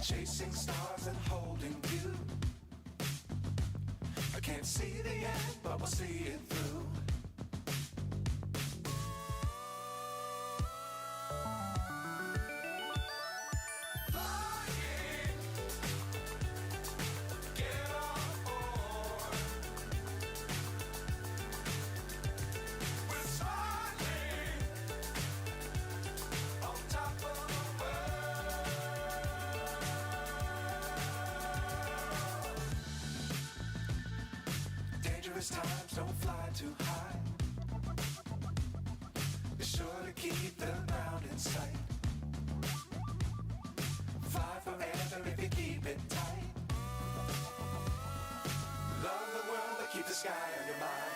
chasing stars and holding you. I can't see the end, but we'll see it through. Times don't fly too high. Be sure to keep the ground in sight. Fly forever if you keep it tight. Love the world but keep the sky on your mind.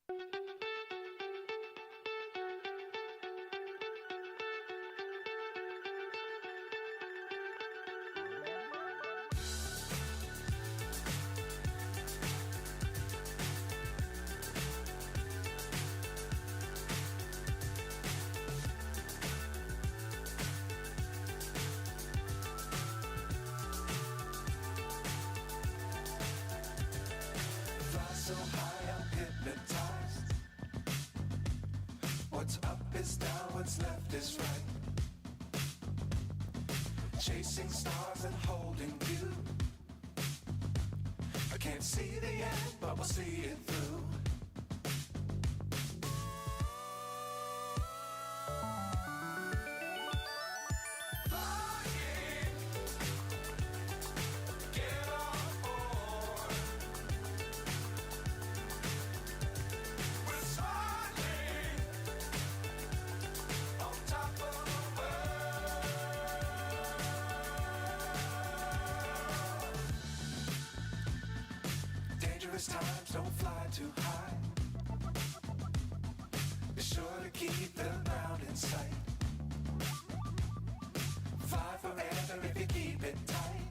Fly so high, I'm hypnotized. What's up is down, what's left is right. Chasing stars and holding you. I can't see the end, but we'll see it through. Flying, get on board. We're soaring on top of the world. Dangerous times, don't fly too high. Be sure to keep the ground in sight. Fly forever if you keep it tight.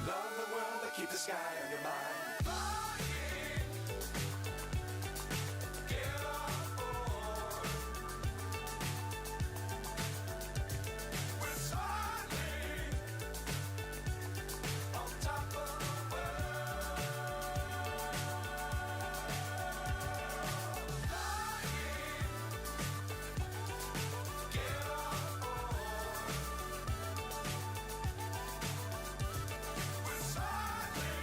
Love the world, but keep the sky on your mind. Flying, get on board. We're soaring on top of the world. Flying, get on board. We're soaring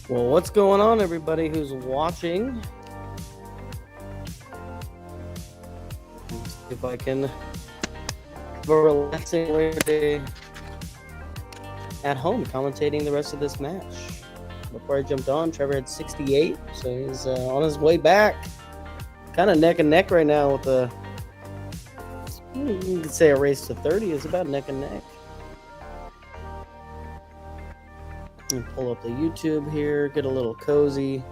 Well, what's going on, everybody who's watching? Let's see if I can have a relaxing Labor Day at home commentating the rest of this match. Before I jumped on, Trevor had 68, so he's on his way back. Kind of neck and neck right now with the, you could say a race to 30 is about neck and neck. And pull up the YouTube here, get a little cozy.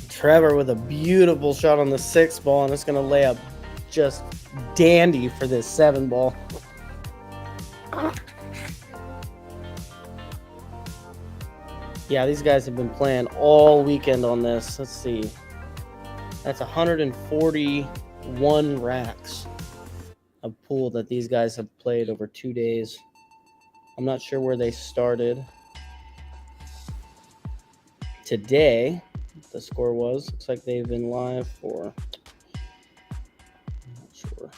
Trevor with a beautiful shot on the 6 ball, and it's going to lay up just dandy for this 7 ball. Yeah, these guys have been playing all weekend on this. Let's see. That's 141 racks of pool that these guys have played over 2 days. I'm not sure where they started today. The score was. Looks like they've been live for, I'm not sure.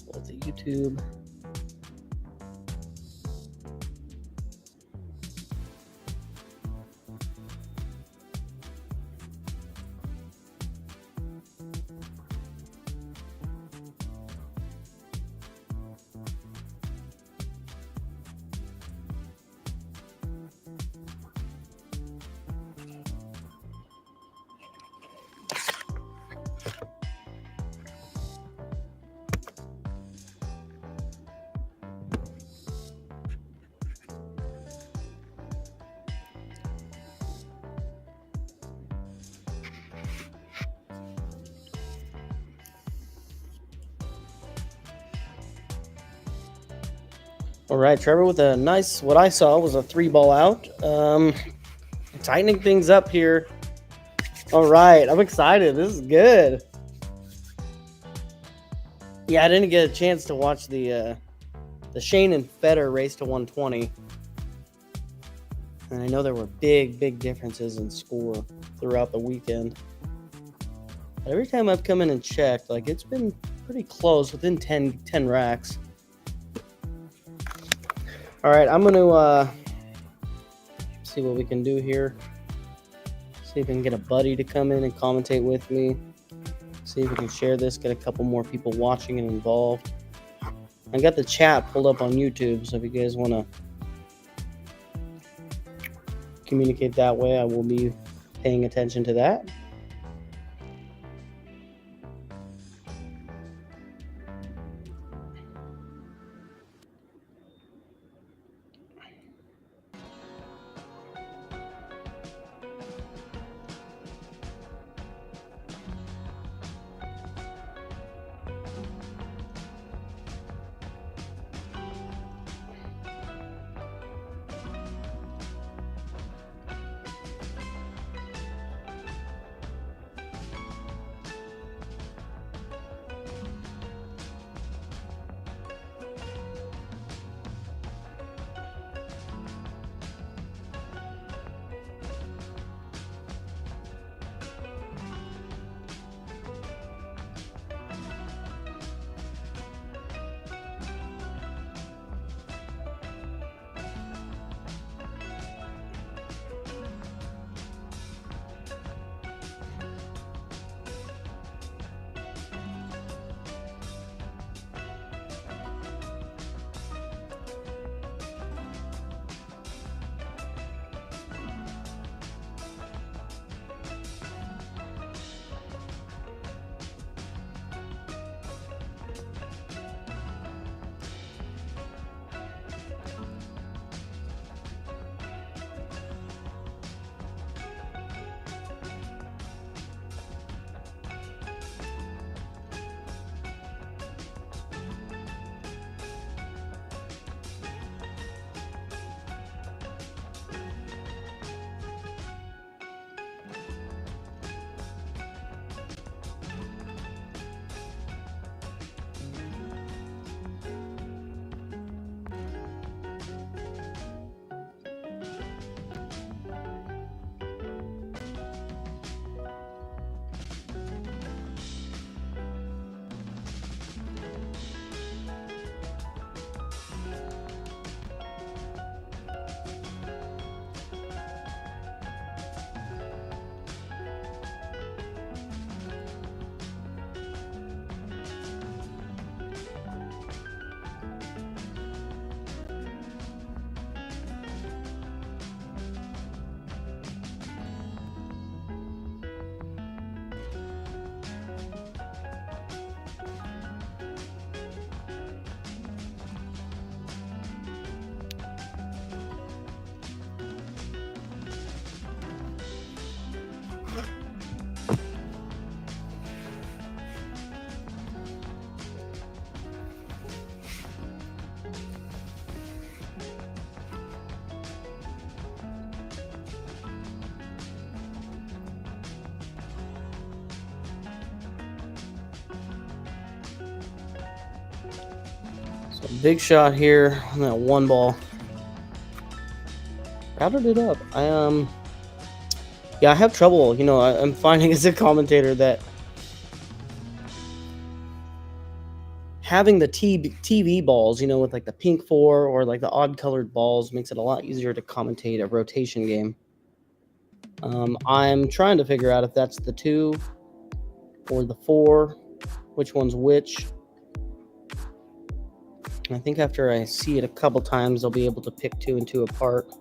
Pull up the YouTube. All right, Trevor with a nice, what I saw was a 3 ball out. Tightening things up here. All right, I'm excited. This is good. Yeah, I didn't get a chance to watch the Shane and Federer race to 120. And I know there were big differences in score throughout the weekend. But every time I've come in and checked, like, it's been pretty close, within 10 racks. All right, I'm going to see what we can do here. See if we can get a buddy to come in and commentate with me. See if we can share this, get a couple more people watching and involved. I got the chat pulled up on YouTube, so if you guys want to communicate that way, I will be paying attention to that. So big shot here on that one ball. Routed it up. Yeah, I have trouble. You know, I'm finding as a commentator that having the TV balls, you know, with like the pink 4 or like the odd colored balls makes it a lot easier to commentate a rotation game. I'm trying to figure out if that's the 2 or the 4, which one's which. I think after I see it a couple times, I'll be able to pick 2 and 2 apart.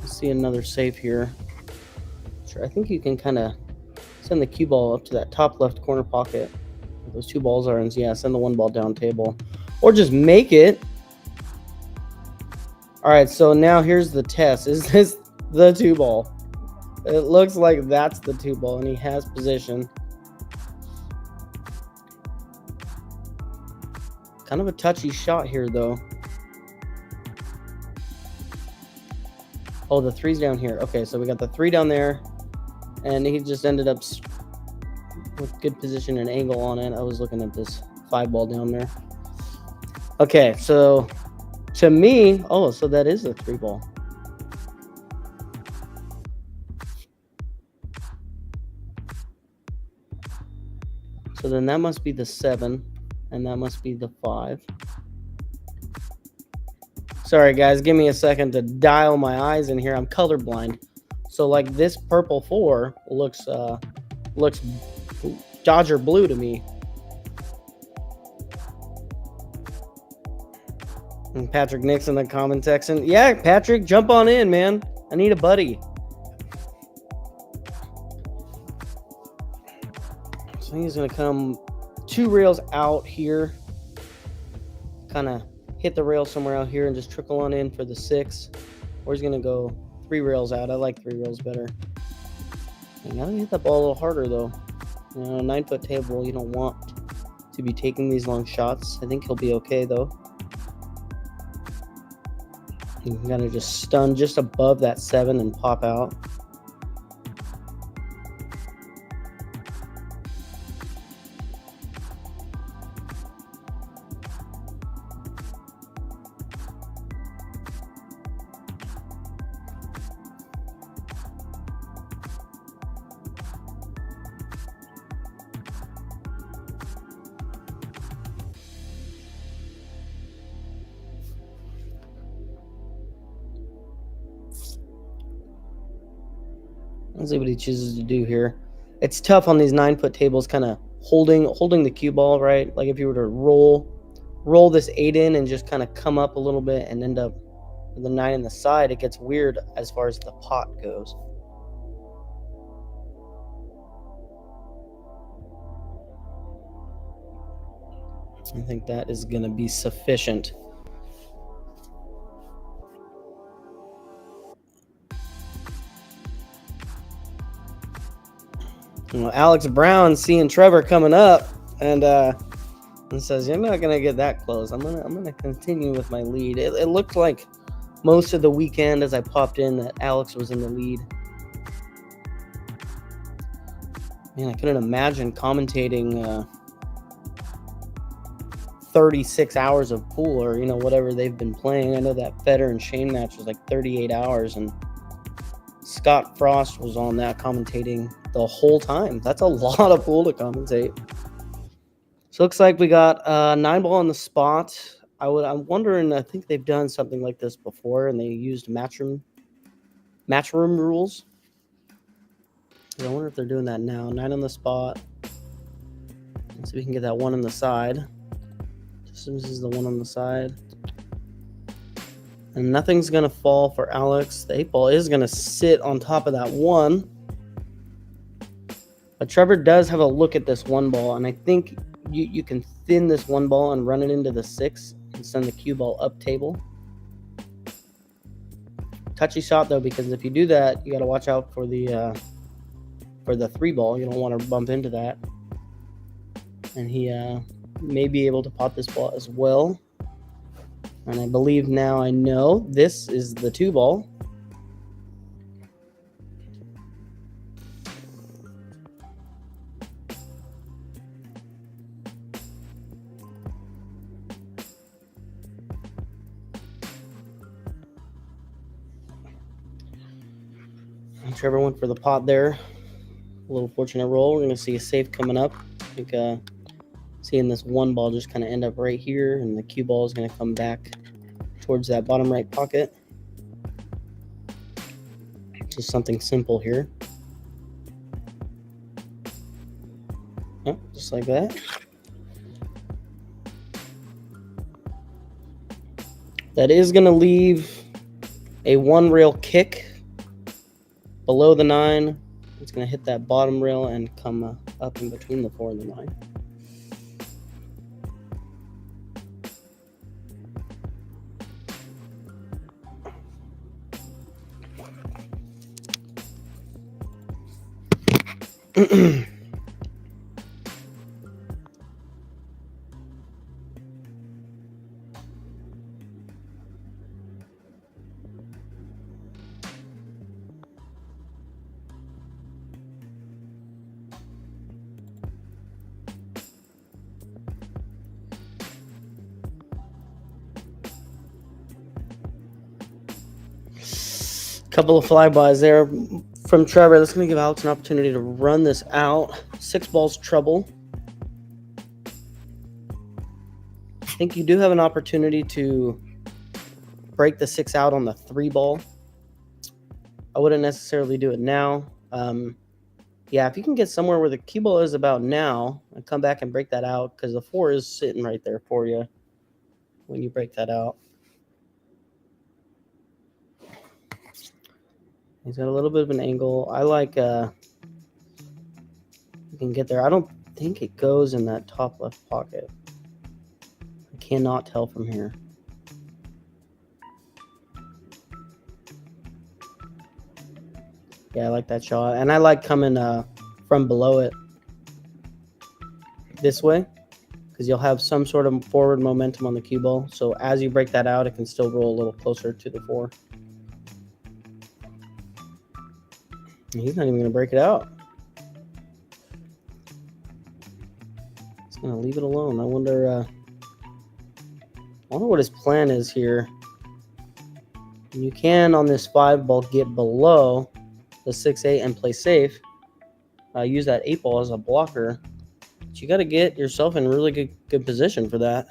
See another safe here. Sure, I think you can kind of send the cue ball up to that top left corner pocket. Those 2 balls are in. Yeah, send the 1 ball down table, or just make it. All right, so now here's the test. Is this the 2 ball? It looks like that's the 2 ball, and he has position. Kind of a touchy shot here, though. Oh, the 3's down here. Okay, so we got the 3 down there, and he just ended up with good position and angle on it. I was looking at this 5 ball down there. Okay, so to me, oh, so that is a 3 ball. So then that must be the 7, and that must be the 5. Sorry, guys, give me a second to dial my eyes in here. I'm colorblind. So, like, this purple 4 looks Dodger blue to me. And Patrick Nixon, the comment section. Yeah, Patrick, jump on in, man. I need a buddy. So he's going to come 2 rails out here. Kind of hit the rail somewhere out here and just trickle on in for the 6. Or he's going to go 3 rails out. I like 3 rails better. And now you hit that ball a little harder, though. You know, a 9-foot table, you don't want to be taking these long shots. I think he'll be okay, though. You can kind of just stun just above that 7 and pop out. Let's see what he chooses to do here. It's tough on these 9-foot tables, kind of holding the cue ball, right? Like if you were to roll this 8 in and just kind of come up a little bit and end up with the 9 in the side, it gets weird as far as the pot goes. I think that is going to be sufficient. You know, Alex Brown seeing Trevor coming up and says, "You're not gonna get that close. I'm gonna continue with my lead." It looked like most of the weekend as I popped in that Alex was in the lead. Man, I couldn't imagine commentating 36 hours of pool or whatever they've been playing. I know that Federer and Shane match was like 38 hours, and Scott Frost was on that commentating the whole time. That's a lot of pool to commentate. So looks like we got 9 ball on the spot. I'm wondering, I think they've done something like this before, and they used matchroom rules. I wonder if they're doing that now. 9 on the spot. Let's see if we can get that 1 on the side. Just as this is the 1 on the side. And nothing's going to fall for Alex. The 8 ball is going to sit on top of that 1. But Trevor does have a look at this 1 ball, and I think you can thin this 1 ball and run it into the 6 and send the cue ball up table. touchy shot though, because if you do that, you got to watch out for the 3 ball. You don't want to bump into that. And he may be able to pot this ball as well. And I believe now I know this is the 2 ball. Trevor went for the pot there. A little fortunate roll. We're going to see a safe coming up. I think seeing this 1 ball just kind of end up right here, and the cue ball is going to come back towards that bottom right pocket. Just something simple here. Oh, just like that. That is going to leave a 1 rail kick below the 9. It's going to hit that bottom rail and come up in between the 4 and the 9. Couple of flybys there from Trevor. That's going to give Alex an opportunity to run this out. 6 balls trouble. I think you do have an opportunity to break the 6 out on the 3 ball. I wouldn't necessarily do it now. Yeah, if you can get somewhere where the cue ball is about now and come back and break that out, because the 4 is sitting right there for you when you break that out. He's got a little bit of an angle. I like you can get there. I don't think it goes in that top left pocket. I cannot tell from here. Yeah, I like that shot. And I like coming from below it this way, because you'll have some sort of forward momentum on the cue ball. So as you break that out, it can still roll a little closer to the 4. He's not even going to break it out. He's going to leave it alone. I wonder what his plan is here. And you can, on this 5 ball, get below the 6-8 and play safe. Use that 8 ball as a blocker. But you got to get yourself in really good position for that.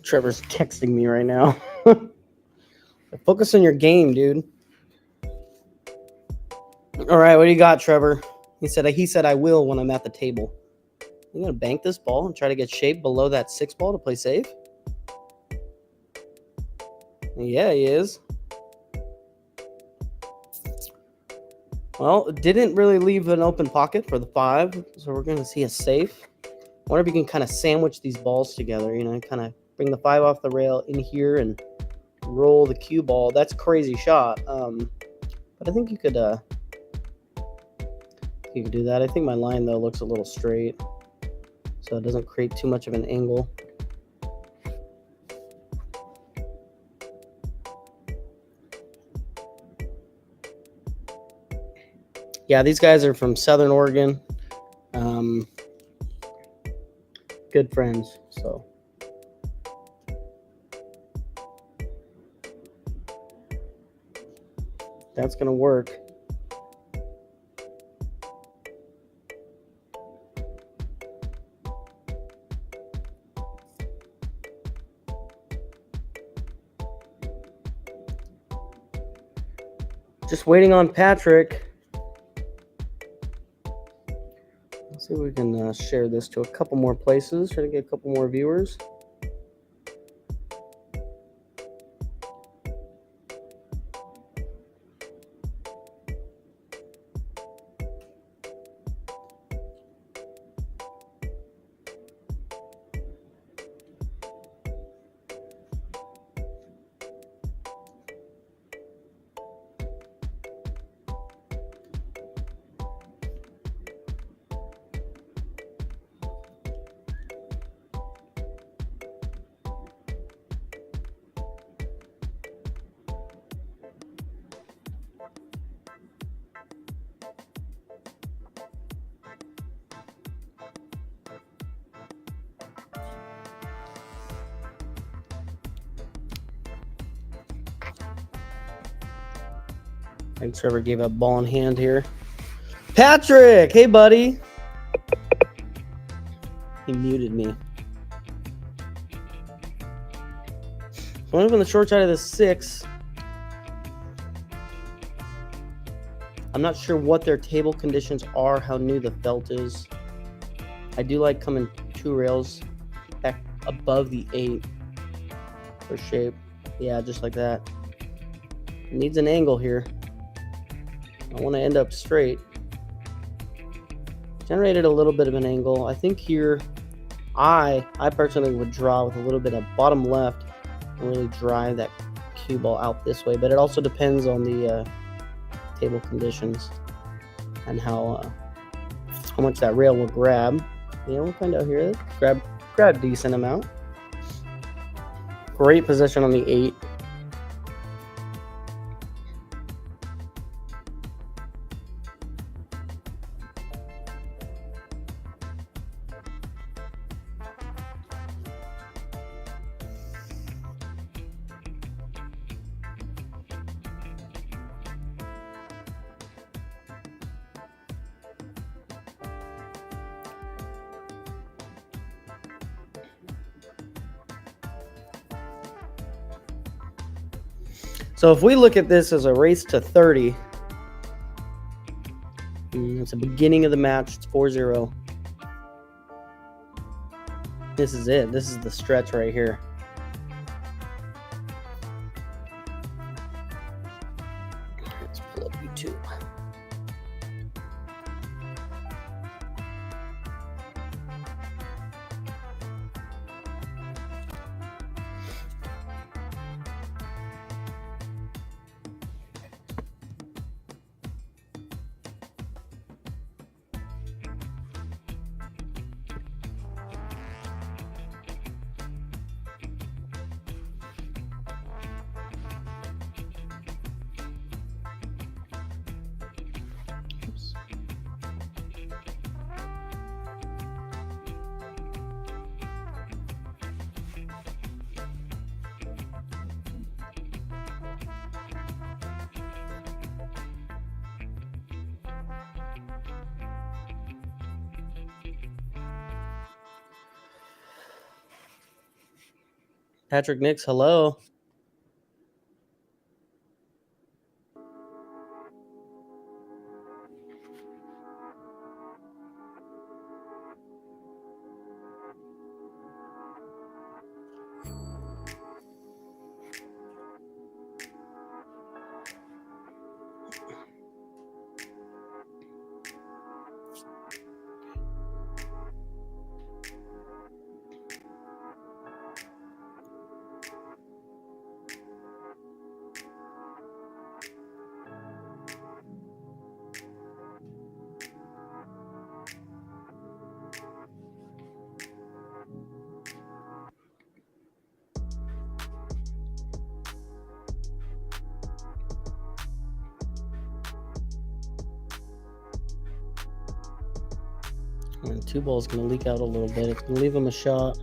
Trevor's texting me right now. Focus on your game, dude. All right, what do you got, Trevor? He said I will when I'm at the table. You gonna bank this ball and try to get shaped below that 6 ball to play safe? Yeah, he is. Well, it didn't really leave an open pocket for the 5, so we're gonna see a safe. I wonder if you can kind of sandwich these balls together, kind of bring the 5 off the rail in here and roll the cue ball. That's a crazy shot. But I think you could do that. I think my line, though, looks a little straight, so it doesn't create too much of an angle. Yeah, these guys are from Southern Oregon. Good friends, so. That's going to work. Just waiting on Patrick. Let's see if we can share this to a couple more places. Try to get a couple more viewers. I think Trevor gave up ball in hand here. Patrick! Hey, buddy! He muted me. Going from the short side of the 6. I'm not sure what their table conditions are, how new the felt is. I do like coming 2 rails back above the 8 for shape. Yeah, just like that. It needs an angle here. I want to end up straight. Generated a little bit of an angle. I think here, I personally would draw with a little bit of bottom left and really drive that cue ball out this way. But it also depends on the table conditions and how much that rail will grab. Yeah, we'll find out here. Grab a decent amount. Great position on the 8. So if we look at this as a race to 30, it's the beginning of the match. It's 4-0. This is it. This is the stretch right here. Let's pull up YouTube. Patrick Nix, hello. And 2 ball's going to leak out a little bit. It's going to leave him a shot.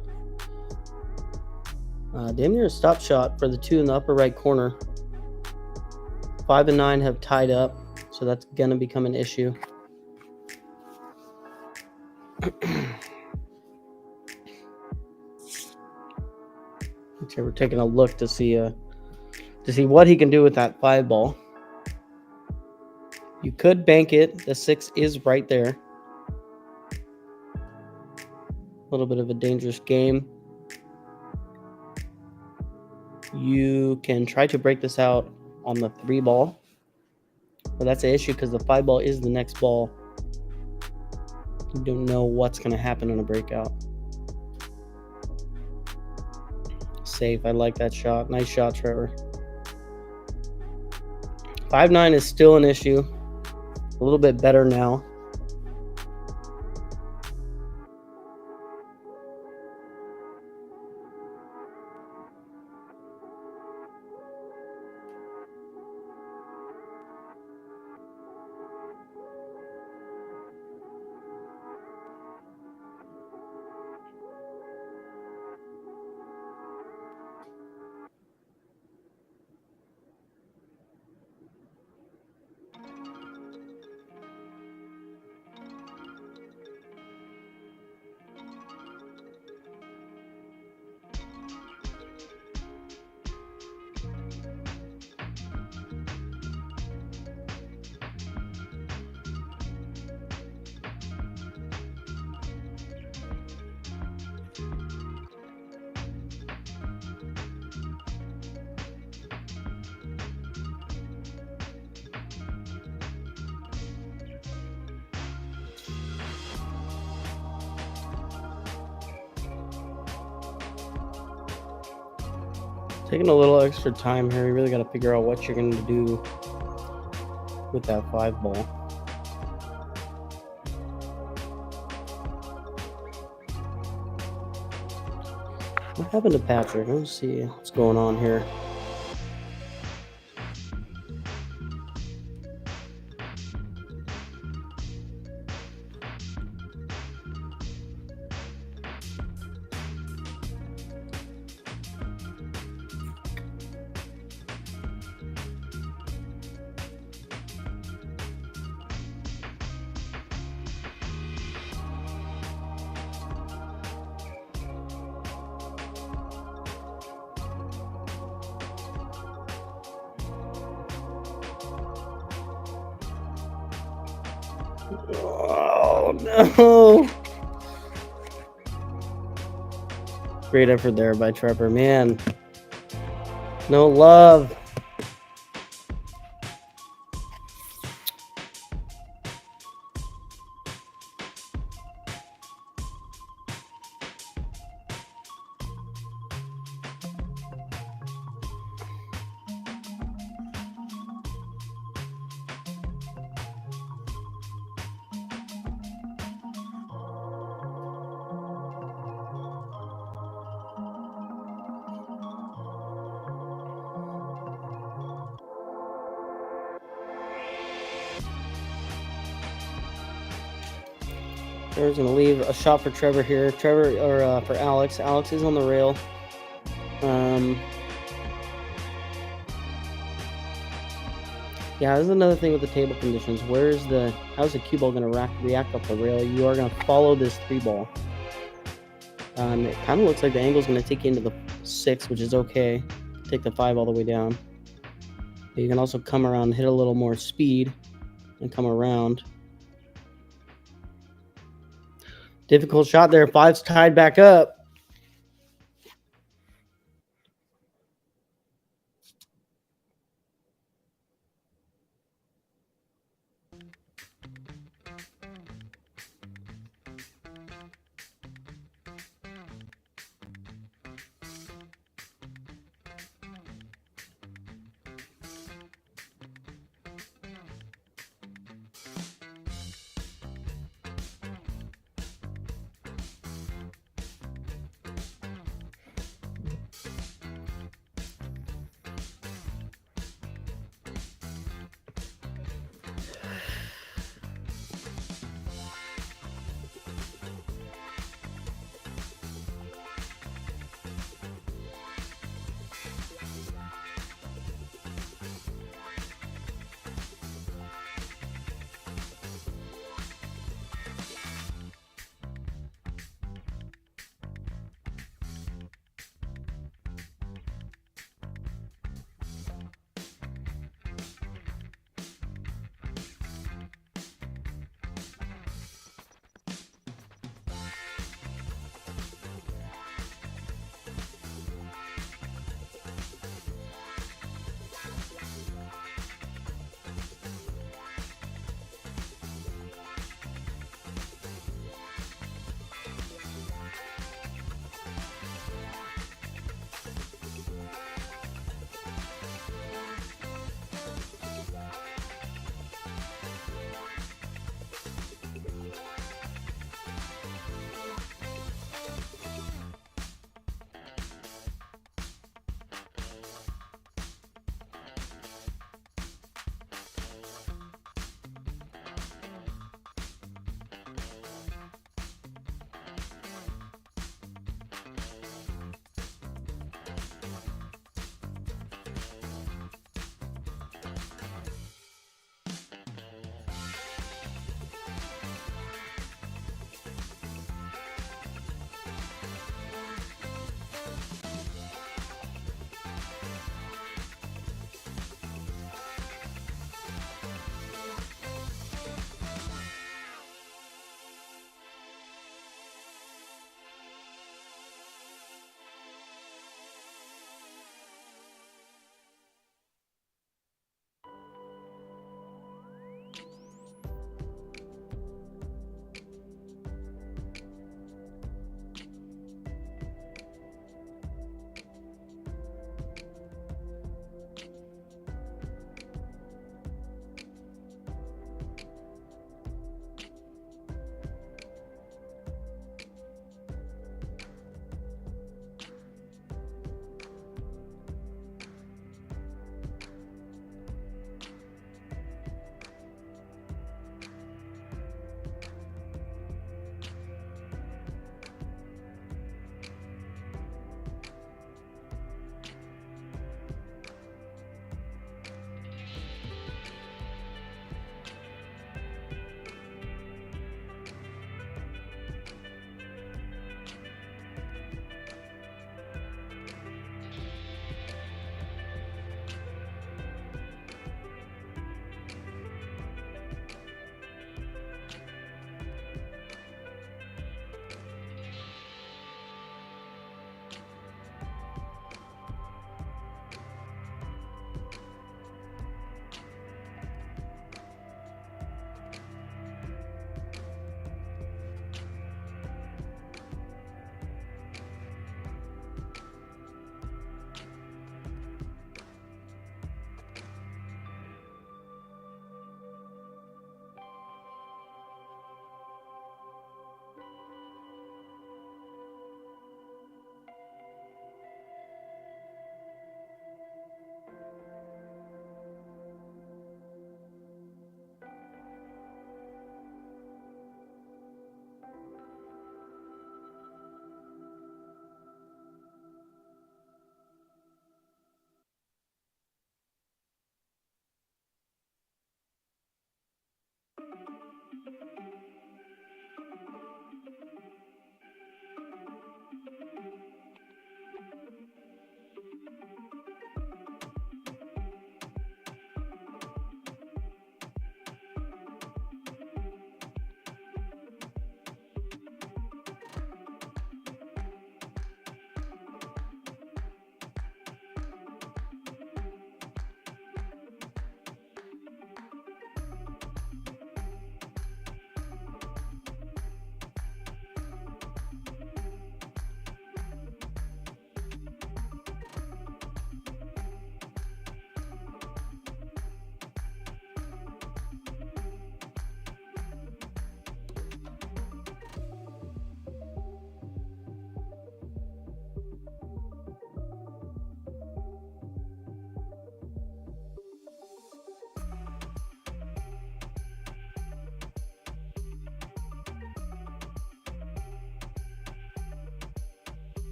Damn near a stop shot for the 2 in the upper right corner. 5 and 9 have tied up, so that's going to become an issue. So we're taking a look to see what he can do with that 5 ball. You could bank it. The 6 is right there. A little bit of a dangerous game. You can try to break this out on the 3 ball. But that's an issue because the 5 ball is the next ball. You don't know what's going to happen on a breakout. Safe. I like that shot. Nice shot, Trevor. 5-9 is still an issue. A little bit better now. Taking a little extra time here. You really got to figure out what you're going to do with that 5 ball. What happened to Patrick? Let's see what's going on here. Oh, no. Great effort there by Trevor. Man, no love. Trevor's going to leave a shot for Trevor here. For Alex. Alex is on the rail. Yeah, this is another thing with the table conditions. How's the cue ball going to react off the rail? You are going to follow this 3 ball. It kind of looks like the angle is going to take you into the 6, which is okay. Take the 5 all the way down. But you can also come around, hit a little more speed, and come around. Difficult shot there. 5's tied back up.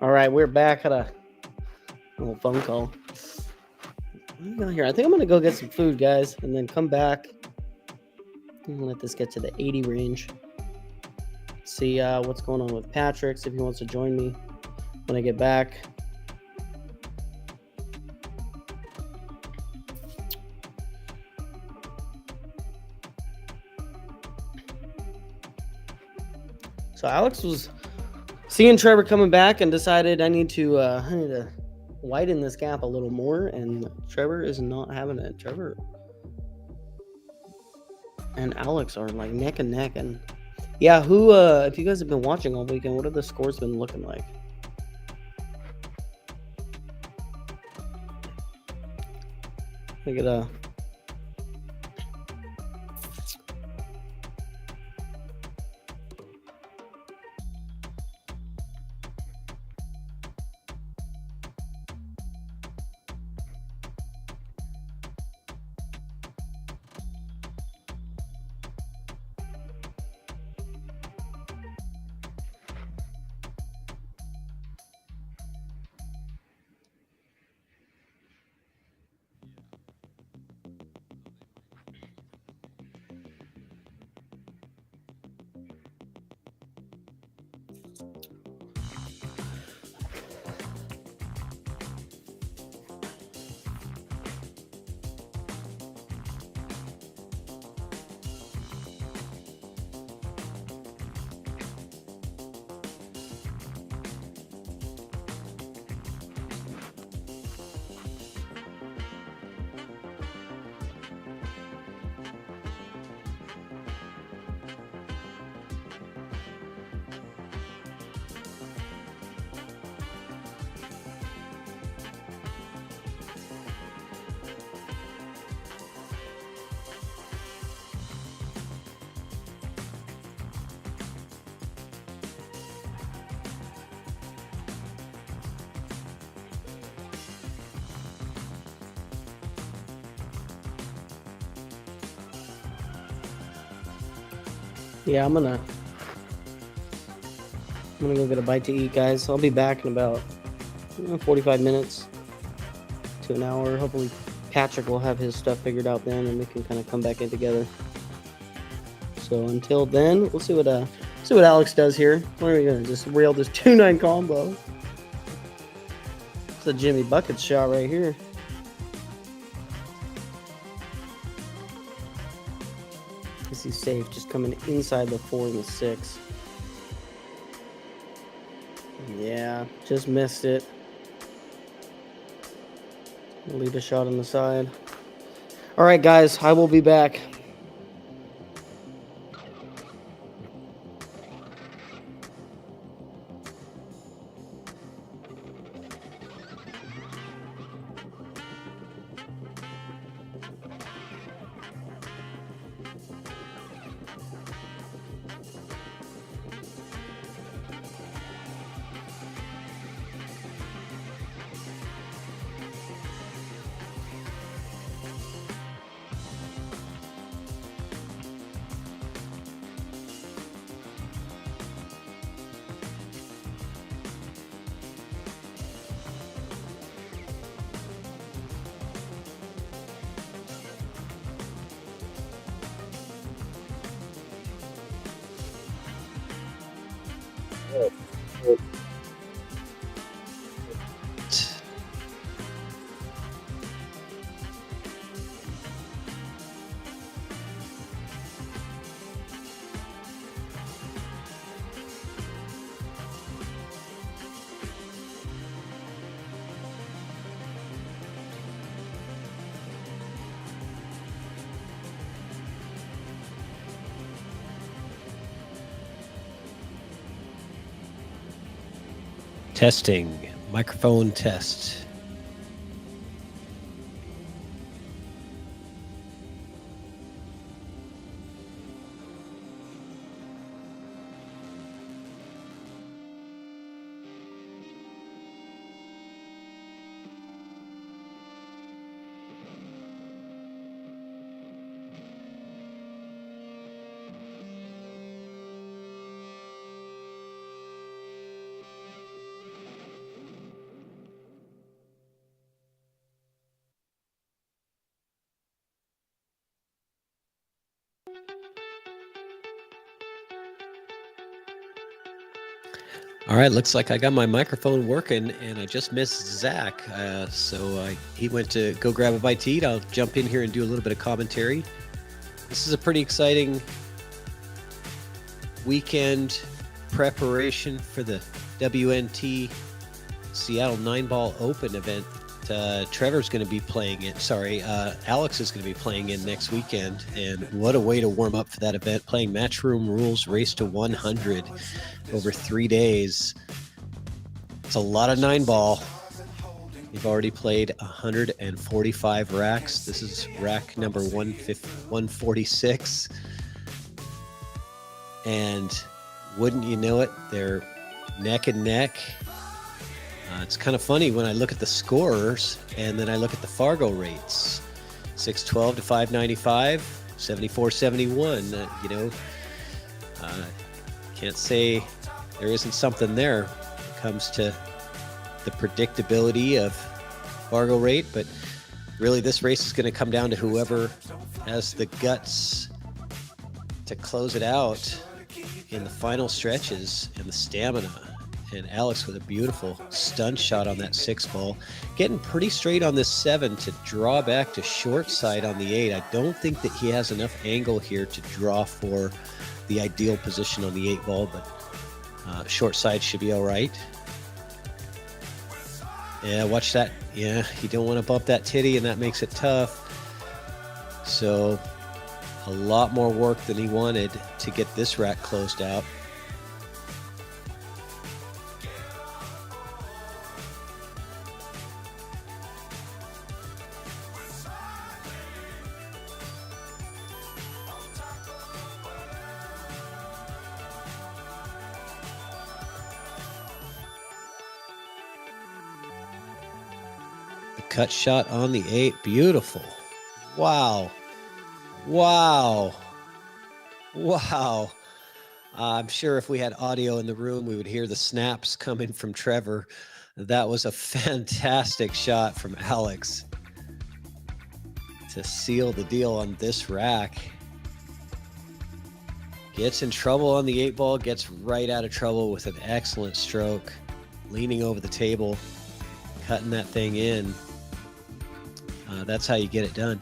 All right, we're back at a little phone call. Here, I think I'm gonna go get some food, guys, and then come back and let this get to the 80 range. See what's going on with Patrick's, if he wants to join me when I get back. So Alex was seeing Trevor coming back and decided I need to widen this gap a little more, and Trevor is not having it. Trevor and Alex are like neck and neck, and yeah, if you guys have been watching all weekend, what have the scores been looking like? Look at yeah, I'm gonna go get a bite to eat, guys. I'll be back in about 45 minutes to an hour. Hopefully Patrick will have his stuff figured out then, and we can kind of come back in together. So until then, we'll see what Alex does here. What are we gonna just rail this 2-9 combo? It's a Jimmy Bucket shot right here. He's safe, just coming inside the 4 and the 6. Yeah, just missed it. Lead a shot on the side. All right, guys, I will be back. Testing. Microphone test. All right, looks like I got my microphone working, and I just missed Zach. He went to go grab a bite to eat. I'll jump in here and do a little bit of commentary. This is a pretty exciting weekend preparation for the WNT Seattle 9-Ball Open event. Trevor's going to be playing it. Alex is going to be playing in next weekend. And what a way to warm up for that event, playing Matchroom Rules Race to 100 over 3 days. It's a lot of 9-ball. You've already played 145 racks. This is rack number 146. And wouldn't you know it, they're neck and neck. It's kind of funny when I look at the scorers and then I look at the Fargo rates. 612 to 595, 74-71. Can't say there isn't something there when it comes to the predictability of Fargo rate, but really this race is going to come down to whoever has the guts to close it out in the final stretches and the stamina. And Alex with a beautiful stun shot on that 6-ball, getting pretty straight on this 7 to draw back to short side on the 8. I don't think that he has enough angle here to draw for the ideal position on the 8-ball, but short side should be all right. Yeah, watch that. Yeah, you don't want to bump that titty, and that makes it tough. So a lot more work than he wanted to get this rack closed out. Cut shot on the 8. Beautiful. Wow. I'm sure if we had audio in the room, we would hear the snaps coming from Trevor. That was a fantastic shot from Alex to seal the deal on this rack. Gets in trouble on the 8-ball, gets right out of trouble with an excellent stroke, leaning over the table, cutting that thing in. That's how you get it done.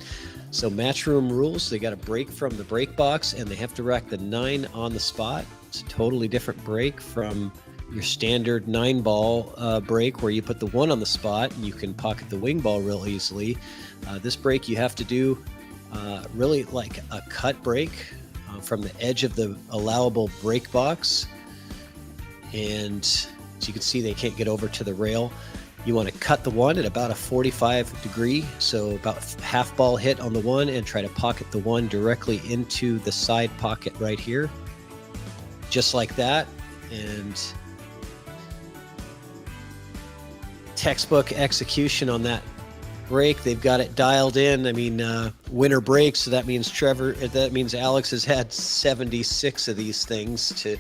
So Matchroom Rules, they got a break from the break box, and they have to rack the 9 on the spot. It's a totally different break from your standard 9-ball break where you put the 1 on the spot and you can pocket the wing ball real easily. This break you have to do really like a cut break from the edge of the allowable break box. And as you can see, they can't get over to the rail. You want to cut the 1 at about a 45 degree, so about half ball hit on the 1, and try to pocket the 1 directly into the side pocket right here. Just like that. And textbook execution on that break. They've got it dialed in. I mean, winter break, so that means Alex has had 76 of these things to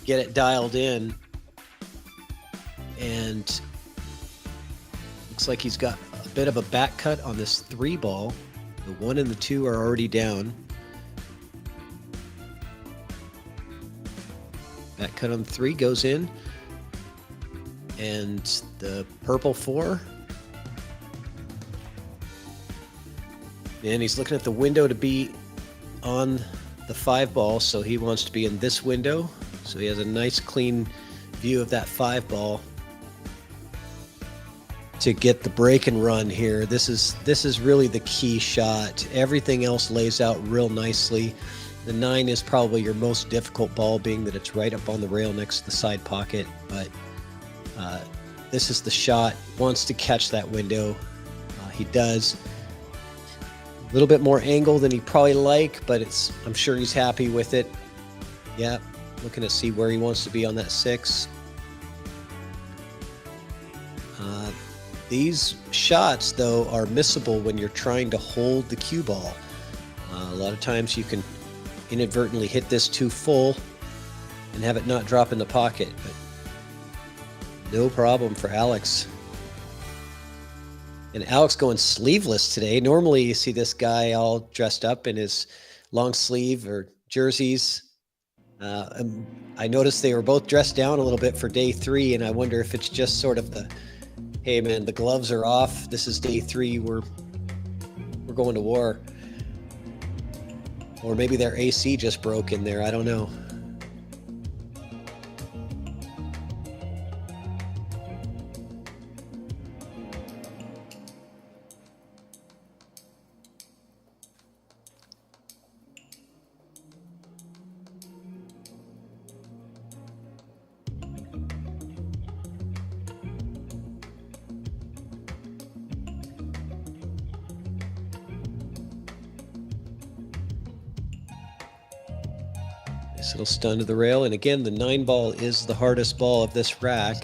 get it dialed in. And looks like he's got a bit of a back cut on this 3-ball. The 1 and the 2 are already down. Back cut on 3 goes in. And the purple 4. And he's looking at the window to be on the 5-ball, so he wants to be in this window. So he has a nice clean view of that 5-ball. To get the break and run here. This is really the key shot. Everything else lays out real nicely. The 9 is probably your most difficult ball, being that it's right up on the rail next to the side pocket, but this is the shot. Wants to catch that window. He does. A little bit more angle than he'd probably like, but I'm sure he's happy with it. Yeah, looking to see where he wants to be on that 6. These shots, though, are missable when you're trying to hold the cue ball. A lot of times you can inadvertently hit this too full and have it not drop in the pocket, but no problem for Alex. And Alex going sleeveless today. Normally you see this guy all dressed up in his long sleeve or jerseys. I noticed they were both dressed down a little bit for day 3, and I wonder if it's just sort of the, hey man, the gloves are off. This is day 3. We're going to war. Or maybe their AC just broke in there. I don't know. Nice little stun to the rail. And again, the 9 ball is the hardest ball of this rack.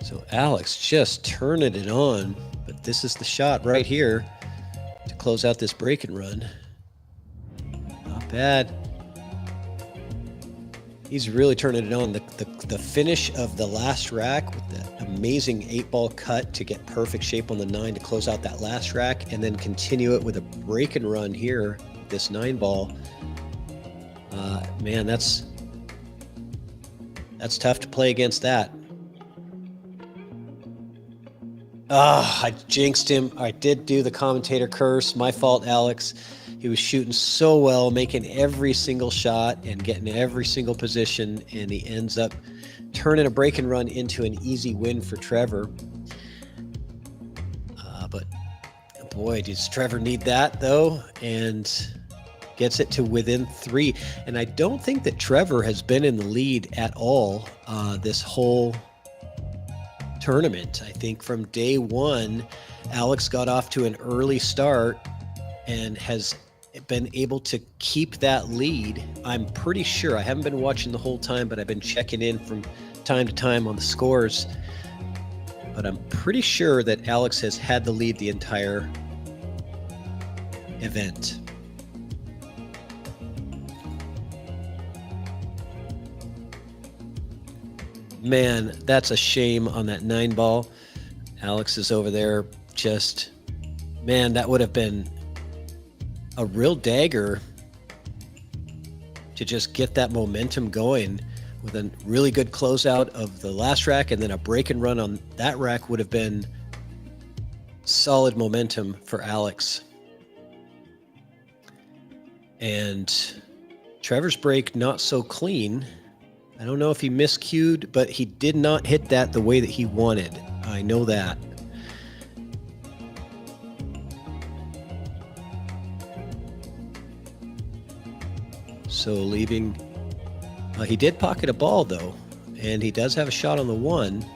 So Alex just turning it on, but this is the shot right here to close out this break and run. Not bad. He's really turning it on. The finish of the last rack with the amazing 8-ball cut to get perfect shape on the 9 to close out that last rack, and then continue it with a break and run here, this 9-ball. Man, that's tough to play against that. I jinxed him. I did do the commentator curse. My fault, Alex. He was shooting so well, making every single shot and getting every single position, and he ends up turning a break and run into an easy win for Trevor. But boy, does Trevor need that though, and gets it to within 3. And I don't think that Trevor has been in the lead at all this whole tournament. I think from day 1, Alex got off to an early start and has been able to keep that lead. I'm pretty sure, I haven't been watching the whole time, but I've been checking in from time to time on the scores. But I'm pretty sure that Alex has had the lead the entire event. Man, that's a shame on that 9-ball. Alex is over there just, man, that would have been a real dagger to just get that momentum going with a really good closeout of the last rack, and then a break and run on that rack would have been solid momentum for Alex. And Trevor's break not so clean. I don't know if he miscued, but he did not hit that the way that he wanted. I know that. So leaving, he did pocket a ball though, and he does have a shot on the 1.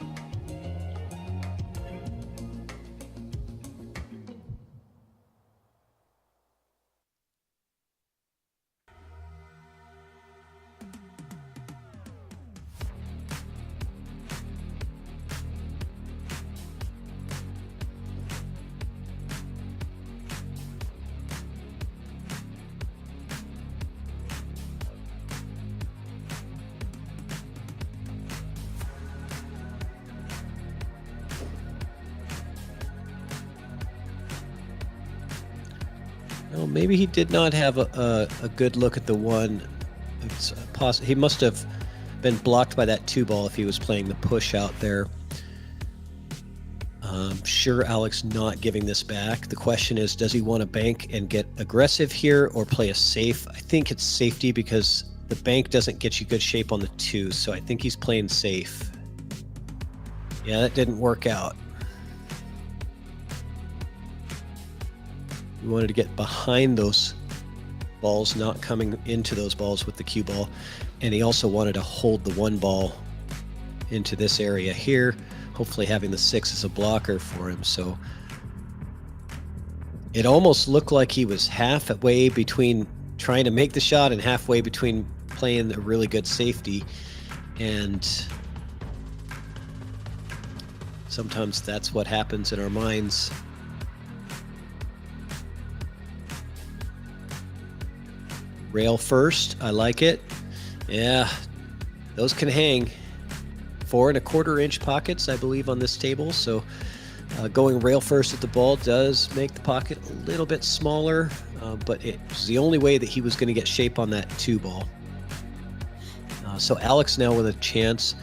Well, maybe he did not have a good look at the 1. It's he must have been blocked by that 2-ball if he was playing the push out there. Sure, Alex not giving this back. The question is, does he want to bank and get aggressive here or play a safe? I think it's safety because the bank doesn't get you good shape on the 2, so I think he's playing safe. Yeah, that didn't work out. We wanted to get behind those balls, not coming into those balls with the cue ball. And he also wanted to hold the 1 ball into this area here, hopefully having the 6 as a blocker for him. So it almost looked like he was halfway between trying to make the shot and halfway between playing a really good safety. And sometimes that's what happens in our minds. Rail first, I like it. Yeah, those can hang. 4 1/4 inch pockets, I believe, on this table. So Going rail first at the ball does make the pocket a little bit smaller, but it was the only way that he was going to get shape on that 2 ball. So Alex now with a chance.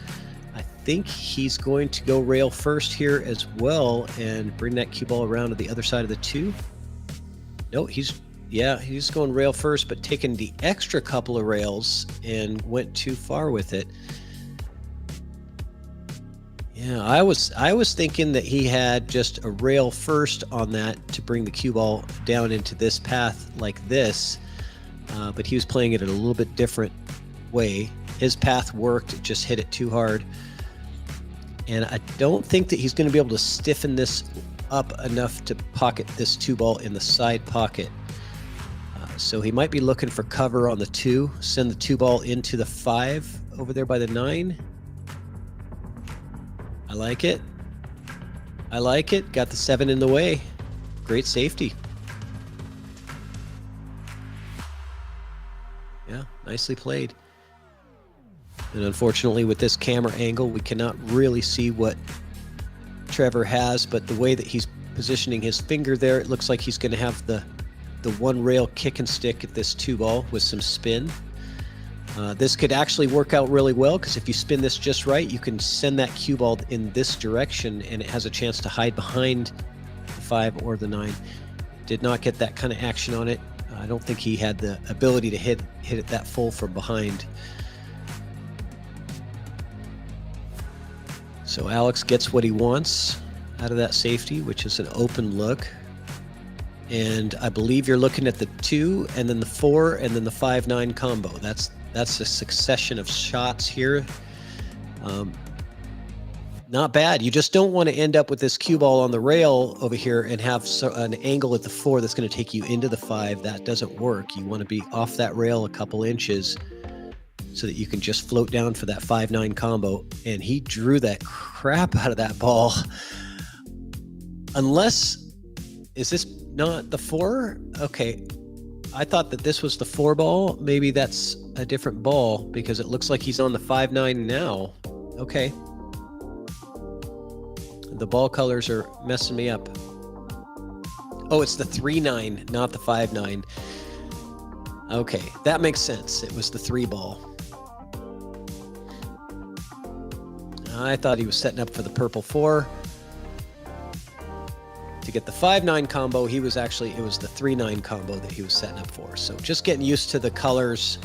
I think he's going to go rail first here as well and bring that cue ball around to the other side of the 2. No, he's going rail first, but taking the extra couple of rails and went too far with it. Yeah, I was thinking that he had just a rail first on that to bring the cue ball down into this path like this, but he was playing it in a little bit different way. His path worked, it just hit it too hard. And I don't think that he's going to be able to stiffen this up enough to pocket this 2 ball in the side pocket. So he might be looking for cover on the 2, send the 2 ball into the 5 over there by the 9. I like it. I like it. Got the 7 in the way. Great safety. Yeah, nicely played. And unfortunately, with this camera angle, we cannot really see what Trevor has, but the way that he's positioning his finger there, it looks like he's going to have the 1 rail kick and stick at this 2 ball with some spin. This could actually work out really well, because if you spin this just right, you can send that cue ball in this direction and it has a chance to hide behind the 5 or the 9. Did not get that kind of action on it. I don't think he had the ability to hit it that full from behind. So Alex gets what he wants out of that safety, which is an open look. And I believe you're looking at the 2 and then the 4 and then the 5-9 combo. That's a succession of shots here. Not bad. You just don't want to end up with this cue ball on the rail over here and have an angle at the 4 that's going to take you into the 5. That doesn't work. You want to be off that rail a couple inches so that you can just float down for that 5-9 combo. And he drew that crap out of that ball. Unless, is this not the 4? Okay. I thought that this was the 4 ball. Maybe that's a different ball because it looks like he's on the 5-9 now. Okay. The ball colors are messing me up. Oh, it's the 3-9, not the 5-9. Okay, that makes sense. It was the 3 ball. I thought he was setting up for the purple 4. To get the 5-9 combo, it was the 3-9 combo that he was setting up for. So just getting used to the colors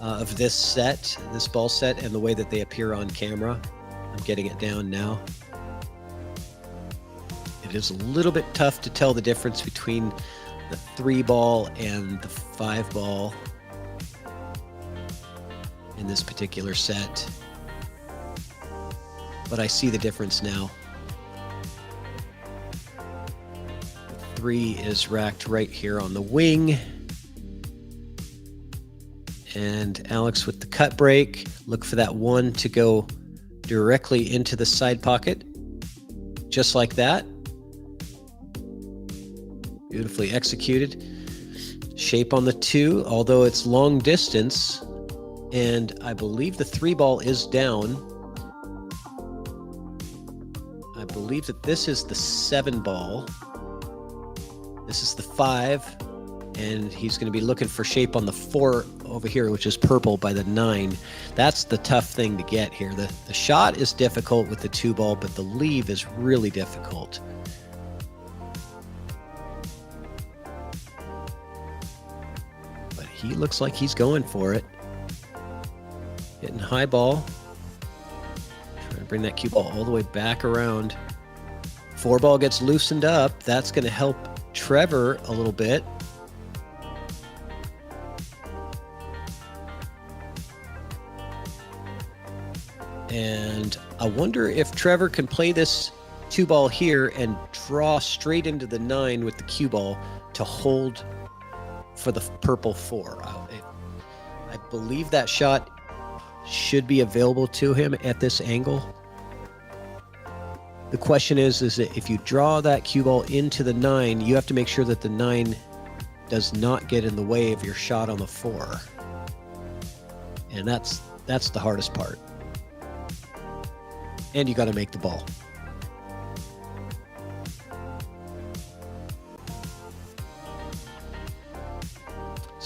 of this ball set, and the way that they appear on camera. I'm getting it down now. It is a little bit tough to tell the difference between the 3 ball and the 5 ball in this particular set. But I see the difference now. 3 is racked right here on the wing. And Alex with the cut break. Look for that 1 to go directly into the side pocket. Just like that. Beautifully executed. Shape on the 2, although it's long distance. And I believe the 3 ball is down. I believe that this is the 7 ball. This is the 5. And he's going to be looking for shape on the 4 over here, which is purple by the 9. That's the tough thing to get here. The shot is difficult with the 2 ball, but the leave is really difficult. But he looks like he's going for it. Hitting high ball. Trying to bring that cue ball all the way back around. 4 ball gets loosened up. That's going to help Trevor a little bit. And I wonder if Trevor can play this 2 ball here and draw straight into the 9 with the cue ball to hold for the purple 4. I believe that shot should be available to him at this angle. The question is that if you draw that cue ball into the 9, you have to make sure that the 9 does not get in the way of your shot on the 4. And that's the hardest part. And you got to make the ball.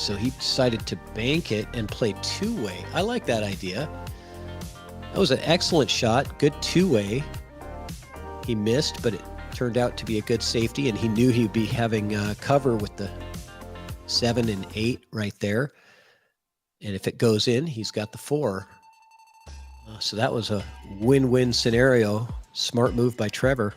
So he decided to bank it and play two-way. I like that idea. That was an excellent shot. Good two-way. He missed, but it turned out to be a good safety, and he knew he'd be having cover with the 7 and 8 right there. And if it goes in, he's got the 4. So that was a win-win scenario. Smart move by Trevor.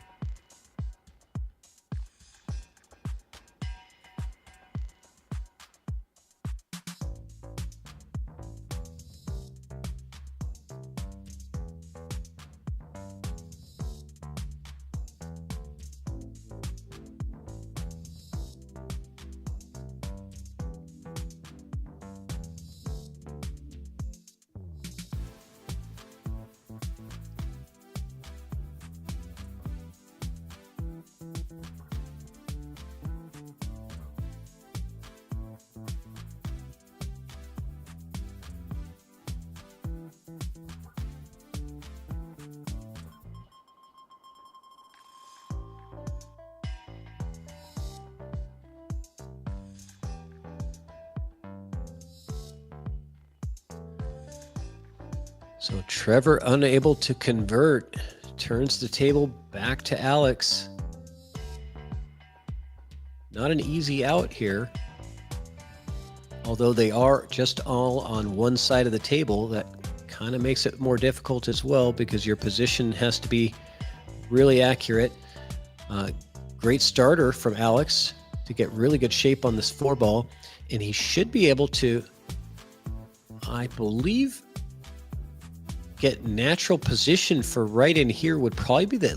So Trevor, unable to convert, turns the table back to Alex. Not an easy out here. Although they are just all on one side of the table, that kind of makes it more difficult as well because your position has to be really accurate. Great starter from Alex to get really good shape on this 4-ball. And he should be able to, I believe, get natural position for right in here would probably be the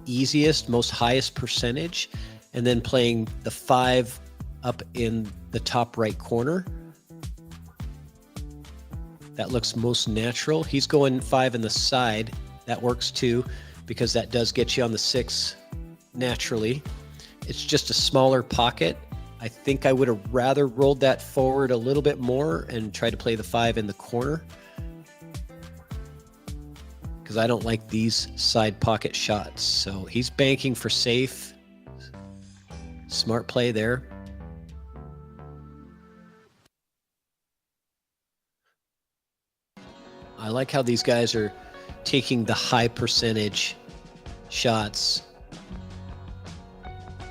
easiest, most highest percentage. And then playing the 5 up in the top right corner. That looks most natural. He's going 5 in the side. That works too, because that does get you on the 6 naturally. It's just a smaller pocket. I think I would have rather rolled that forward a little bit more and try to play the 5 in the corner, because I don't like these side pocket shots. So he's banking for safe. Smart play there. I like how these guys are taking the high percentage shots.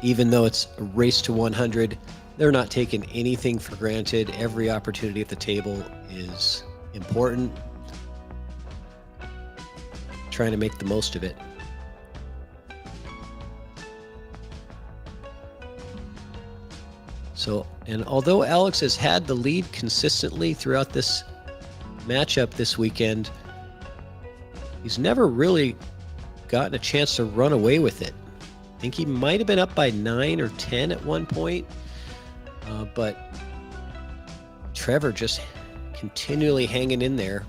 Even though it's a race to 100, they're not taking anything for granted. Every opportunity at the table is important. Trying to make the most of it. So, and although Alex has had the lead consistently throughout this matchup this weekend, he's never really gotten a chance to run away with it. I think he might have been up by 9 or 10 at one point, but Trevor just continually hanging in there.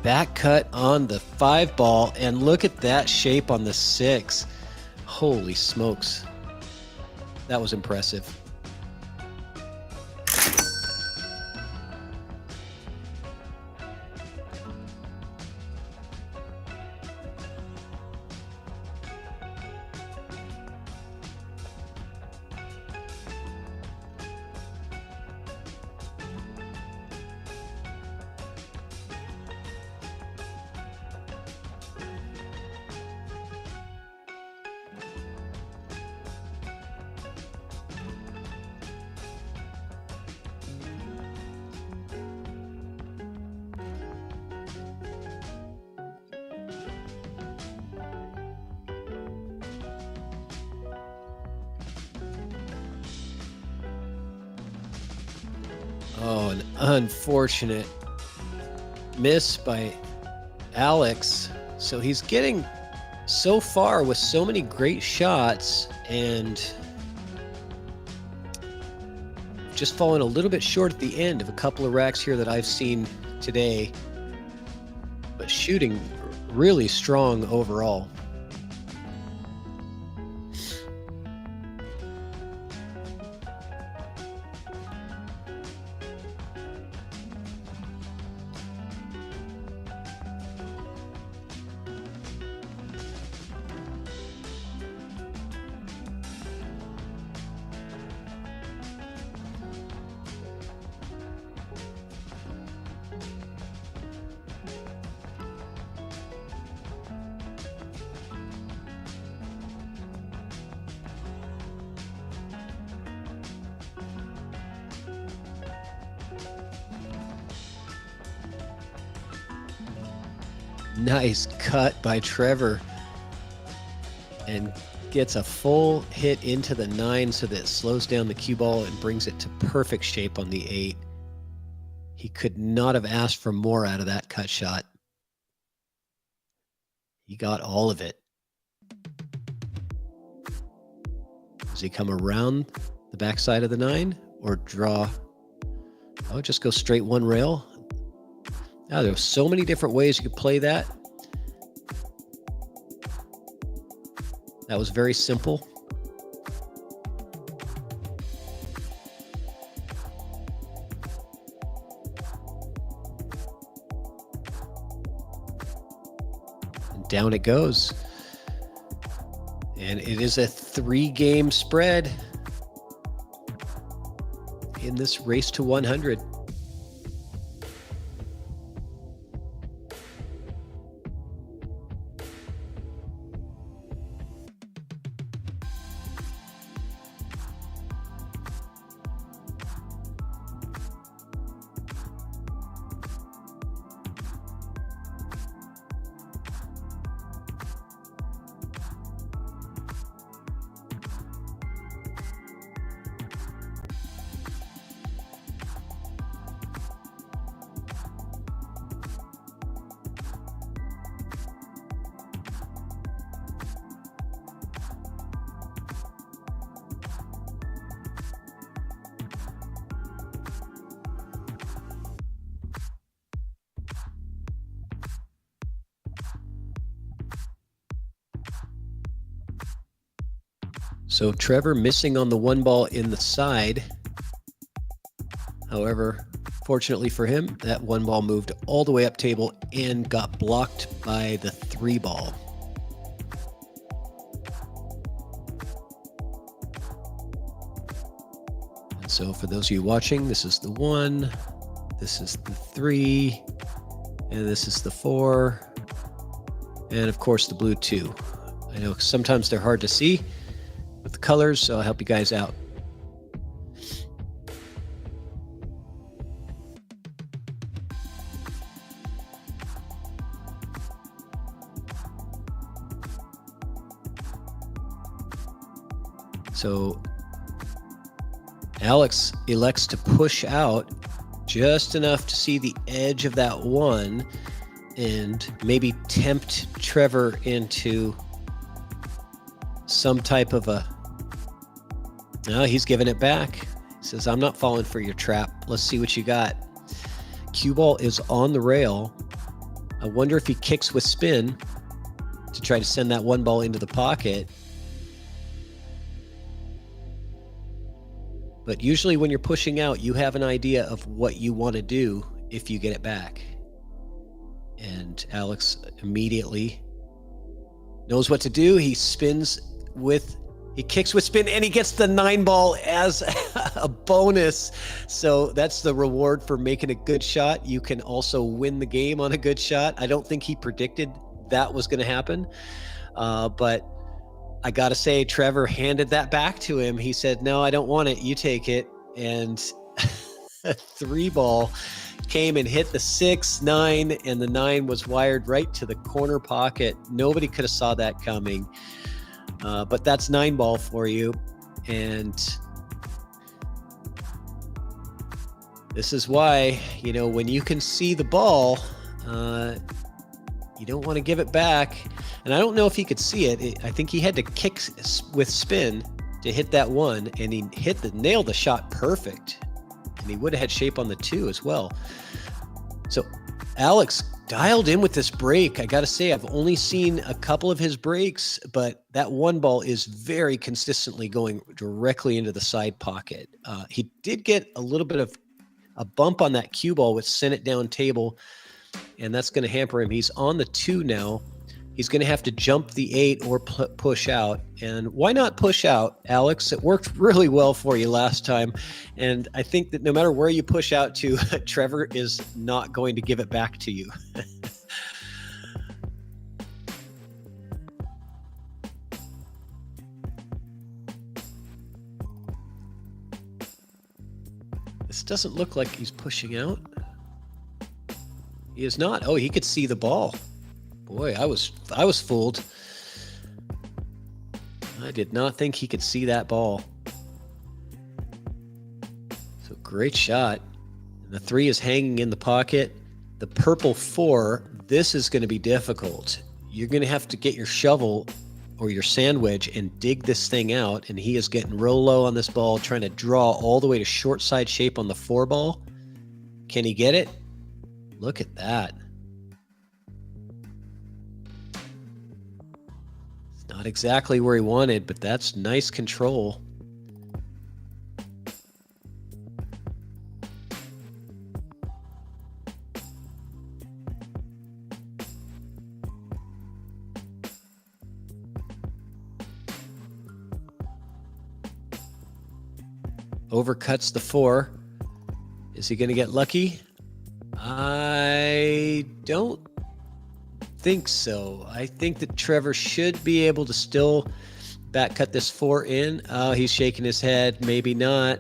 Back cut on the 5-ball, and look at that shape on the 6. Holy smokes. That was impressive. Oh, an unfortunate miss by Alex. So he's getting so far with so many great shots and just falling a little bit short at the end of a couple of racks here that I've seen today, but shooting really strong overall. Nice cut by Trevor. And gets a full hit into the 9 so that it slows down the cue ball and brings it to perfect shape on the 8. He could not have asked for more out of that cut shot. He got all of it. Does he come around the backside of the 9 or draw? Oh, just go straight one rail. Now, there are so many different ways you could play that. That was very simple. And down it goes. And it is a 3-game spread in this race to 100. So Trevor missing on the 1 ball in the side. However, fortunately for him, that 1 ball moved all the way up table and got blocked by the 3 ball. And so for those of you watching, this is the 1, this is the 3, and this is the 4, and of course the blue 2. I know sometimes they're hard to see with the colors, so I'll help you guys out. So Alex elects to push out just enough to see the edge of that 1 and maybe tempt Trevor into some type of a... No, he's giving it back. He says, I'm not falling for your trap. Let's see what you got. Cue ball is on the rail. I wonder if he kicks with spin to try to send that 1 ball into the pocket. But usually when you're pushing out, you have an idea of what you want to do if you get it back. And Alex immediately knows what to do. He kicks with spin, and he gets the 9 ball as a bonus. So that's the reward for making a good shot. You can also win the game on a good shot. I don't think he predicted that was going to happen. But I got to say, Trevor handed that back to him. He said, no, I don't want it. You take it. And a 3 ball came and hit the 6, 9, and the 9 was wired right to the corner pocket. Nobody could have saw that coming. But that's 9 ball for you. And this is why, when you can see the ball, you don't want to give it back. And I don't know if he could see it. I think he had to kick with spin to hit that 1, and he nailed the shot perfect. And he would have had shape on the 2 as well. So Alex dialed in with this break. I got to say, I've only seen a couple of his breaks, but that 1 ball is very consistently going directly into the side pocket. He did get a little bit of a bump on that cue ball, which sent it down table, and that's going to hamper him. He's on the 2 now. He's going to have to jump the 8 or push out. And why not push out, Alex? It worked really well for you last time. And I think that no matter where you push out to, Trevor is not going to give it back to you. This doesn't look like he's pushing out. He is not. Oh, he could see the ball. Boy, I was fooled. I did not think he could see that ball. So great shot. And the 3 is hanging in the pocket. The purple 4, this is going to be difficult. You're going to have to get your shovel or your sand wedge and dig this thing out. And he is getting real low on this ball, trying to draw all the way to short side shape on the 4 ball. Can he get it? Look at that. It's not exactly where he wanted, but that's nice control. Overcuts the 4. Is he going to get lucky? I don't think so. I think that Trevor should be able to still back cut this 4 in. Oh, he's shaking his head. Maybe not.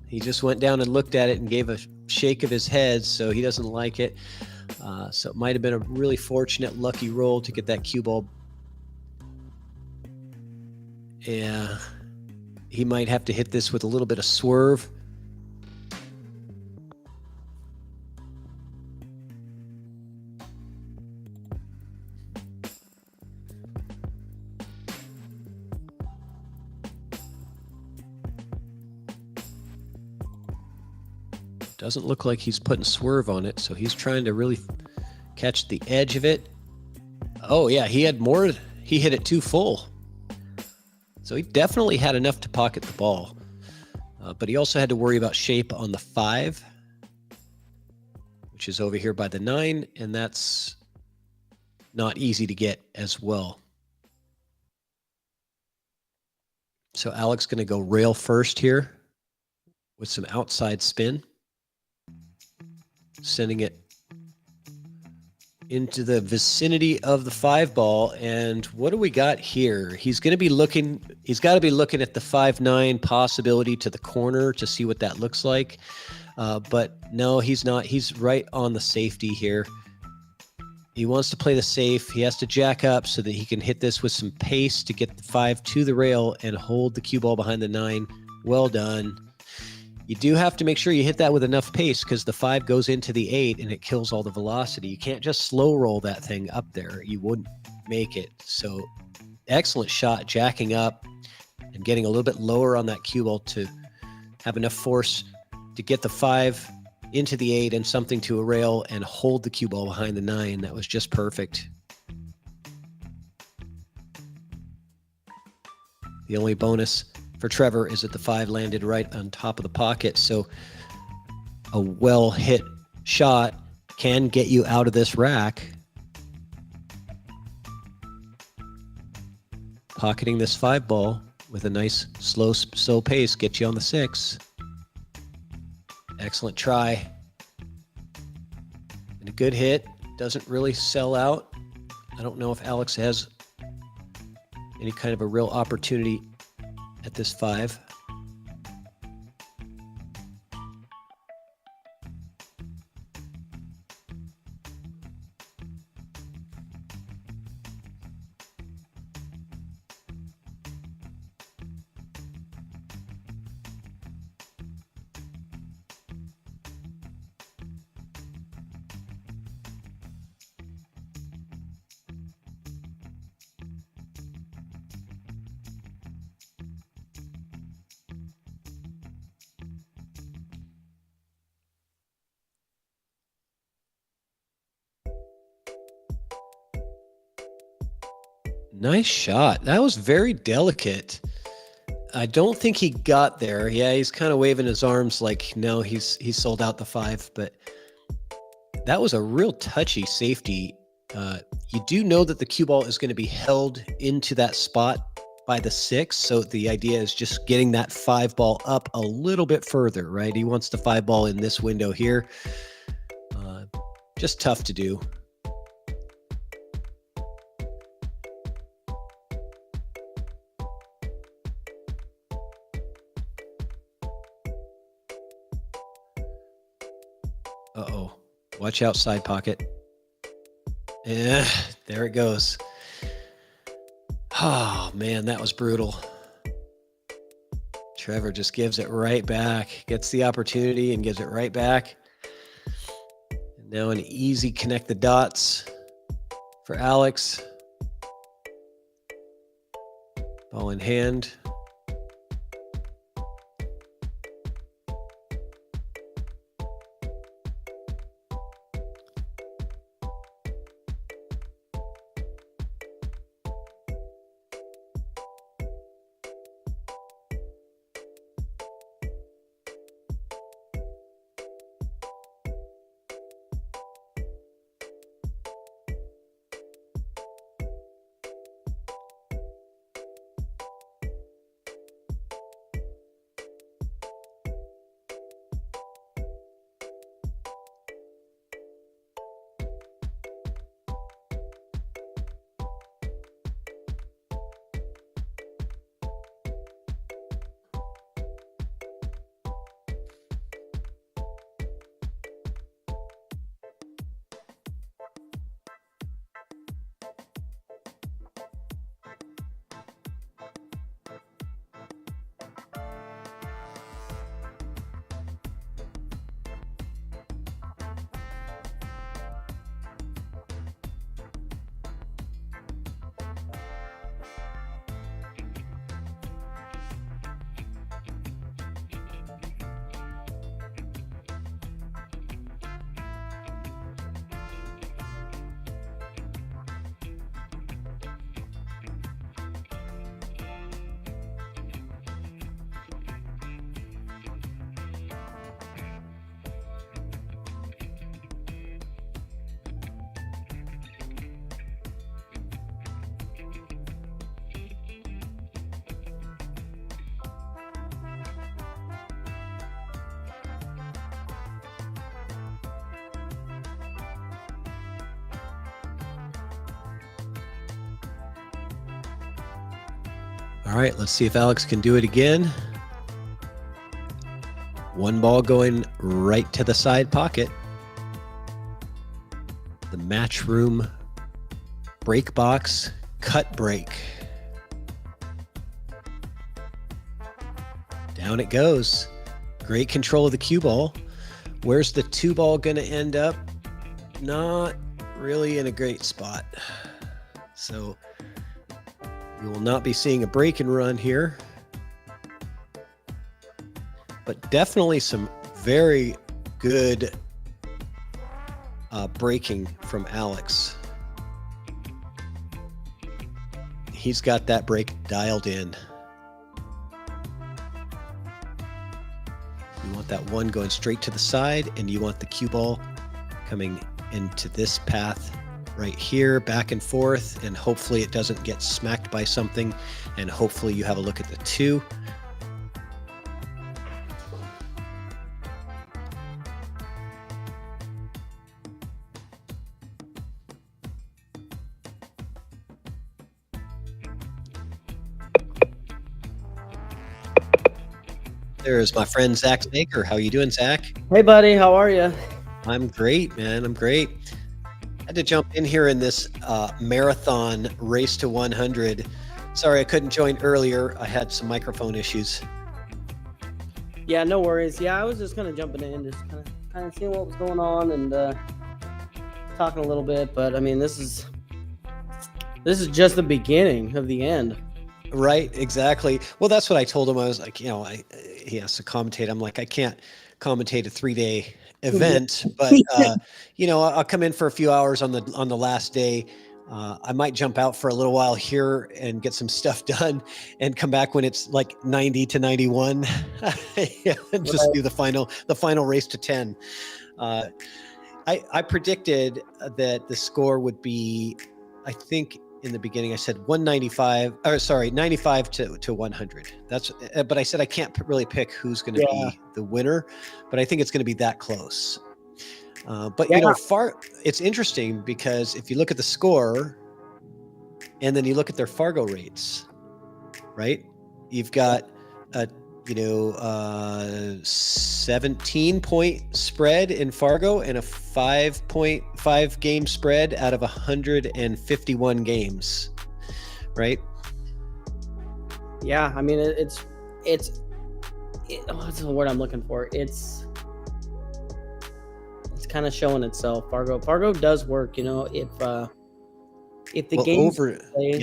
He just went down and looked at it and gave a shake of his head, so he doesn't like it. So it might have been a really fortunate, lucky roll to get that cue ball. Yeah. He might have to hit this with a little bit of swerve. Doesn't look like he's putting swerve on it, so he's trying to really catch the edge of it. Oh yeah, he had more. He hit it too full. So he definitely had enough to pocket the ball. But he also had to worry about shape on the 5, which is over here by the 9, and that's not easy to get as well. So Alex going to go rail first here with some outside spin, sending it into the vicinity of the 5 ball. And what do we got here? He's going to be looking, he's got to be looking at the 5-9 possibility to the corner to see what that looks like. But no, he's not. He's right on the safety here. He wants to play the safe. He has to jack up so that he can hit this with some pace to get the 5 to the rail and hold the cue ball behind the 9. Well done. You do have to make sure you hit that with enough pace because the 5 goes into the 8 and it kills all the velocity. You can't just slow roll that thing up there. You wouldn't make it. So excellent shot, jacking up and getting a little bit lower on that cue ball to have enough force to get the 5 into the 8 and something to a rail and hold the cue ball behind the 9. That was just perfect. The only bonus for Trevor is that the 5 landed right on top of the pocket. So a well hit shot can get you out of this rack. Pocketing this 5 ball with a nice slow pace gets you on the 6. Excellent try. And a good hit. Doesn't really sell out. I don't know if Alex has any kind of a real opportunity at this 5. Nice shot. That was very delicate. I don't think he got there. Yeah, he's kind of waving his arms like, no, he's sold out the 5, but that was a real touchy safety. You do know that the cue ball is going to be held into that spot by the 6, so the idea is just getting that 5 ball up a little bit further, right? He wants the 5 ball in this window here. Just tough to do. Uh-oh. Watch out, side pocket. Yeah, there it goes. Oh, man, that was brutal. Trevor just gives it right back, gets the opportunity and gives it right back. And now an easy connect the dots for Alex. Ball in hand. All right, let's see if Alex can do it again. One ball going right to the side pocket. The Matchroom break box cut break. Down it goes. Great control of the cue ball. Where's the 2 ball going to end up? Not really in a great spot. So we will not be seeing a break and run here, but definitely some very good breaking from Alex. He's got that break dialed in. You want that one going straight to the side, and you want the cue ball coming into this path right here, back and forth, and hopefully it doesn't get smacked by something, and hopefully you have a look at the 2. There's my friend Zach Baker. How you doing, Zach? Hey, buddy. How are you? I'm great, man. I'm great. I had to jump in here in this marathon race to 100. Sorry, I couldn't join earlier. I had some microphone issues. Yeah, no worries. Yeah, I was just kind of jumping in, just kind of seeing what was going on and talking a little bit. But I mean, this is just the beginning of the end. Right, exactly. Well, that's what I told him. I was like, he has to commentate. I'm like, I can't commentate a 3-day event, but I'll come in for a few hours on the last day. I might jump out for a little while here and get some stuff done and come back when it's like 90 to 91. And just do the final race to 10. I predicted that the score would be, I think in the beginning I said 95 to 100. But I said I can't really pick who's going to be the winner, but I think it's going to be that close. It's interesting because if you look at the score and then you look at their Fargo rates, right? You've got a 17-point spread in Fargo and a 5.5 game spread out of 151 games, right? Yeah, I mean what's the word I'm looking for? It's kind of showing itself. Fargo does work, if the games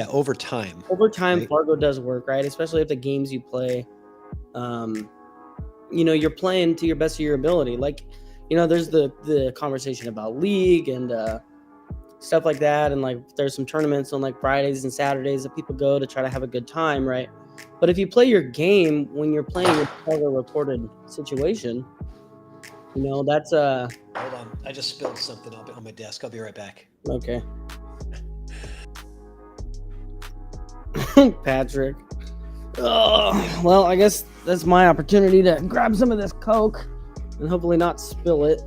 over time. Over time, right? Fargo does work, right? Especially if the games you play, you're playing to your best of your ability. Like, there's the conversation about league and stuff like that, and like there's some tournaments on like Fridays and Saturdays that people go to try to have a good time, right? But if you play your game when you're playing a Fargo reported situation, that's Hold on, I just spilled something on my desk. I'll be right back. Okay. Patrick. Oh, well, I guess that's my opportunity to grab some of this Coke and hopefully not spill it.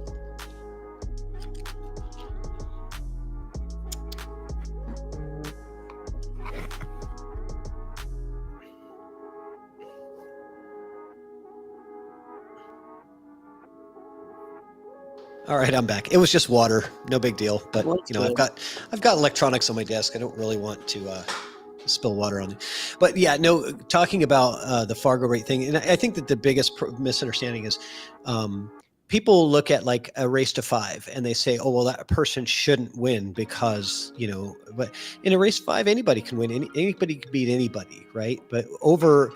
All right, I'm back. It was just water, no big deal. But Well, I've got electronics on my desk. I don't really want to spill water on it. But yeah, no. Talking about the Fargo rate thing, and I think that the biggest misunderstanding is people look at like a race to 5 and they say, oh well, that person shouldn't win because But in a race 5, anybody can win. Anybody can beat anybody, right? But over,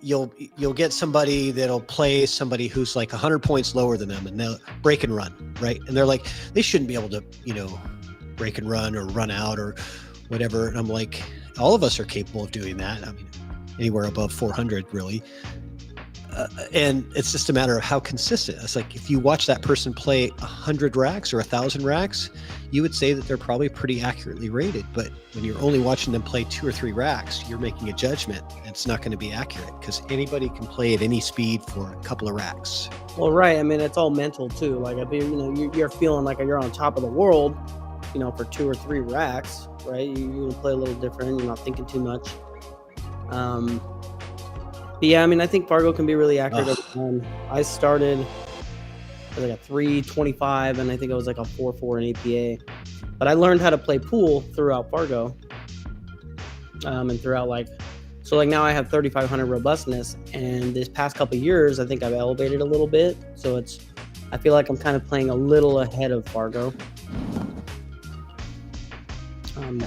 you'll get somebody that'll play somebody who's like 100 points lower than them and they'll break and run, right? And they're like, they shouldn't be able to, break and run or run out or whatever. And I'm like, all of us are capable of doing that. I mean, anywhere above 400 really. And it's just a matter of how consistent. It's like, if you watch that person play 100 racks or 1,000 racks, you would say that they're probably pretty accurately rated. But when you're only watching them play 2 or 3 racks, you're making a judgment. And it's not going to be accurate because anybody can play at any speed for a couple of racks. Well, right. I mean, it's all mental too. Like, if you're feeling like you're on top of the world, for 2 or 3 racks, right? You play a little different. You're not thinking too much. But yeah, I mean, I think Fargo can be really accurate every time. I started with like a 325, and I think it was like a 4.4 in APA. But I learned how to play pool throughout Fargo, and throughout so now I have 3,500 robustness, and this past couple of years, I think I've elevated a little bit. So I feel like I'm kind of playing a little ahead of Fargo.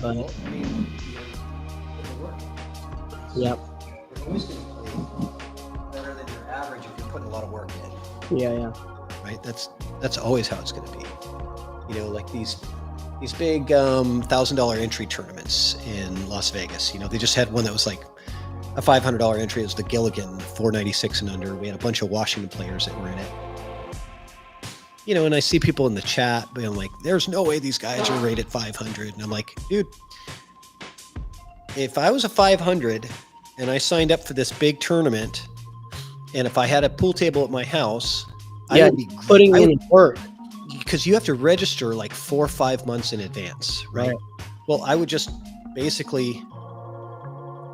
But yep. Better than your average if you're putting a lot of work in. Yeah. Right. That's always how it's going to be. Like these big $1,000 entry tournaments in Las Vegas. They just had one that was like a $500 entry. It was the Gilligan 496 and under. We had a bunch of Washington players that were in it. And I see people in the chat being like, "There's no way these guys are rated 500," and I'm like, dude, if I was a 500. And I signed up for this big tournament, and if I had a pool table at my house, I would be putting in work because you have to register like 4 or 5 months in advance, right? Well, I would just basically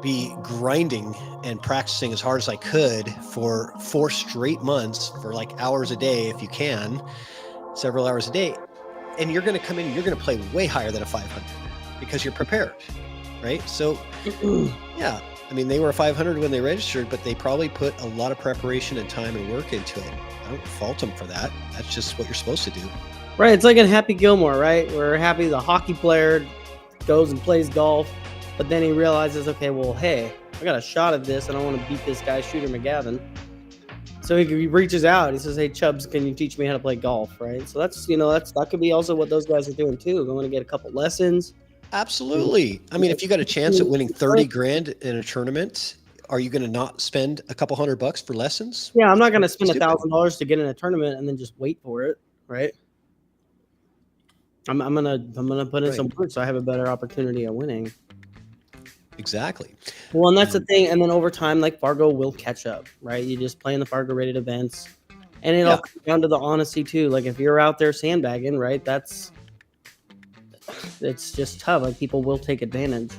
be grinding and practicing as hard as I could for 4 straight months for like hours a day, if you can, several hours a day, and you're going to come in and you're going to play way higher than a 500 because you're prepared, right? So, yeah. I mean, they were 500 when they registered, but they probably put a lot of preparation and time and work into it. I don't fault them for that. That's just what you're supposed to do. Right. It's like in Happy Gilmore, right? Where Happy, the hockey player, goes and plays golf, but then he realizes, okay, well, hey, I got a shot at this and I want to beat this guy, Shooter McGavin. So he reaches out. He says, hey, Chubbs, can you teach me how to play golf, right? So that could be also what those guys are doing too. Going to get a couple lessons. Absolutely. I mean, if you got a chance at winning 30 grand in a tournament, are you going to not spend a couple $100 for lessons? Yeah, I'm not going to spend $1,000 to get in a tournament and then just wait for it, right? I'm gonna put in some work so I have a better opportunity at winning. Exactly. Well, and that's the thing. And then over time, like Fargo will catch up, right? You just play in the Fargo rated events, and it all comes down to the honesty too. Like if you're out there sandbagging, right? It's just tough. Like people will take advantage.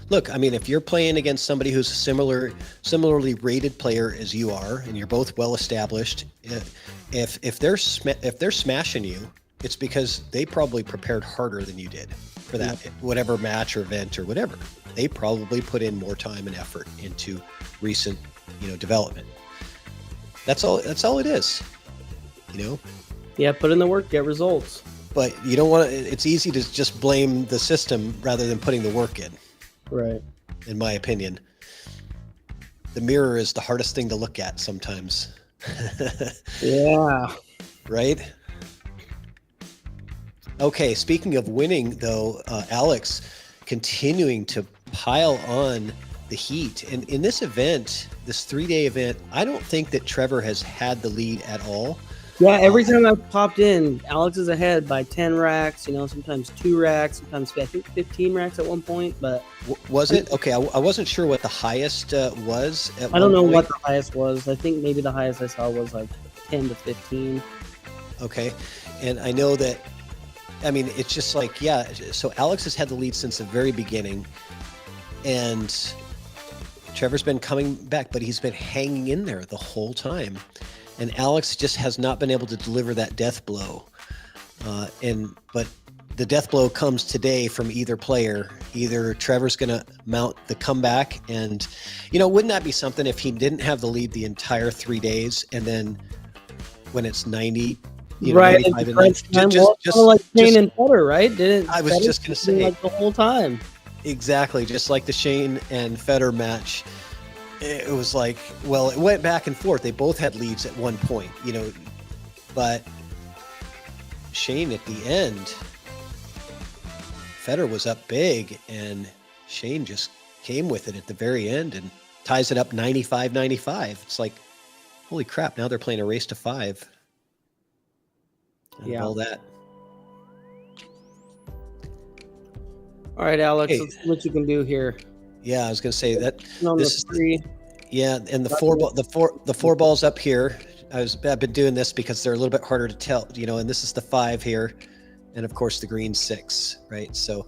look, I mean, if you're playing against somebody who's a similarly rated player as you are, and you're both well established, if they're smashing you, it's because they probably prepared harder than you did for that whatever match or event or whatever. They probably put in more time and effort into recent, development. That's all it is. Yeah, put in the work, get results. But you don't want to. It's easy to just blame the system rather than putting the work in. Right. In my opinion, the mirror is the hardest thing to look at sometimes. Yeah. Right. Okay. Speaking of winning, though, Alex continuing to pile on the heat, and in this event, this 3-day event, I don't think that Trevor has had the lead at all. Yeah, every time I've popped in, Alex is ahead by 10 racks, sometimes 2 racks, sometimes I think 15 racks at one point. But was it? Okay, I wasn't sure what the highest was. I don't know what the highest was. I think maybe the highest I saw was like 10 to 15. Okay, and I know that, I mean, it's just like, yeah, so Alex has had the lead since the very beginning, and Trevor's been coming back, but he's been hanging in there the whole time. And Alex just has not been able to deliver that death blow. But the death blow comes today from either player. Either Trevor's going to mount the comeback, and, wouldn't that be something if he didn't have the lead the entire 3 days, and then when it's 90, right, 95 and just like Shane and Federer, right? I was just going to say, like the whole time. Exactly, just like the Shane and Federer match. It was like, well, it went back and forth. They both had leads at one point, but Shane at the end, Federer was up big, and Shane just came with it at the very end and ties it up 95-95. It's like, holy crap, now they're playing a race to 5. And all that. All right, Alex, let's see what you can do here. Yeah, I was going to say that this is 3. Yeah, and the four balls up here. I've been doing this because they're a little bit harder to tell, and this is the 5 here, and of course the green 6, right? So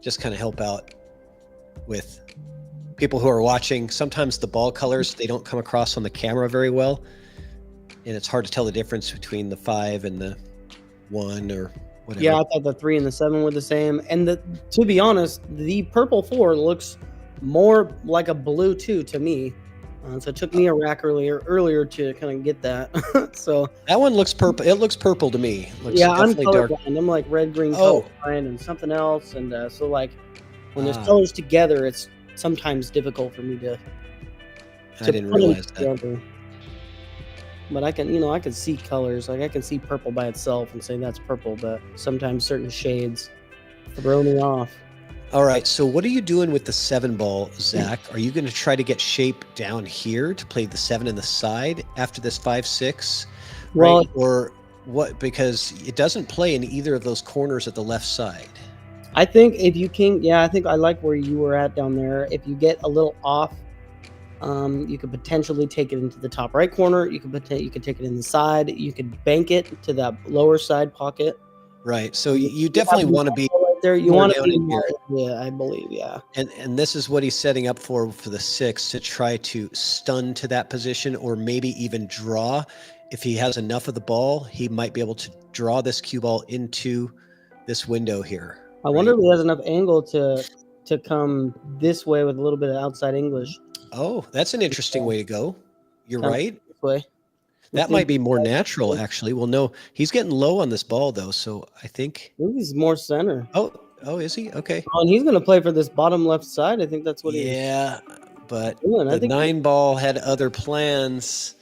just kind of help out with people who are watching. Sometimes the ball colors, they don't come across on the camera very well, and it's hard to tell the difference between the 5 and the 1 or whatever. Yeah, I thought the 3 and the 7 were the same, and to be honest, the purple 4 looks more like a blue 2 to me. So it took me a rack earlier to kind of get that. So that one looks purple. It looks purple to me. I'm colorblind. I'm like red, green, colorblind, and something else. And so like when there's colors together, it's sometimes difficult for me to I didn't realize that. Together. But I can see colors. Like I can see purple by itself and say that's purple. But sometimes certain shades throw me off. All right, so what are you doing with the 7 ball, Zach? Are you going to try to get shape down here to play the 7 in the side after this 5-6? Well, right? Or what? Because it doesn't play in either of those corners at the left side. I think if you can, I think I like where you were at down there. If you get a little off, you could potentially take it into the top right corner. You could take it in the side. You could bank it to that lower side pocket. Right. So you definitely want to be there. You want to be more, I believe, And this is what he's setting up for the 6, to try to stun to that position, or maybe even draw. If he has enough of the ball, he might be able to draw this cue ball into this window here. I wonder if he has enough angle to come this way with a little bit of outside English. Oh, that's an interesting way to go. You're right. This way. That might be more natural, actually. Well, no, he's getting low on this ball, though, so I think he's more center. Oh, is he? Okay. Oh, and he's going to play for this bottom left side. I think that's what but the 9 ball had other plans.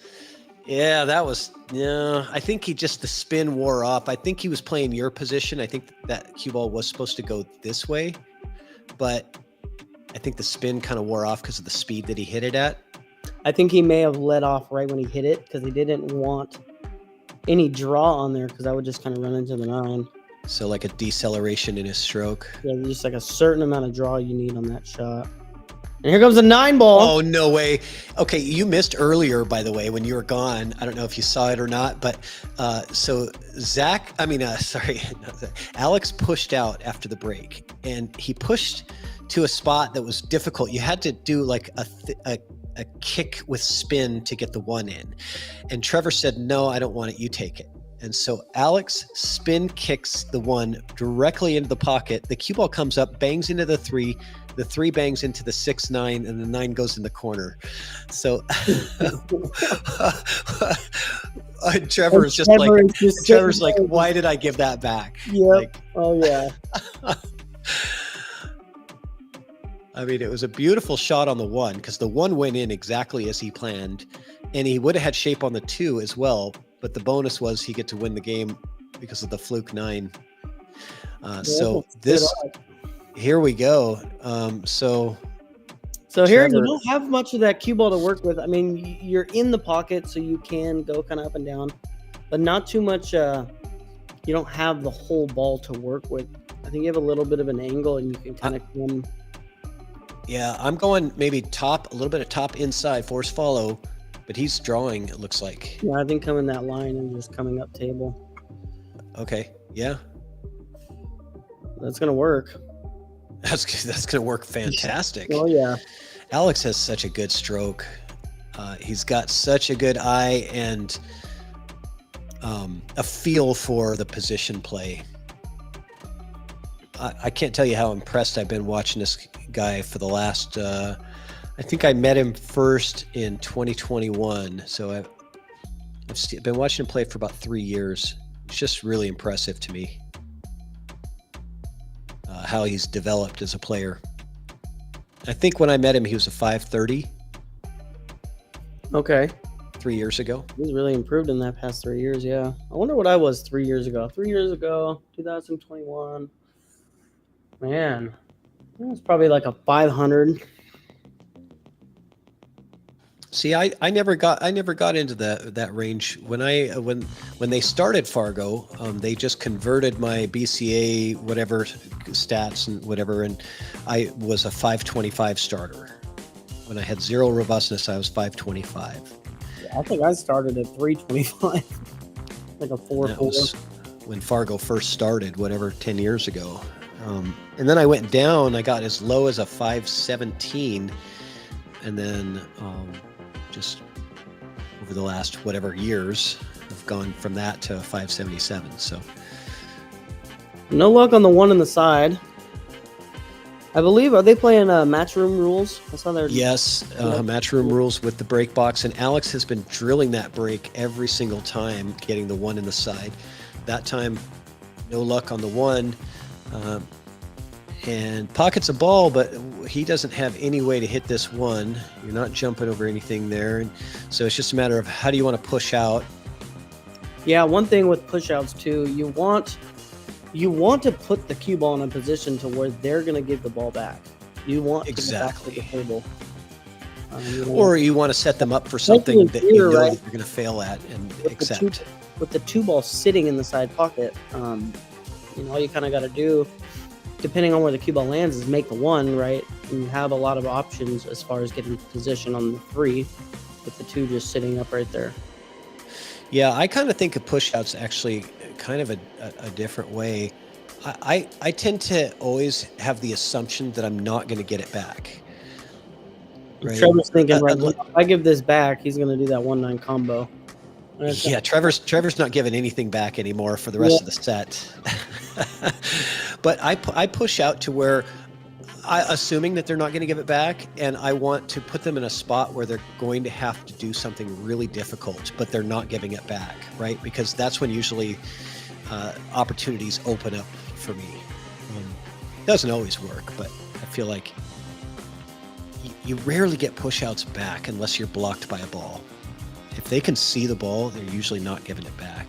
Yeah, I think the spin wore off. I think he was playing your position. I think that cue ball was supposed to go this way, but I think the spin kind of wore off because of the speed that he hit it at. I think he may have let off right when he hit it because he didn't want any draw on there, because I would just kind of run into the 9. So like a deceleration in his stroke. Yeah, just like a certain amount of draw you need on that shot. And here comes a 9 ball. Oh, no way. Okay, you missed earlier, by the way, when you were gone. I don't know if you saw it or not, but so Alex pushed out after the break, and he pushed to a spot that was difficult. You had to do like a kick with spin to get the one in. And Trevor said, no, I don't want it. You take it. And so Alex spin kicks the one directly into the pocket. The cue ball comes up, bangs into the 3. The 3 bangs into the 6-9, and the 9 goes in the corner. So Trevor's just Trevor's like, why did I give that back? Yeah. Like, oh yeah. I mean, it was a beautiful shot on the 1 because the 1 went in exactly as he planned, and he would have had shape on the 2 as well. But the bonus was he get to win the game because of the fluke 9. So here we go. So here Trevor, you don't have much of that cue ball to work with. I mean, you're in the pocket, so you can go kind of up and down, but not too much. You don't have the whole ball to work with. I think you have a little bit of an angle, and you can kind of come. Yeah, I'm going maybe top, a little bit of top inside, force follow, but he's drawing, it looks like. Yeah, I think coming that line and just coming up table. Okay, yeah. That's going to work. That's going to work fantastic. Oh, yeah. Alex has such a good stroke. He's got such a good eye and a feel for the position play. I can't tell you how impressed I've been watching this guy for the last, I think I met him first in 2021. So I've been watching him play for about 3 years. It's just really impressive to me how he's developed as a player. I think when I met him, he was a 530. Okay. 3 years ago. He's really improved in that past 3 years, yeah. I wonder what I was 3 years ago. 3 years ago, 2021. Man, it was probably like a 500. See, I never got into that range when they started Fargo. They just converted my BCA whatever stats and whatever, and I was a 525 starter. When I had 0 robustness, I was 525. Yeah, I think I started at 325, like a 4.4. That was when Fargo first started, whatever, 10 years ago. And then I went down. I got as low as a 517, and then just over the last whatever years, I've gone from that to 577. So no luck on the one on the side. I believe, are they playing matchroom rules? I saw their yes, matchroom rules with the break box, and Alex has been drilling that break every single time, getting the one in the side. That time, no luck on the one. And pockets a ball, but he doesn't have any way to hit this one. You're not jumping over anything there. And so it's just a matter of how do you want to push out? Yeah, one thing with push outs too, you want to put the cue ball in a position to where they're going to give the ball back. You want to get back to the table. Or you want to set them up for something that you know that you're going to fail at and accept. With the 2 ball sitting in the side pocket, all you kind of got to do, depending on where the cue ball lands, is make the 1, right? And you have a lot of options as far as getting position on the 3 with the 2 just sitting up right there. Yeah, I kind of think of push outs actually kind of a different way. I tend to always have the assumption that I'm not going to get it back. Right? Trevor's thinking, if I give this back, he's going to do that 1-9 combo. Yeah, Trevor's not giving anything back anymore for the rest of the set. But I push out to where, assuming that they're not going to give it back, and I want to put them in a spot where they're going to have to do something really difficult, but they're not giving it back, right? Because that's when usually opportunities open up for me. It doesn't always work, but I feel like you rarely get push outs back unless you're blocked by a ball. If they can see the ball, they're usually not giving it back.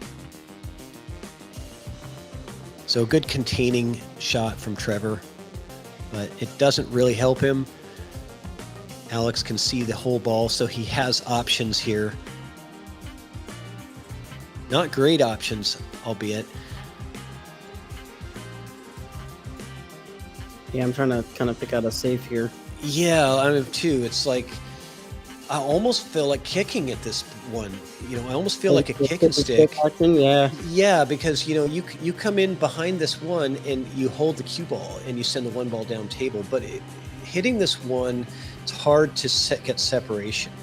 So a good containing shot from Trevor, but it doesn't really help him. Alex can see the whole ball, so he has options here. Not great options, albeit. Yeah, I'm trying to kind of pick out a safe here. Yeah, I mean, too. It's like I almost feel like kicking at this one. I almost feel like a kick and stick. Action, yeah. Yeah, because you come in behind this one and you hold the cue ball and you send the one ball down table, but hitting this one, it's hard to get separation.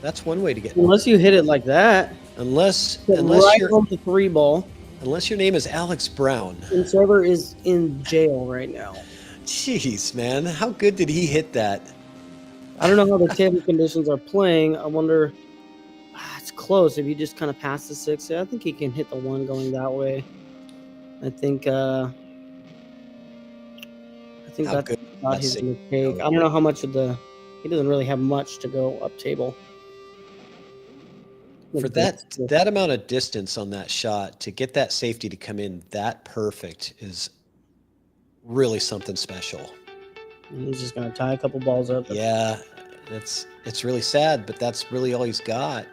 That's one way to get. Unless you hit it like that. Unless right on the 3 ball. Unless your name is Alex Brown. And Trevor is in jail right now. Jeez, man, how good did he hit that? I don't know how the table conditions are playing. I wonder. It's close. If you just kind of pass the 6, I think he can hit the 1 going that way. I think that's about his mistake. I don't know how much of he doesn't really have much to go up table. For that amount of distance on that shot, to get that safety to come in that perfect is really something special. And he's just going to tie a couple balls up. Yeah, it's really sad, but that's really all he's got.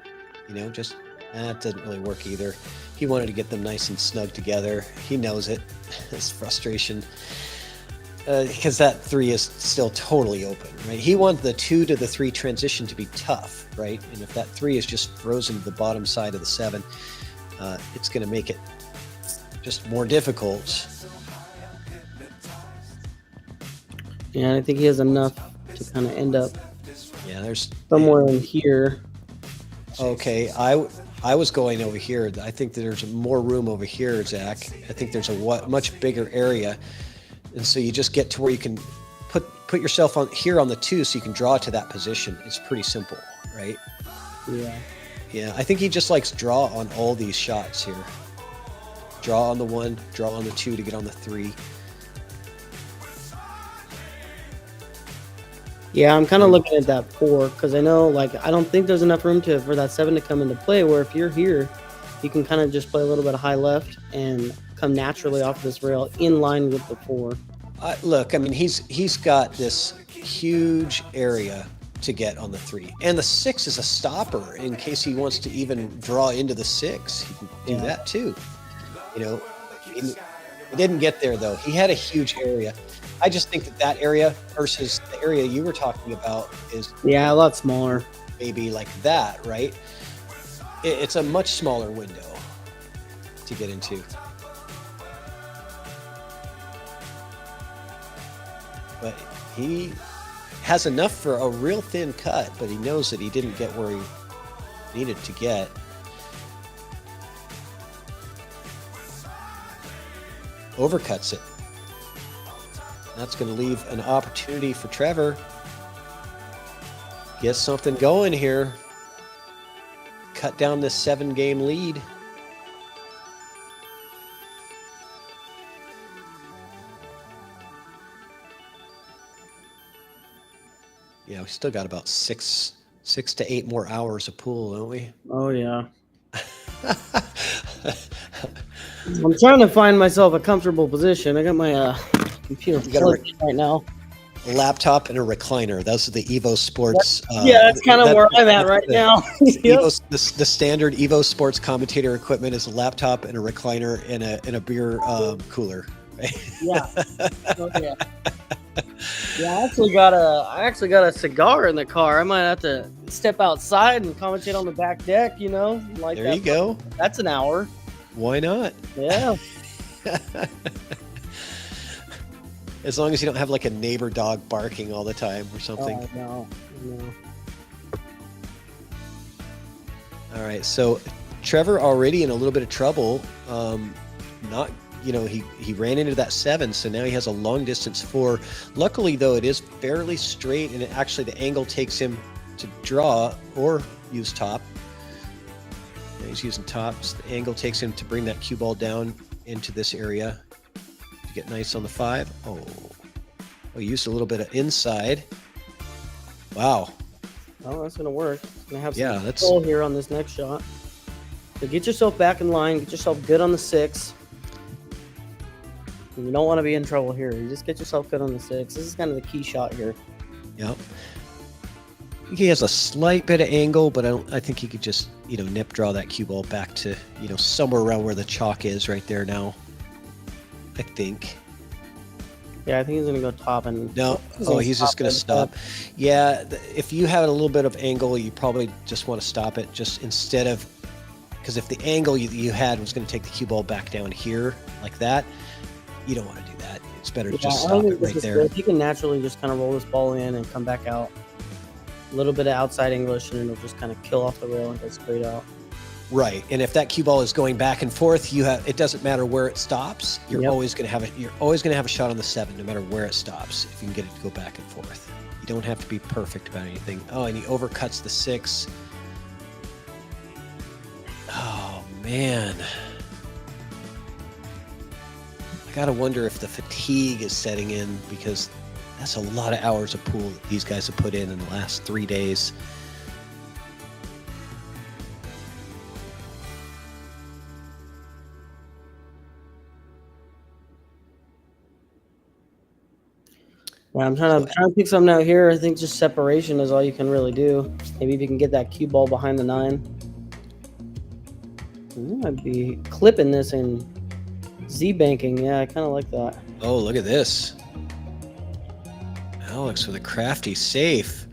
That doesn't really work either. He wanted to get them nice and snug together. He knows it. His frustration. Because that 3 is still totally open, right? He wants the 2 to the 3 transition to be tough, right? And if that 3 is just frozen to the bottom side of the 7, it's going to make it just more difficult. Yeah, I think he has enough to kind of end up there's somewhere in here. Okay, I was going over here. I think there's more room over here, Zach. I think there's a much bigger area. And so you just get to where you can put yourself on here on the 2 so you can draw to that position. It's pretty simple, right? Yeah. Yeah, I think he just likes draw on all these shots here. Draw on the 1, draw on the 2 to get on the 3. Yeah, I'm kind of looking at that 4 because I know, I don't think there's enough room for that 7 to come into play, where if you're here, you can kind of just play a little bit of high left and come naturally off this rail in line with the 4. Look, I mean, he's got this huge area to get on the 3, and the 6 is a stopper in case he wants to even draw into the 6. He can do that too. He didn't get there though. He had a huge area. I just think that area versus the area you were talking about is a lot smaller. Maybe like that, right? It's a much smaller window to get into. But he has enough for a real thin cut, but he knows that he didn't get where he needed to get. Overcuts it. That's going to leave an opportunity for Trevor. Get something going here. Cut down this 7-game lead. Yeah, we still got about six to 8 more hours of pool, don't we? Oh, yeah. I'm trying to find myself a comfortable position. I got my computer plugged in right now. A laptop and a recliner. Those are the EvoSports. That's kind of where I'm at right now. Yep. The standard EvoSports commentator equipment is a laptop and a recliner and a beer cooler. Right? Yeah. Oh, yeah. Yeah, I actually got a cigar in the car. I might have to step outside and commentate on the back deck, like there you go. That's an hour. Why not? Yeah. As long as you don't have like a neighbor dog barking all the time or something. No. All right, so Trevor already in a little bit of trouble. He ran into that 7, so now he has a long distance 4. Luckily, though, it is fairly straight, and actually the angle takes him to draw or use top. Yeah, he's using tops. The angle takes him to bring that cue ball down into this area to get nice on the 5. Oh, he used a little bit of inside. Wow. Oh, that's going to work. Going to have some control here on this next shot. So get yourself back in line. Get yourself good on the 6. You don't want to be in trouble here. You just get yourself good on the 6. This is kind of the key shot here. Yep. He has a slight bit of angle, but I think he could just, nip draw that cue ball back to, somewhere around where the chalk is right there now. I think. Yeah, I think he's gonna go top and No, oh, he's just going to stop. Yeah, if you have a little bit of angle, you probably just want to stop it. Just instead of, because if the angle you had was going to take the cue ball back down here like that, you don't want to do that. It's better to just stop it right there. He can naturally just kind of roll this ball in and come back out. A little bit of outside English, and it'll just kind of kill off the rail and go straight out. Right, and if that cue ball is going back and forth, it doesn't matter where it stops. You're always going to have it. You're always going to have a shot on the 7, no matter where it stops. If you can get it to go back and forth, you don't have to be perfect about anything. Oh, and he overcuts the 6. Oh man, I gotta wonder if the fatigue is setting in, because that's a lot of hours of pool that these guys have put in the last 3 days. Yeah, I'm trying to pick something out here. I think just separation is all you can really do. Maybe if you can get that cue ball behind the 9. I'd be clipping this and Z-banking. Yeah, I kind of like that. Oh, look at this. Alex with a crafty safe.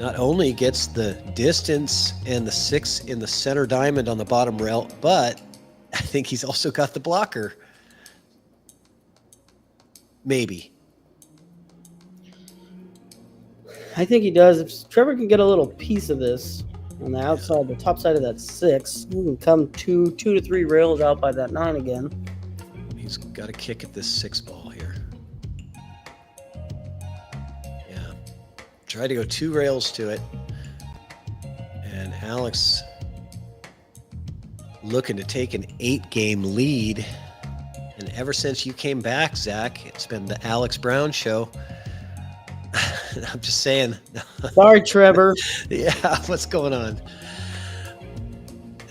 Not only gets the distance and the 6 in the center diamond on the bottom rail, but I think he's also got the blocker. Maybe. I think he does. If Trevor can get a little piece of this on the outside, the top side of that 6, he can come 2 to 3 rails out by that 9 again. He's got a kick at this 6 ball here. Yeah. Try to go 2 rails to it. And Alex looking to take an 8-game lead. And ever since you came back, Zach, it's been the Alex Brown show. I'm just saying. Sorry, Trevor. Yeah, what's going on?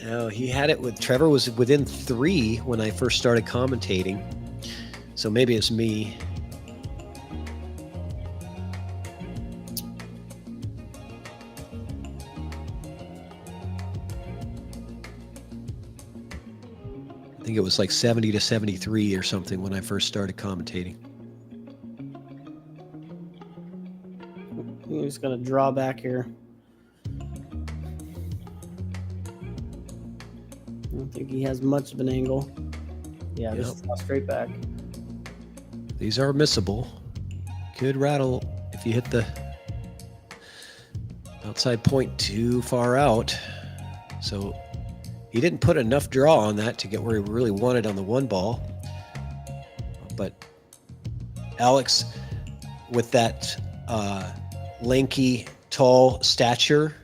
No, he had it with Trevor was within 3 when I first started commentating. So maybe it's me. I think it was like 70 to 73 or something when I first started commentating. He's going to draw back here. I don't think he has much of an angle. Yeah, Yep. just draw straight back. These are missable. Could rattle if you hit the outside point too far out. So he didn't put enough draw on that to get where he really wanted on the 1 ball. But Alex, with that lanky, tall stature,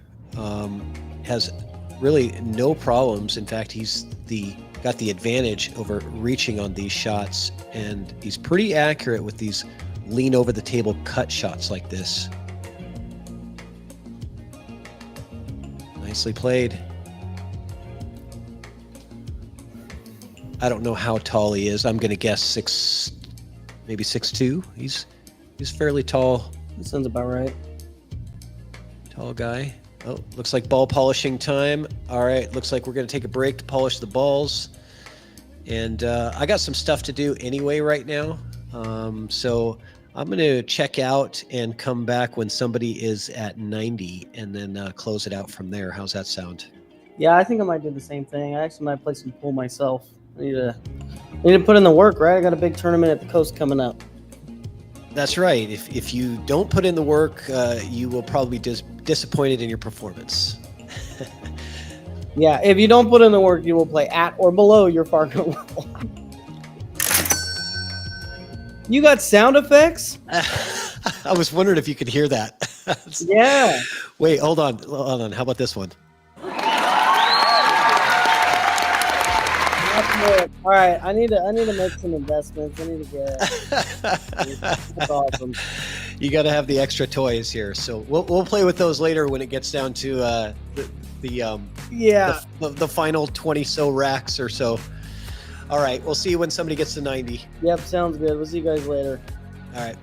has really no problems. In fact, he's got the advantage over reaching on these shots, and he's pretty accurate with these lean over the table cut shots like this. Nicely played. I don't know how tall he is. I'm going to guess 6, maybe 6'2". He's fairly tall. That sounds about right. Tall guy. Oh, looks like ball polishing time. All right, looks like we're going to take a break to polish the balls. And I got some stuff to do anyway right now. So I'm going to check out and come back when somebody is at 90 and then close it out from there. How's that sound? Yeah, I think I might do the same thing. I actually might play some pool myself. I need to put in the work, right? I got a big tournament at the coast coming up. That's right. If you don't put in the work, you will probably be disappointed in your performance. Yeah, if you don't put in the work, you will play at or below your Fargo level. You got sound effects? I was wondering if you could hear that. Yeah. Wait, hold on. How about this one? All right, I need to make some investments. I need to get. That's awesome. You got to have the extra toys here, so we'll play with those later when it gets down to the final 20 so racks or so. All right, we'll see you when somebody gets to 90. Yep, sounds good. We'll see you guys later. All right.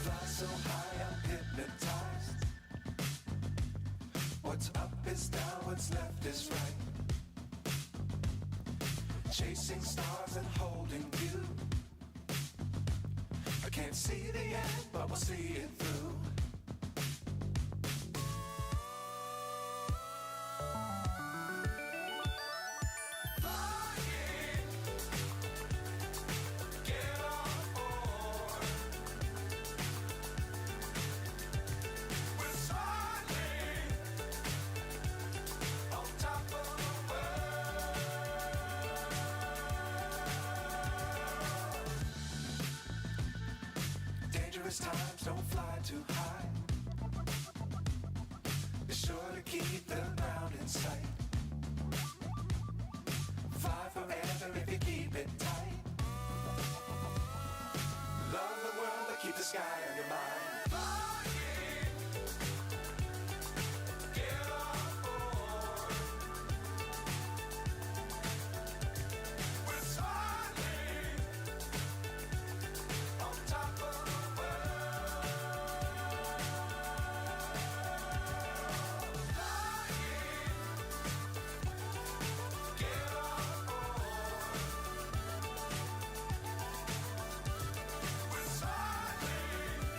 Fly so high, I'm hypnotized. What's up is down, what's left is right. Chasing stars and holding you. I can't see the end, but we'll see it through. Flying, get on board. We're soaring on top of the world. Dangerous times, don't fly too high. Be sure to keep the ground in sight. Fly forever if you keep it tight. Love the world, but keep the sky on your mind. Flying, get on board. We're soaring on top of the world. Flying, get on board. We're soaring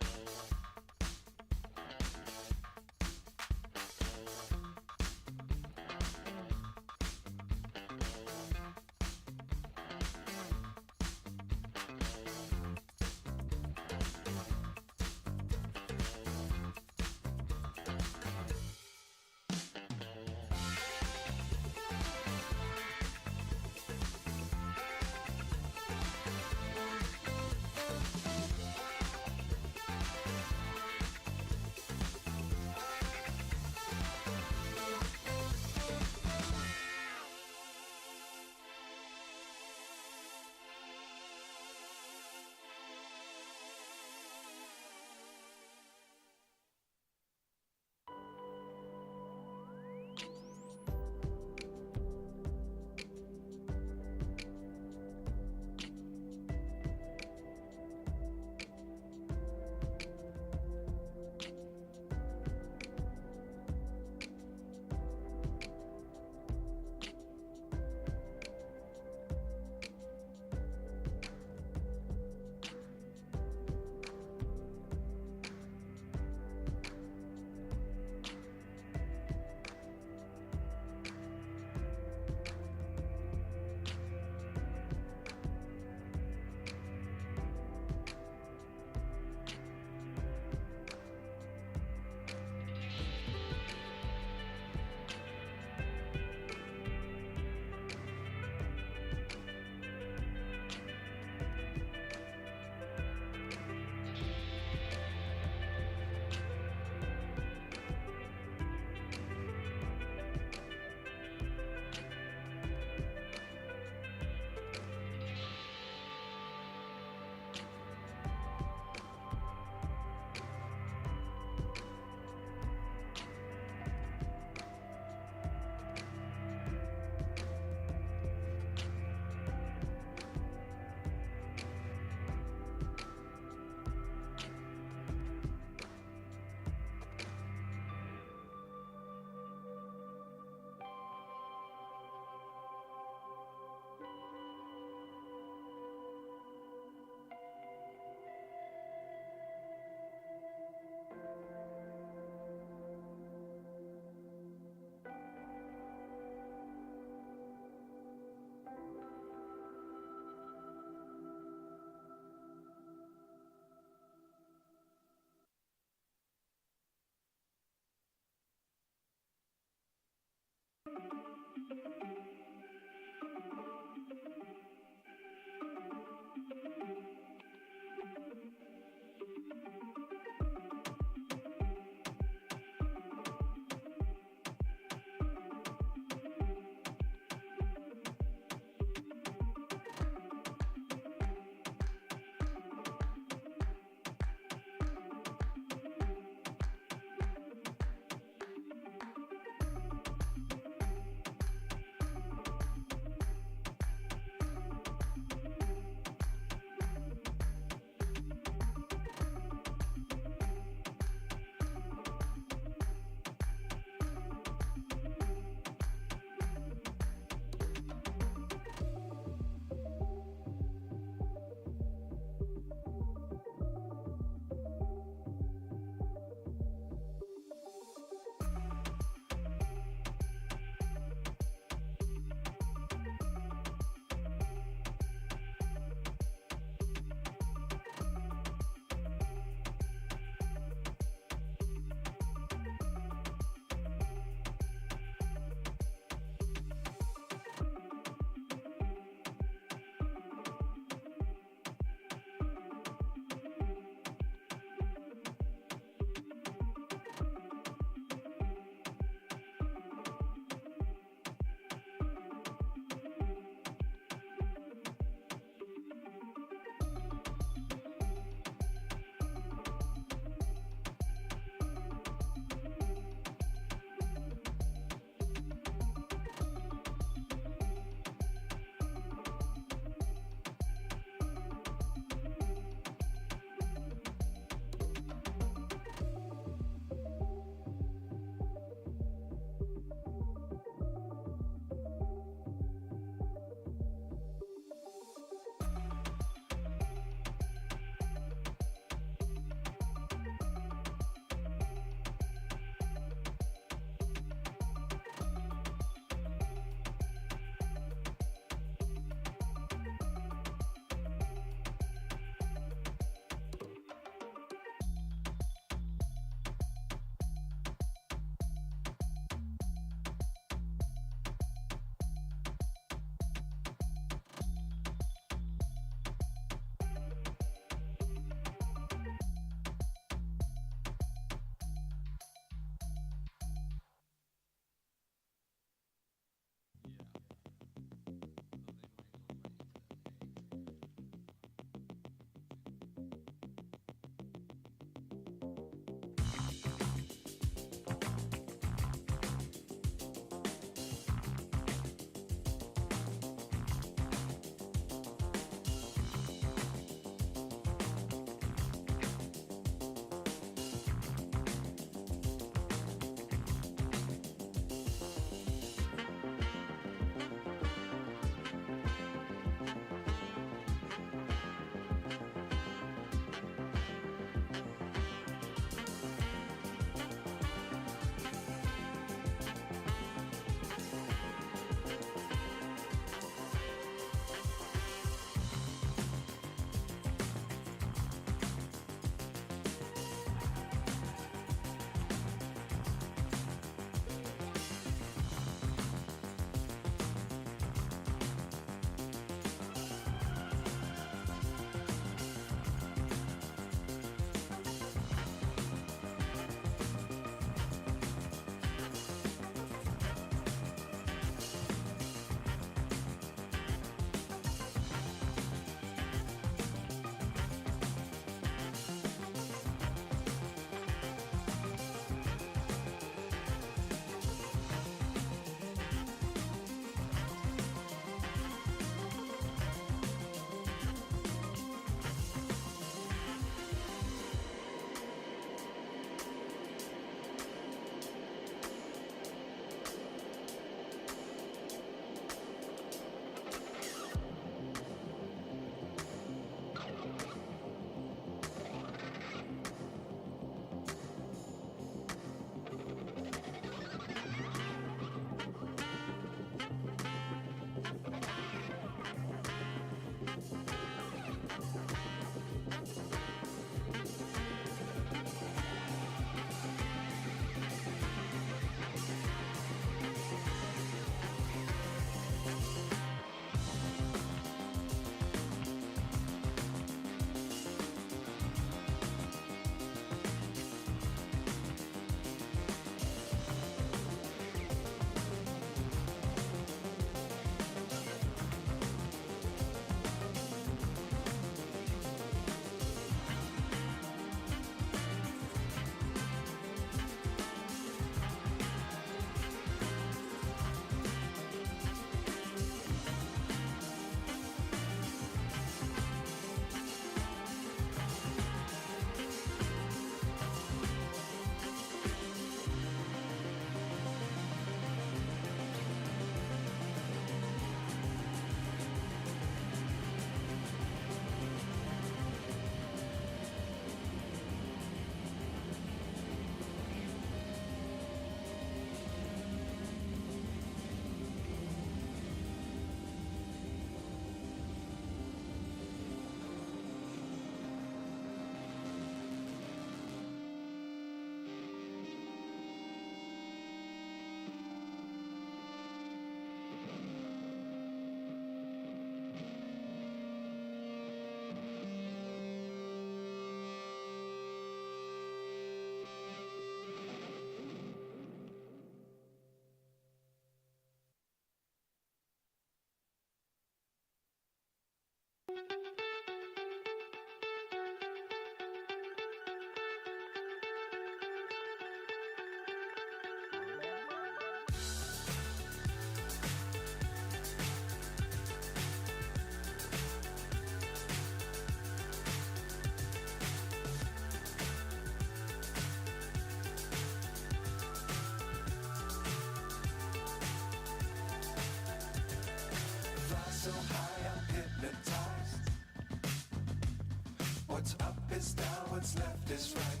is right.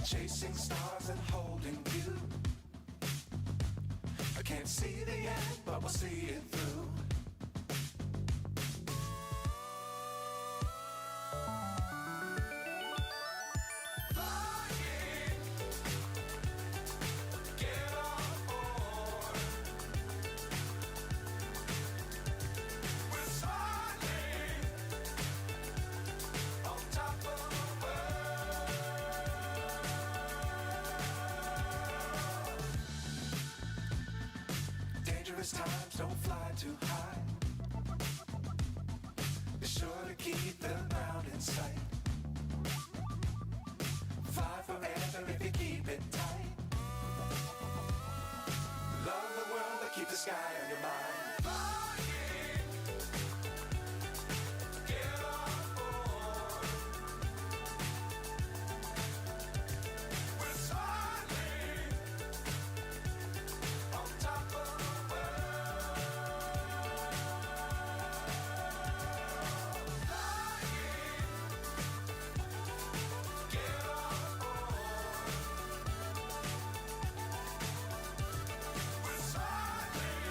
Chasing stars and holding you. I can't see the end, but we'll see it through. Flying, get on board. We're soaring on top of the world. Dangerous times, don't fly too high. Be sure to keep the ground in sight. Fly forever if you keep it tight. Love the world, but keep the sky on your mind. Flying, get on board. We're soaring on top of the world. Flying, get on board. We're soaring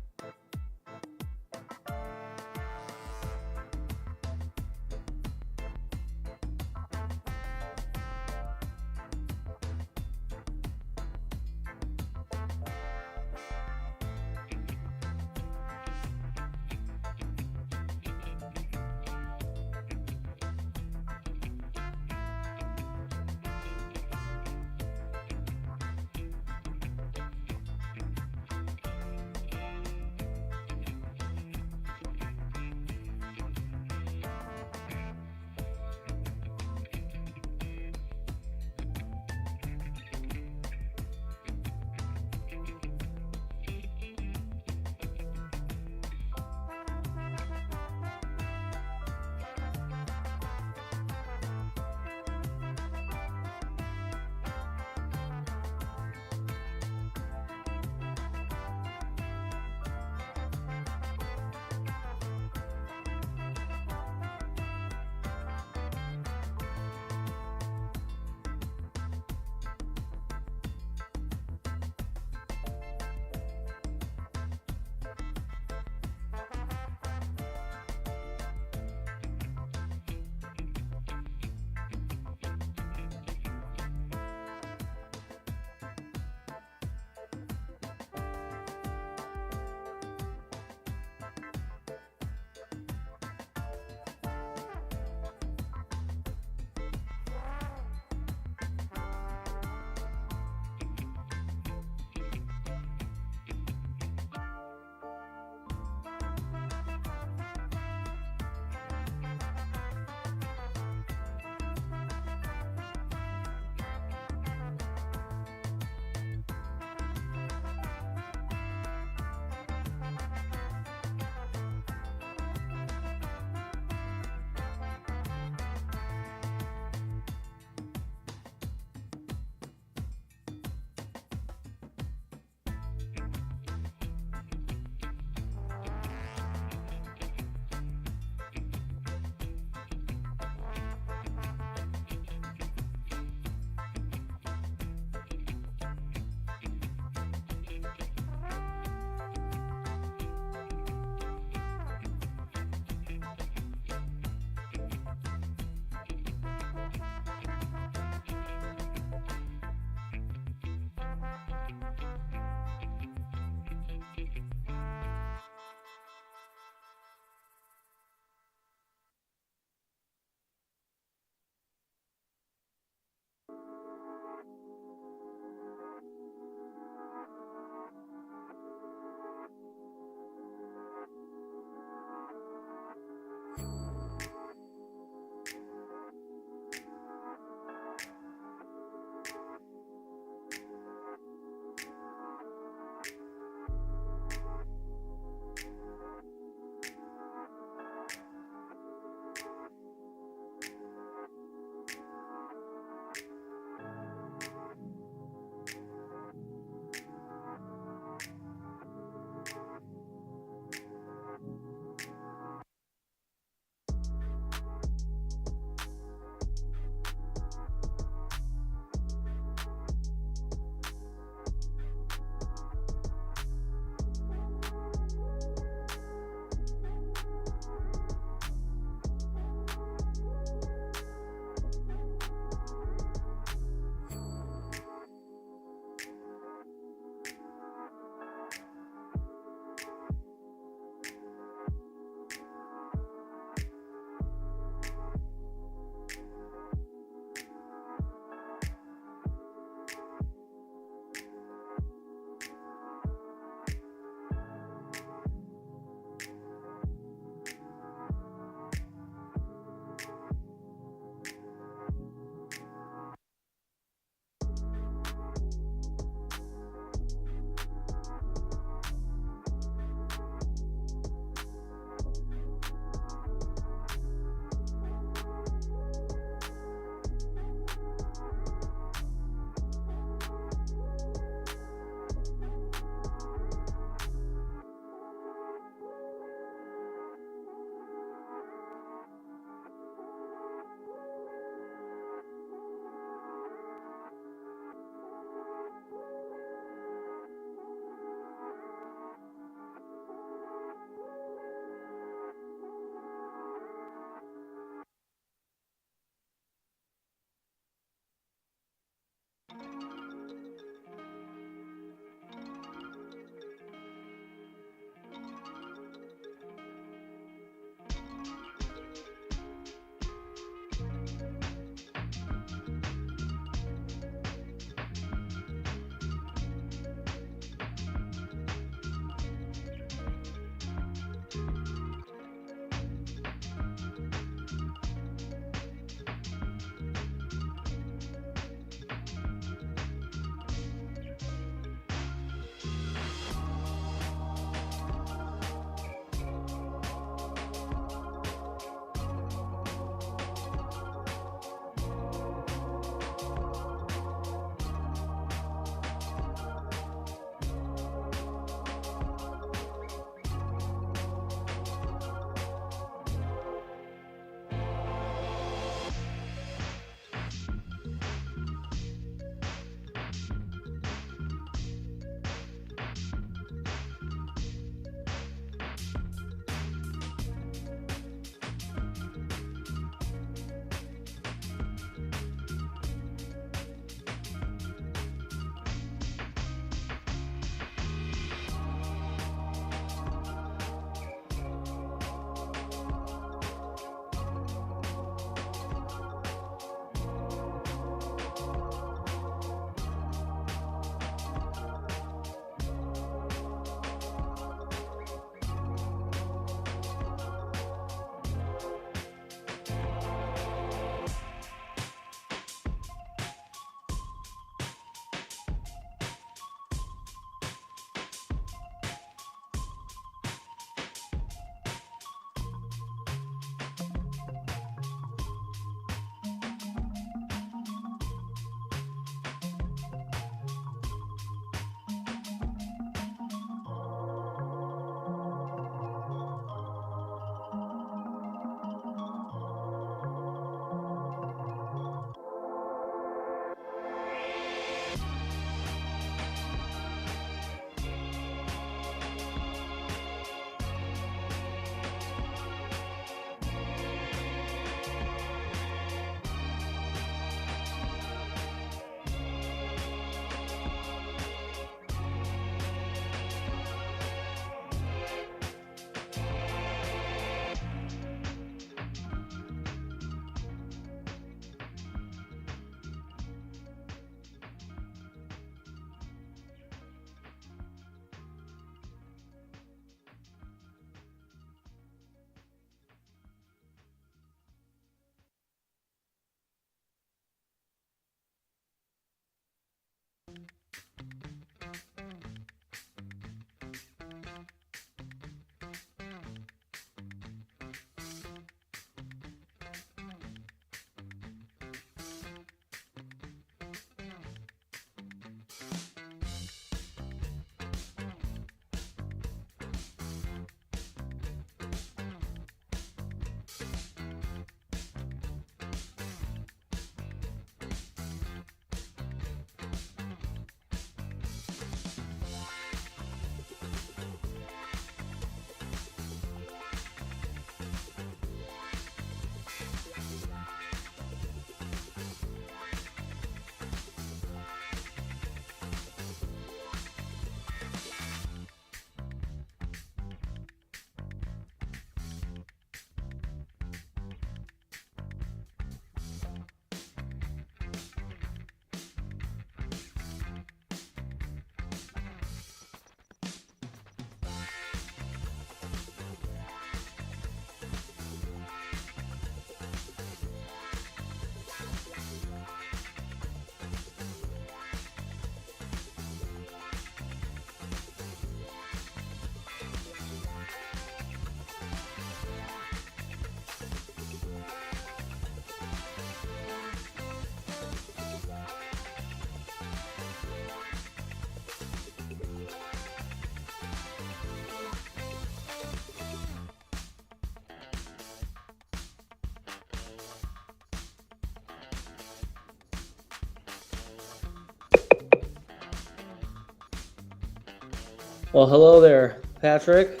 Well, hello there, Patrick.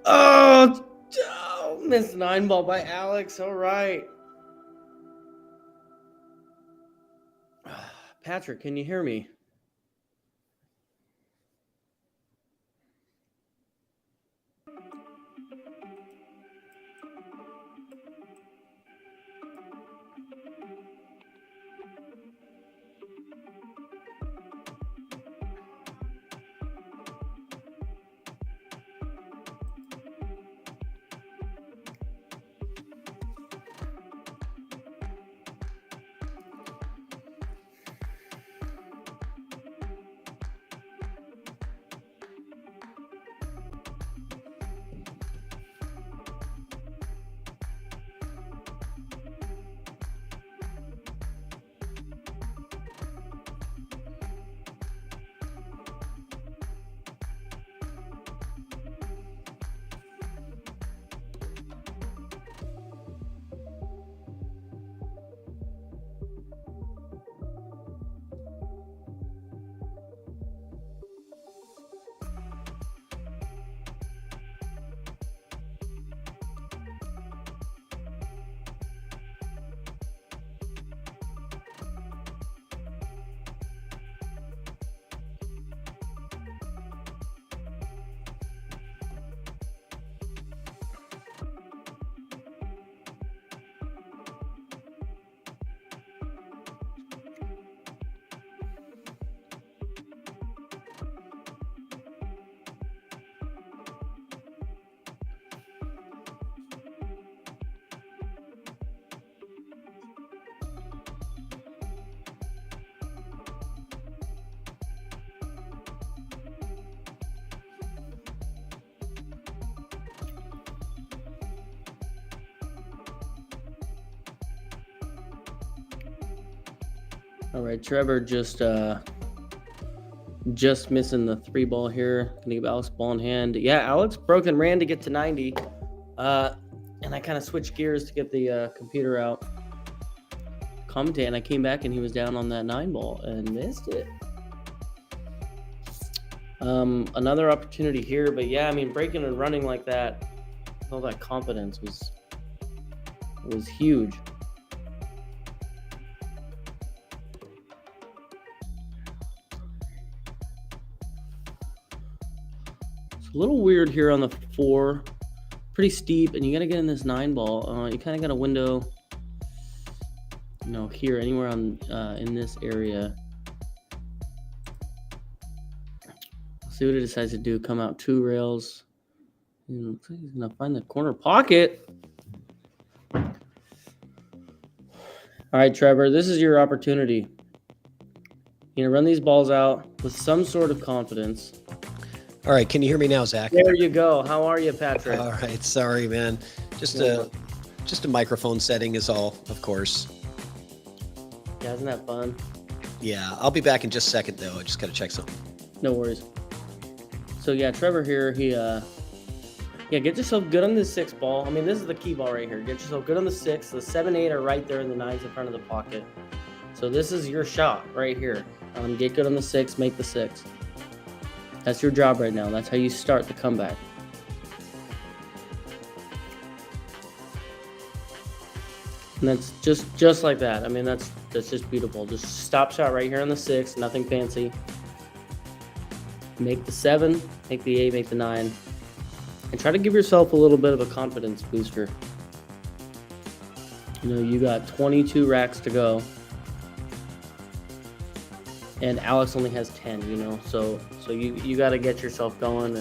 Oh, missed 9-ball by Alex. All right. Patrick, can you hear me? All right, Trevor just missing the 3-ball here. Gonna give Alex ball in hand. Yeah, Alex broke and ran to get to 90. And I kind of switched gears to get the computer out. Commentate, and I came back and he was down on that 9-ball and missed it. Another opportunity here, but yeah, I mean, breaking and running like that, all that confidence was was huge. It's a little weird here on the 4. Pretty steep, and you got to get in this 9 ball. You kind of got a window, here, anywhere on in this area. See what it decides to do. Come out 2 rails. Looks like he's going to find the corner pocket. All right, Trevor, this is your opportunity. Run these balls out with some sort of confidence. All right, can you hear me now, Zach? There you go. How are you, Patrick? All right, sorry, man. Just a microphone setting is all, of course. Yeah, isn't that fun? Yeah, I'll be back in just a second, though. I just got to check something. No worries. So, yeah, Trevor here, get yourself good on the 6 ball. I mean, this is the key ball right here. Get yourself good on the 6. The 7, 8 are right there, and the 9's in front of the pocket. So this is your shot right here. Get good on the 6, make the 6. That's your job right now. That's how you start the comeback. And that's just like that. I mean, that's just beautiful. Just stop shot right here on the 6, nothing fancy. Make the 7, make the 8, make the 9. And try to give yourself a little bit of a confidence booster. You got 22 racks to go. And Alex only has 10, so you got to get yourself going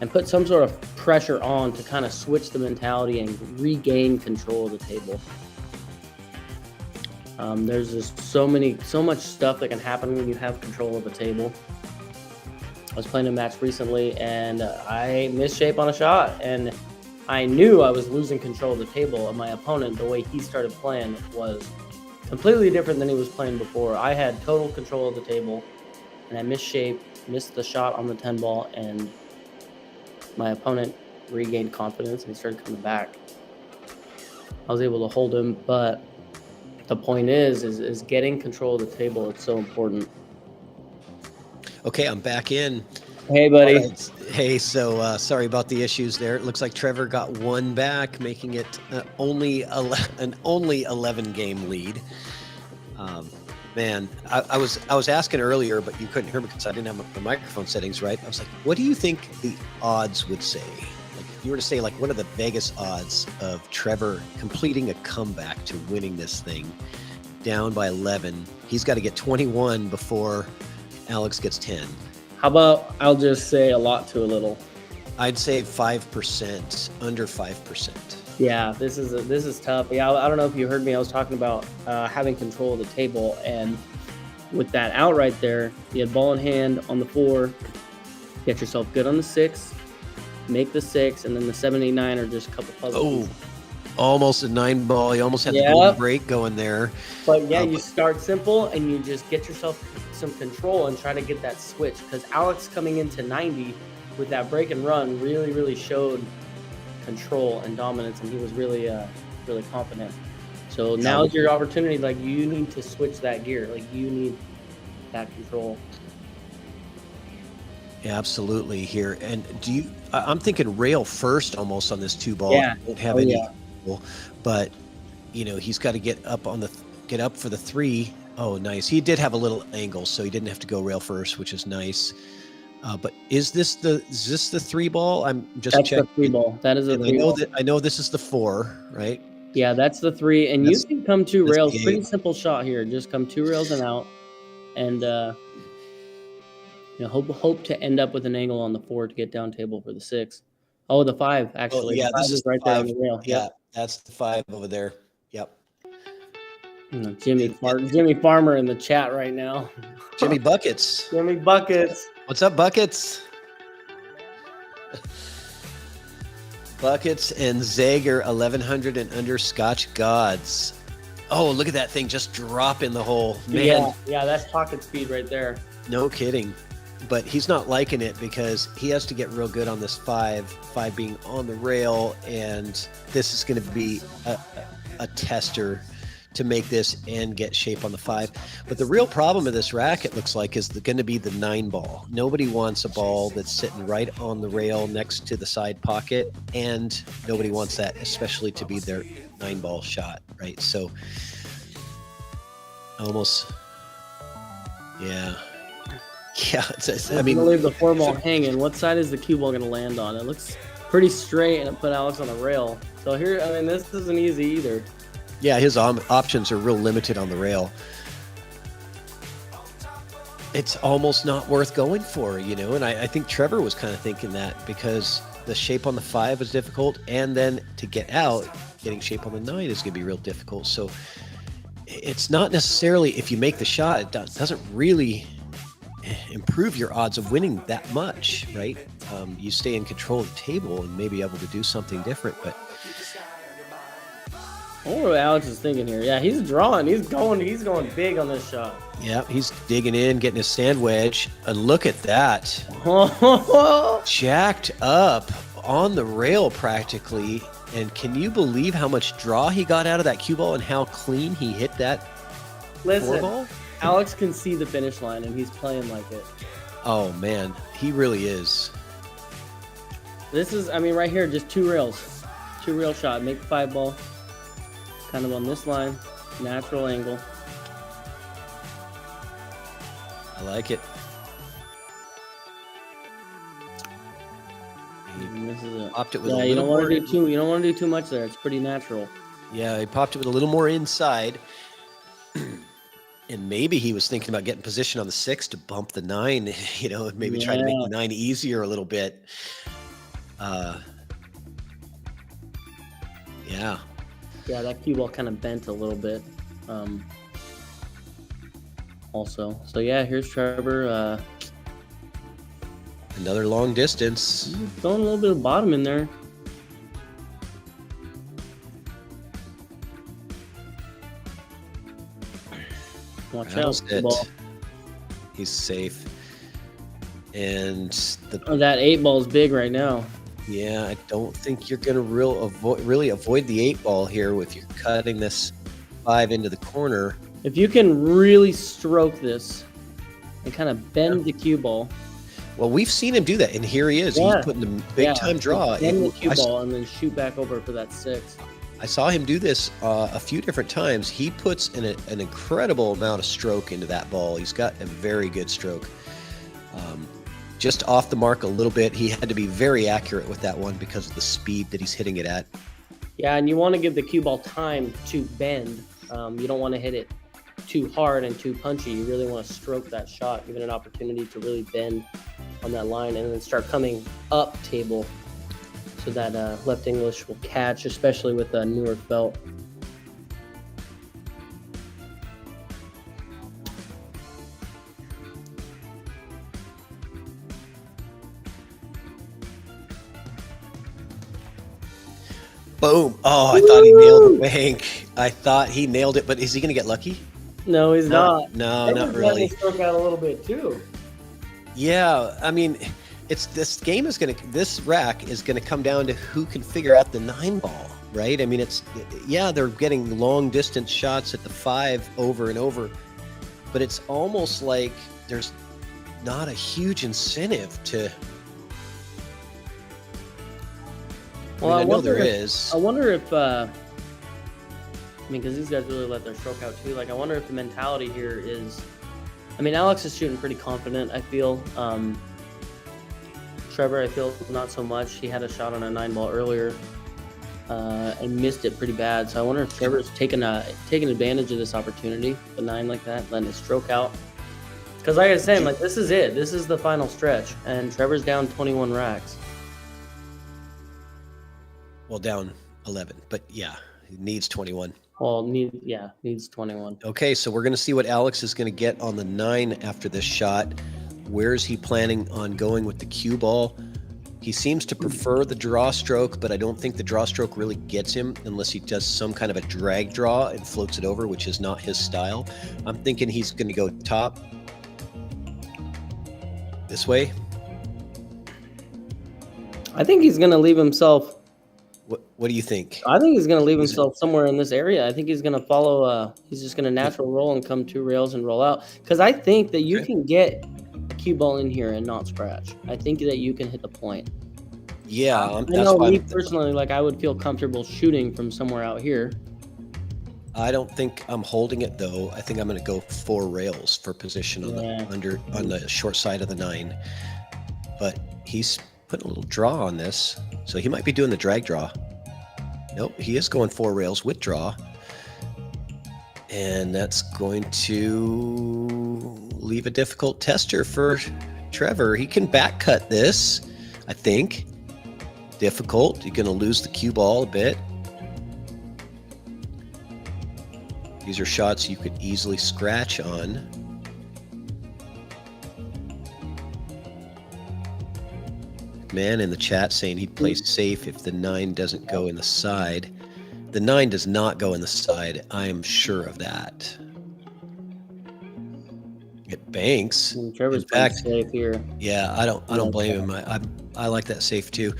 and put some sort of pressure on to kind of switch the mentality and regain control of the table. There's just so much stuff that can happen when you have control of the table. I was playing a match recently and I missed shape on a shot, and I knew I was losing control of the table, and my opponent, the way he started playing, was completely different than he was playing before. I had total control of the table, and I missed the shot on the 10 ball, and my opponent regained confidence and he started coming back. I was able to hold him, but the point is getting control of the table. It's so important. Okay, I'm back in. Hey, buddy. Right. Hey, so sorry about the issues there. It looks like Trevor got 1 back, making it an only 11 game lead. Man, I was asking earlier, but you couldn't hear me because I didn't have the microphone settings right. I was like, what do you think the odds would say? Like, if you were to say, like, what are the Vegas odds of Trevor completing a comeback to winning this thing down by 11? He's got to get 21 before Alex gets 10. How about I'll just say a lot to a little? I'd say 5%, under 5%. Yeah, this is tough. Yeah, I don't know if you heard me. I was talking about having control of the table, and with that out right there, you had ball in hand on the 4. Get yourself good on the 6, make the 6, and then the 7, 8, 9 are just a couple puzzles. Oh, almost a 9 ball. You almost had the golden break going there. But yeah, you start simple and you just get yourself some control and try to get that switch, because Alex coming into 90 with that break and run really showed control and dominance, and he was really confident. So now's your opportunity. Like, you need to switch that gear. Like, you need that control. Yeah, absolutely here. And I'm thinking rail first almost on this 2 ball. Yeah. Don't have any, but he's got to get up for the 3. Oh, nice. He did have a little angle, so he didn't have to go rail first, which is nice. But is this the 3 ball? I'm just checking. That's the 3 ball. That is a 3 ball. I know this is the 4, right? Yeah, that's the 3. And you can come 2 rails. Pretty simple shot here. Just come 2 rails and out, and hope to end up with an angle on the 4 to get down table for the 6. Oh, the 5 actually. Oh, yeah, this is right 5. There on the rail. Yeah, that's the 5 over there. Yep. Jimmy Farmer in the chat right now. Jimmy Buckets. Jimmy Buckets. What's up, Buckets? Buckets and Zager 1100 and under Scotch Gods. Oh, look at that thing just drop in the hole. Man. Yeah, that's pocket speed right there. No kidding. But he's not liking it because he has to get real good on this 5 being on the rail, and this is going to be a tester to make this and get shape on the 5. But the real problem of this rack, it looks like, is going to be the 9 ball. Nobody wants a ball that's sitting right on the rail next to the side pocket, and nobody wants that, especially to be their 9 ball shot, right? So almost, yeah. Yeah, I mean, leave the 4 ball hanging. What side is the cue ball going to land on? It looks pretty straight, and it put Alex on the rail. So here, I mean, this isn't easy either. Yeah, his options are real limited on the rail. It's almost not worth going for, you know, and I think Trevor was kind of thinking that, because the shape on the 5 is difficult, and then to get out, getting shape on the 9 is going to be real difficult. So it's not necessarily, if you make the shot, it doesn't really improve your odds of winning that much, right? You stay in control of the table and maybe able to do something different. But I wonder what Alex is thinking here. Yeah, he's drawing. He's going big on this shot. Yeah, he's digging in, getting his sand wedge, and look at that. Jacked up on the rail practically. And can you believe how much draw he got out of that cue ball and how clean he hit that 4 ball? Alex can see the finish line, and he's playing like it. Oh, man. He really is. This is, I mean, right here, just 2 rails. 2 rail shot. Make the 5 ball. Kind of on this line. Natural angle. I like it. This is it. Popped it with yeah, you don't want to do too. You don't want to do too much there. It's pretty natural. Yeah, he popped it with a little more inside. And maybe he was thinking about getting position on the 6 to bump the 9, you know, maybe try to make the 9 easier a little bit. Yeah. Yeah, that cue ball kind of bent a little bit. Also. So, yeah, here's Trevor. Another long distance. Throwing a little bit of bottom in there. Watch out, ball. He's safe. And that 8 ball is big right now. Yeah, I don't think you're going to really avoid the 8 ball here if you're cutting this 5 into the corner. If you can really stroke this and kind of bend the cue ball. Well, we've seen him do that, and here he is. Yeah. He's putting the big-time draw. Bend the cue ball and then shoot back over for that 6. I saw him do this a few different times. He puts an incredible amount of stroke into that ball. He's got a very good stroke. Just off the mark a little bit. He had to be very accurate with that one because of the speed that he's hitting it at. Yeah, and you want to give the cue ball time to bend. You don't want to hit it too hard and too punchy. You really want to stroke that shot, give it an opportunity to really bend on that line and then start coming up table so that left English will catch, especially with a newer felt. Boom. Oh, I thought he nailed the bank. I thought he nailed it, but is he going to get lucky? No, he's not. No, not really. He struck out a little bit too. Yeah, I mean, this rack is going to come down to who can figure out the 9 ball, right? I mean, they're getting long distance shots at the 5 over and over, but it's almost like there's not a huge incentive to. Well, I know there is. I wonder if, I mean, because these guys really let their stroke out too. Like, I wonder if the mentality here is, I mean, Alex is shooting pretty confident, I feel. Trevor, I feel not so much. He had a shot on a 9 ball earlier and missed it pretty bad. So I wonder if Trevor's taking advantage of this opportunity, the 9 like that, letting it stroke out. Because like I was saying, like, this is it. This is the final stretch, and Trevor's down 21 racks. Well, down 11, but yeah, he needs 21. Well, needs 21. Okay, so we're going to see what Alex is going to get on the 9 after this shot. Where is he planning on going with the cue ball? He seems to prefer the draw stroke, but I don't think the draw stroke really gets him unless he does some kind of a drag draw and floats it over, which is not his style. I'm thinking he's going to go top this way. I think he's going to leave himself What do you think? I think he's going to leave himself somewhere in this area. I think he's going to follow. He's just going to natural roll and come 2 rails and roll out. Because I think that you can get a cue ball in here and not scratch. I think that you can hit the point. Yeah, I that's know why me personally, like I would feel comfortable shooting from somewhere out here. I don't think I'm holding it though. I think I'm going to go 4 rails for position on the short side of the 9. But he's putting a little draw on this, so he might be doing the drag draw. Nope, he is going 4 rails with draw, and that's going to leave a difficult tester for Trevor. He can back cut this, I think. Difficult. You're going to lose the cue ball a bit. These are shots you could easily scratch on. Man in the chat saying he'd play safe if the 9 doesn't go in the side. The 9 does not go in the side. I am sure of that. It banks. Trevor's in fact, safe here. Yeah, I don't blame him. I like that safe too.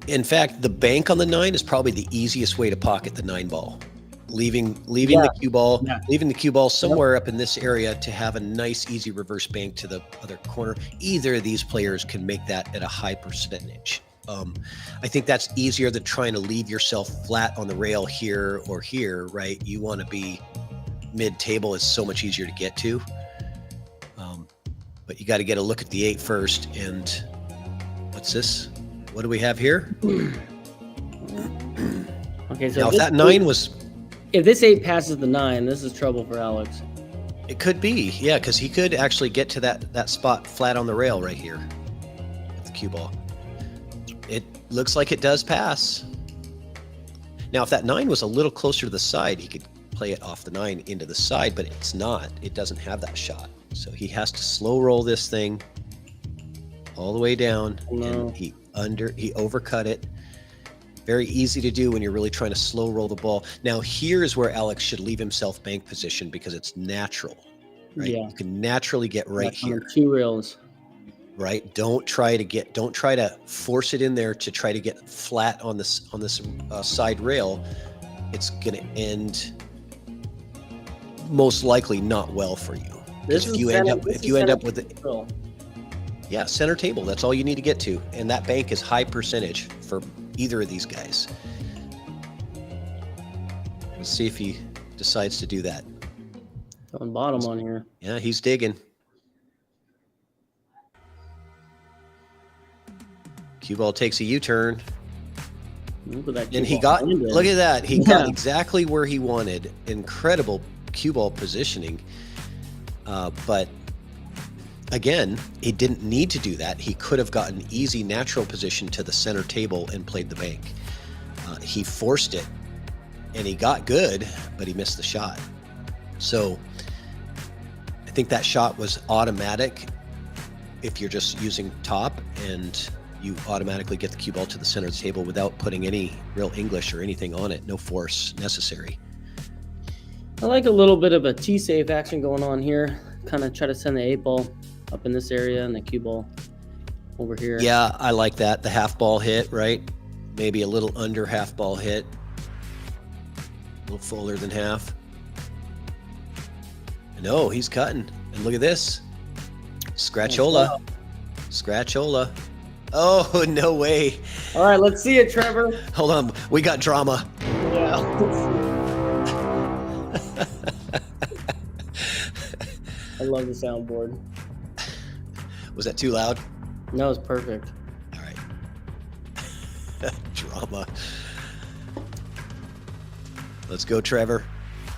In fact, the bank on the 9 is probably the easiest way to pocket the 9 ball. Leaving the cue ball, leaving the cue ball somewhere up in this area to have a nice, easy reverse bank to the other corner. Either of these players can make that at a high percentage. I think that's easier than trying to leave yourself flat on the rail here or here, right? You want to be mid-table is so much easier to get to. But you got to get a look at the 8 first. And what's this? What do we have here? Okay, so now if that 9 was... If this 8 passes the 9, this is trouble for Alex. It could be, yeah, because he could actually get to that spot flat on the rail right here with the cue ball. It looks like it does pass. Now, if that 9 was a little closer to the side, he could play it off the 9 into the side, but it's not. It doesn't have that shot. So he has to slow roll this thing all the way down, and he overcut it. Very easy to do when you're really trying to slow roll the ball. Now, here's where Alex should leave himself bank position because it's natural, right? Yeah. You can naturally get right here. 2 rails. Right? Don't try to force it in there to try to get flat on this side rail. It's going to end most likely not well for you. If you end up with it, yeah, center table. That's all you need to get to, and that bank is high percentage for either of these guys. Let's see if he decides to do that. Going bottom on here. Yeah, he's digging. Cue ball takes a U-turn. And he got, look at that. He got exactly where he wanted. Incredible cue ball positioning. But again, he didn't need to do that. He could have gotten easy natural position to the center table and played the bank. He forced it and he got good, but he missed the shot. So I think that shot was automatic if you're just using top and you automatically get the cue ball to the center of the table without putting any real English or anything on it. No force necessary. I like a little bit of a T-safe action going on here. Kind of try to send the 8 ball up in this area and the cue ball over here. Yeah, I like that. The half ball hit, right? Maybe a little under half ball hit. A little fuller than half. No, he's cutting. And look at this. Scratchola. Scratchola. Oh, no way. All right, let's see it, Trevor. Hold on. We got drama. Yeah, let's see it. I love the soundboard. Was that too loud? No, it's perfect. All right. Drama. Let's go, Trevor.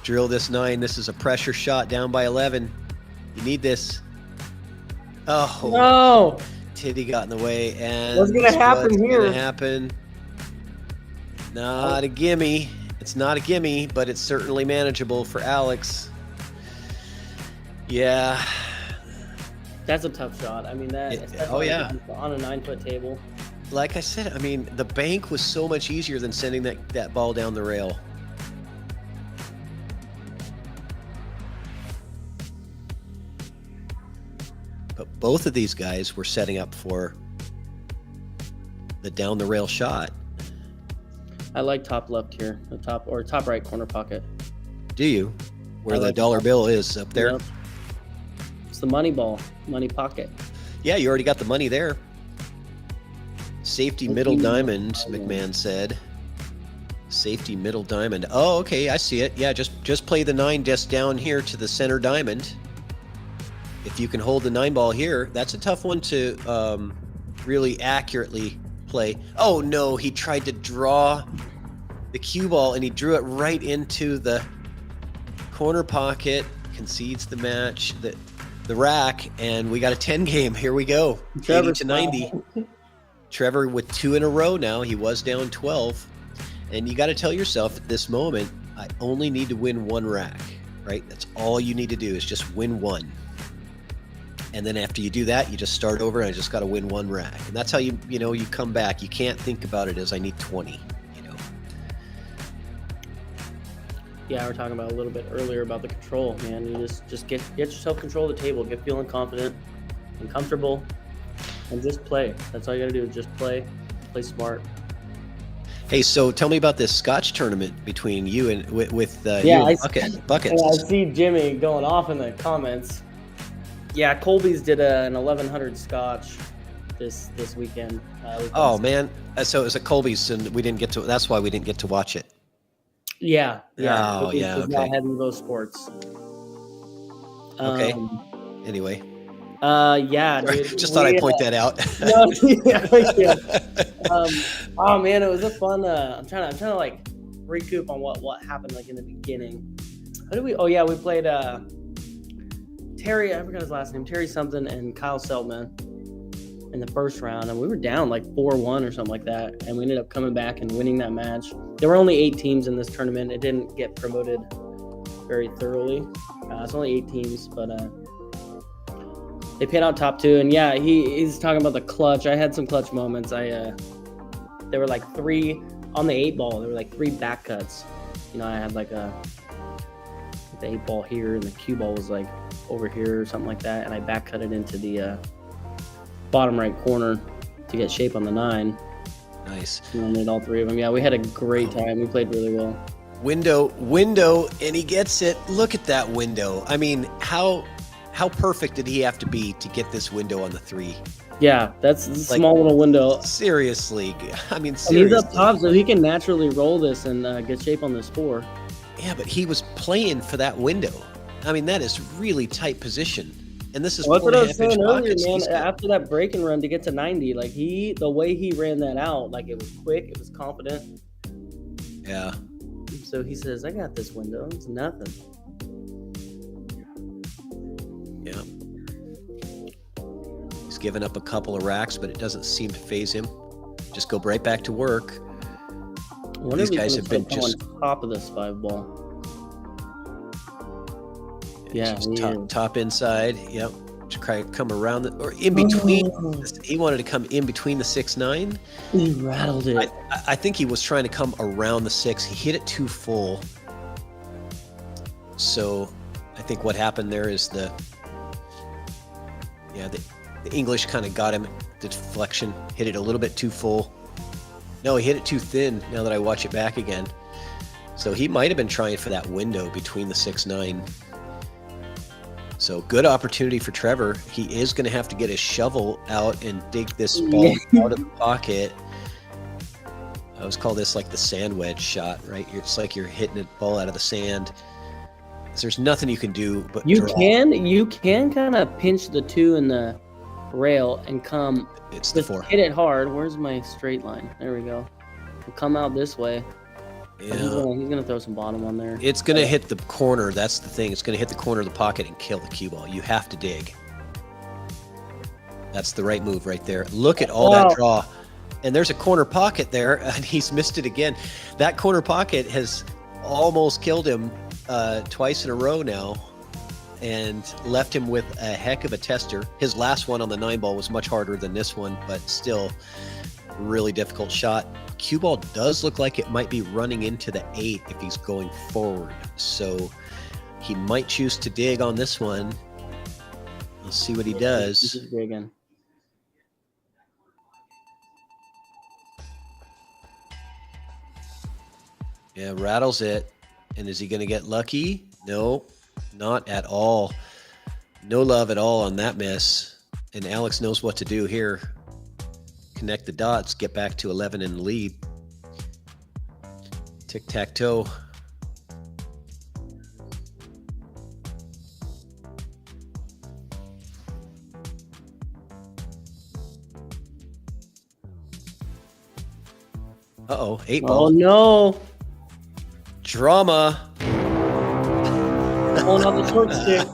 Drill this 9. This is a pressure shot down by 11. You need this. Oh. No. Titty got in the way. And what's going to happen here? What's going to happen? Not a gimme. It's not a gimme, but it's certainly manageable for Alex. Yeah. That's a tough shot. I mean, that. Oh, yeah. On a 9-foot table. Like I said, I mean, the bank was so much easier than sending that ball down the rail. But both of these guys were setting up for the down the rail shot. I like top left here, the top or top right corner pocket. Do you? Where I the like dollar top. bill is up there? Yep. It's the money ball, money pocket. Yeah, you already got the money there. Safety middle diamond, McMahon said. Safety middle diamond. Oh, okay, I see it. Yeah, just play the 9 just down here to the center diamond. If you can hold the 9 ball here, that's a tough one to really accurately play. Oh no, he tried to draw the cue ball and he drew it right into the corner pocket, concedes the match, the rack, and we got a 10 game. Here we go. 80 to 90. Trevor with 2 in a row now. He was down 12. And you got to tell yourself at this moment, I only need to win 1 rack, right? That's all you need to do is just win 1. And then after you do that, you just start over and I just got to win 1 rack. And that's how you come back. You can't think about it as I need 20, Yeah, we are talking about a little bit earlier about the control, man. You just get yourself control of the table, get feeling confident and comfortable, and just play. That's all you got to do is just play smart. Hey, so tell me about this Scotch tournament between you and with Yeah, you and Buckets. I see Jimmy going off in the comments. Yeah, Colby's did an 1100 Scotch this weekend. Oh man, so it was at Colby's, and we didn't get to. That's why we didn't get to watch it. Yeah. Oh yeah. Okay. Not had EvoSports. Okay. Anyway. Yeah, dude. Just thought I'd point that out. No, yeah, thank you. Oh man, it was a fun. I'm trying to like recoup on what happened like in the beginning. How did we? Oh yeah, we played Terry. I forgot his last name. Terry something and Kyle Seltman in the first round, and we were down like 4-1 or something like that, and we ended up coming back and winning that match. There were only 8 teams in this tournament. It didn't get promoted very thoroughly. It's only 8 teams, but they paid out top 2, and yeah, he's talking about the clutch. I had some clutch moments. There were like 3 on the 8 ball. There were like 3 back cuts. I had like the 8 ball here, and the cue ball was like over here or something like that, and I back cut it into the bottom right corner to get shape on the 9. Nice. And I made all 3 of them. Yeah, we had a great time. We played really well. Window, and he gets it. Look at that window. I mean, how perfect did he have to be to get this window on the 3? Yeah, that's a small little window. Seriously. I mean, seriously. He's up top, so he can naturally roll this and get shape on this 4. Yeah, but he was playing for that window. I mean, that is really tight position. And this is what I was saying earlier, pockets. Man. After that break and run to get to 90, like the way he ran that out, like it was quick, it was confident. Yeah. So he says, "I got this window. It's nothing." Yeah. He's given up a couple of racks, but it doesn't seem to phase him. Just go right back to work. These guys have been just on top of this 5 ball. Yeah, top inside. Yep. To come around or in between. He wanted to come in between the 6-9. He rattled it. I think he was trying to come around the 6. He hit it too full. So I think what happened there is the English kind of got him. The deflection, hit it a little bit too full. No, he hit it too thin now that I watch it back again. So he might have been trying for that window between the 6-9. So good opportunity for Trevor. He is going to have to get his shovel out and dig this ball out of the pocket. I always call this like the sand wedge shot, right? It's like you're hitting a ball out of the sand. There's nothing you can do but you draw. You can kind of pinch the 2 in the rail and come. It's the 4. Hit it hard. Where's my straight line? There we go. We'll come out this way. Yeah. He's gonna throw some bottom on there. It's gonna hit the corner. That's the thing. It's gonna hit the corner of the pocket and kill the cue ball. You have to dig. That's the right move right there. Look at all that draw. And there's a corner pocket there, and he's missed it again. That corner pocket has almost killed him twice in a row now, and left him with a heck of a tester. His last one on the 9 ball was much harder than this one, but still really difficult shot. Cue ball does look like it might be running into the 8 if he's going forward. So he might choose to dig on this one. Let's see what he does. This is great again. Yeah, rattles it. And is he going to get lucky? No, not at all. No love at all on that miss. And Alex knows what to do here. Connect the dots, get back to 11 in the lead. Tic-tac-toe. Uh-oh, 8 ball. Oh no! Drama. Pulling out the short stick.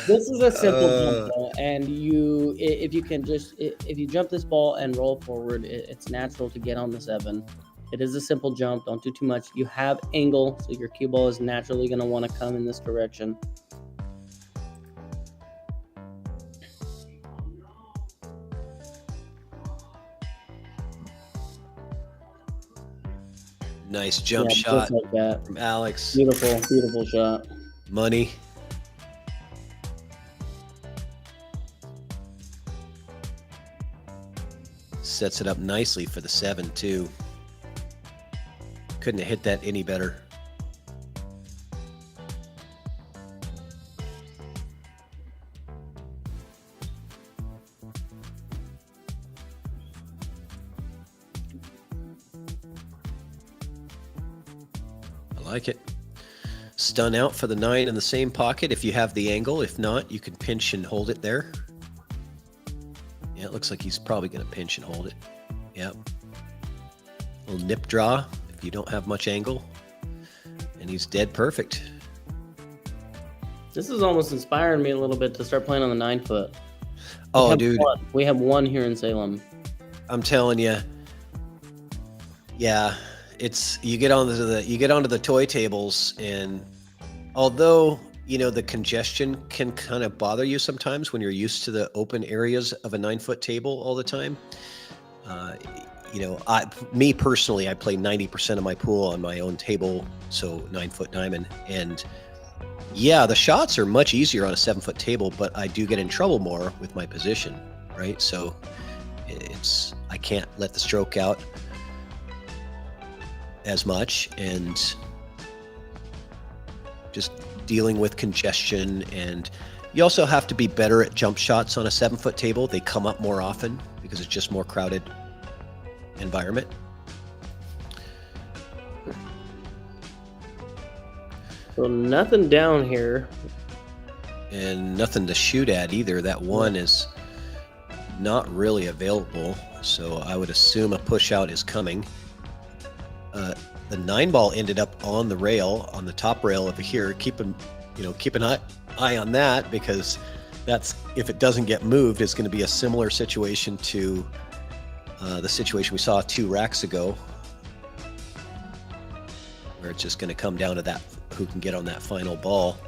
This is a simple jump ball, and if you jump this ball and roll forward, it's natural to get on the 7. It is a simple jump. Don't do too much. You have angle, so your cue ball is naturally going to want to come in this direction. Nice jump Yeah, shot just like that. from Alex. Beautiful, beautiful shot. Money. Sets it up nicely for the 7 too. Couldn't have hit that any better. I like it. Stun out for the 9 in the same pocket if you have the angle. If not, you can pinch and hold it there. Yeah, it looks like he's probably going to pinch and hold it. Yep. Little nip draw if you don't have much angle. And he's dead perfect. This is almost inspiring me a little bit to start playing on the 9 foot. Oh, dude. We have one here in Salem. I'm telling you. Yeah, it's you get onto the toy tables, and although the congestion can kind of bother you sometimes when you're used to the open areas of a 9-foot table all the time. Me personally, I play 90% of my pool on my own table, so 9-foot diamond, and yeah, the shots are much easier on a 7-foot table, but I do get in trouble more with my position, right? So I can't let the stroke out as much, and just dealing with congestion. And you also have to be better at jump shots on a 7-foot table. They come up more often because it's just more crowded environment. So nothing down here. And nothing to shoot at either. That 1 is not really available, so I would assume a push out is coming. The 9 ball ended up on the rail, on the top rail over here. Keep an eye on that, because that's, if it doesn't get moved, it's going to be a similar situation to the situation we saw 2 racks ago, where it's just going to come down to that who can get on that final ball.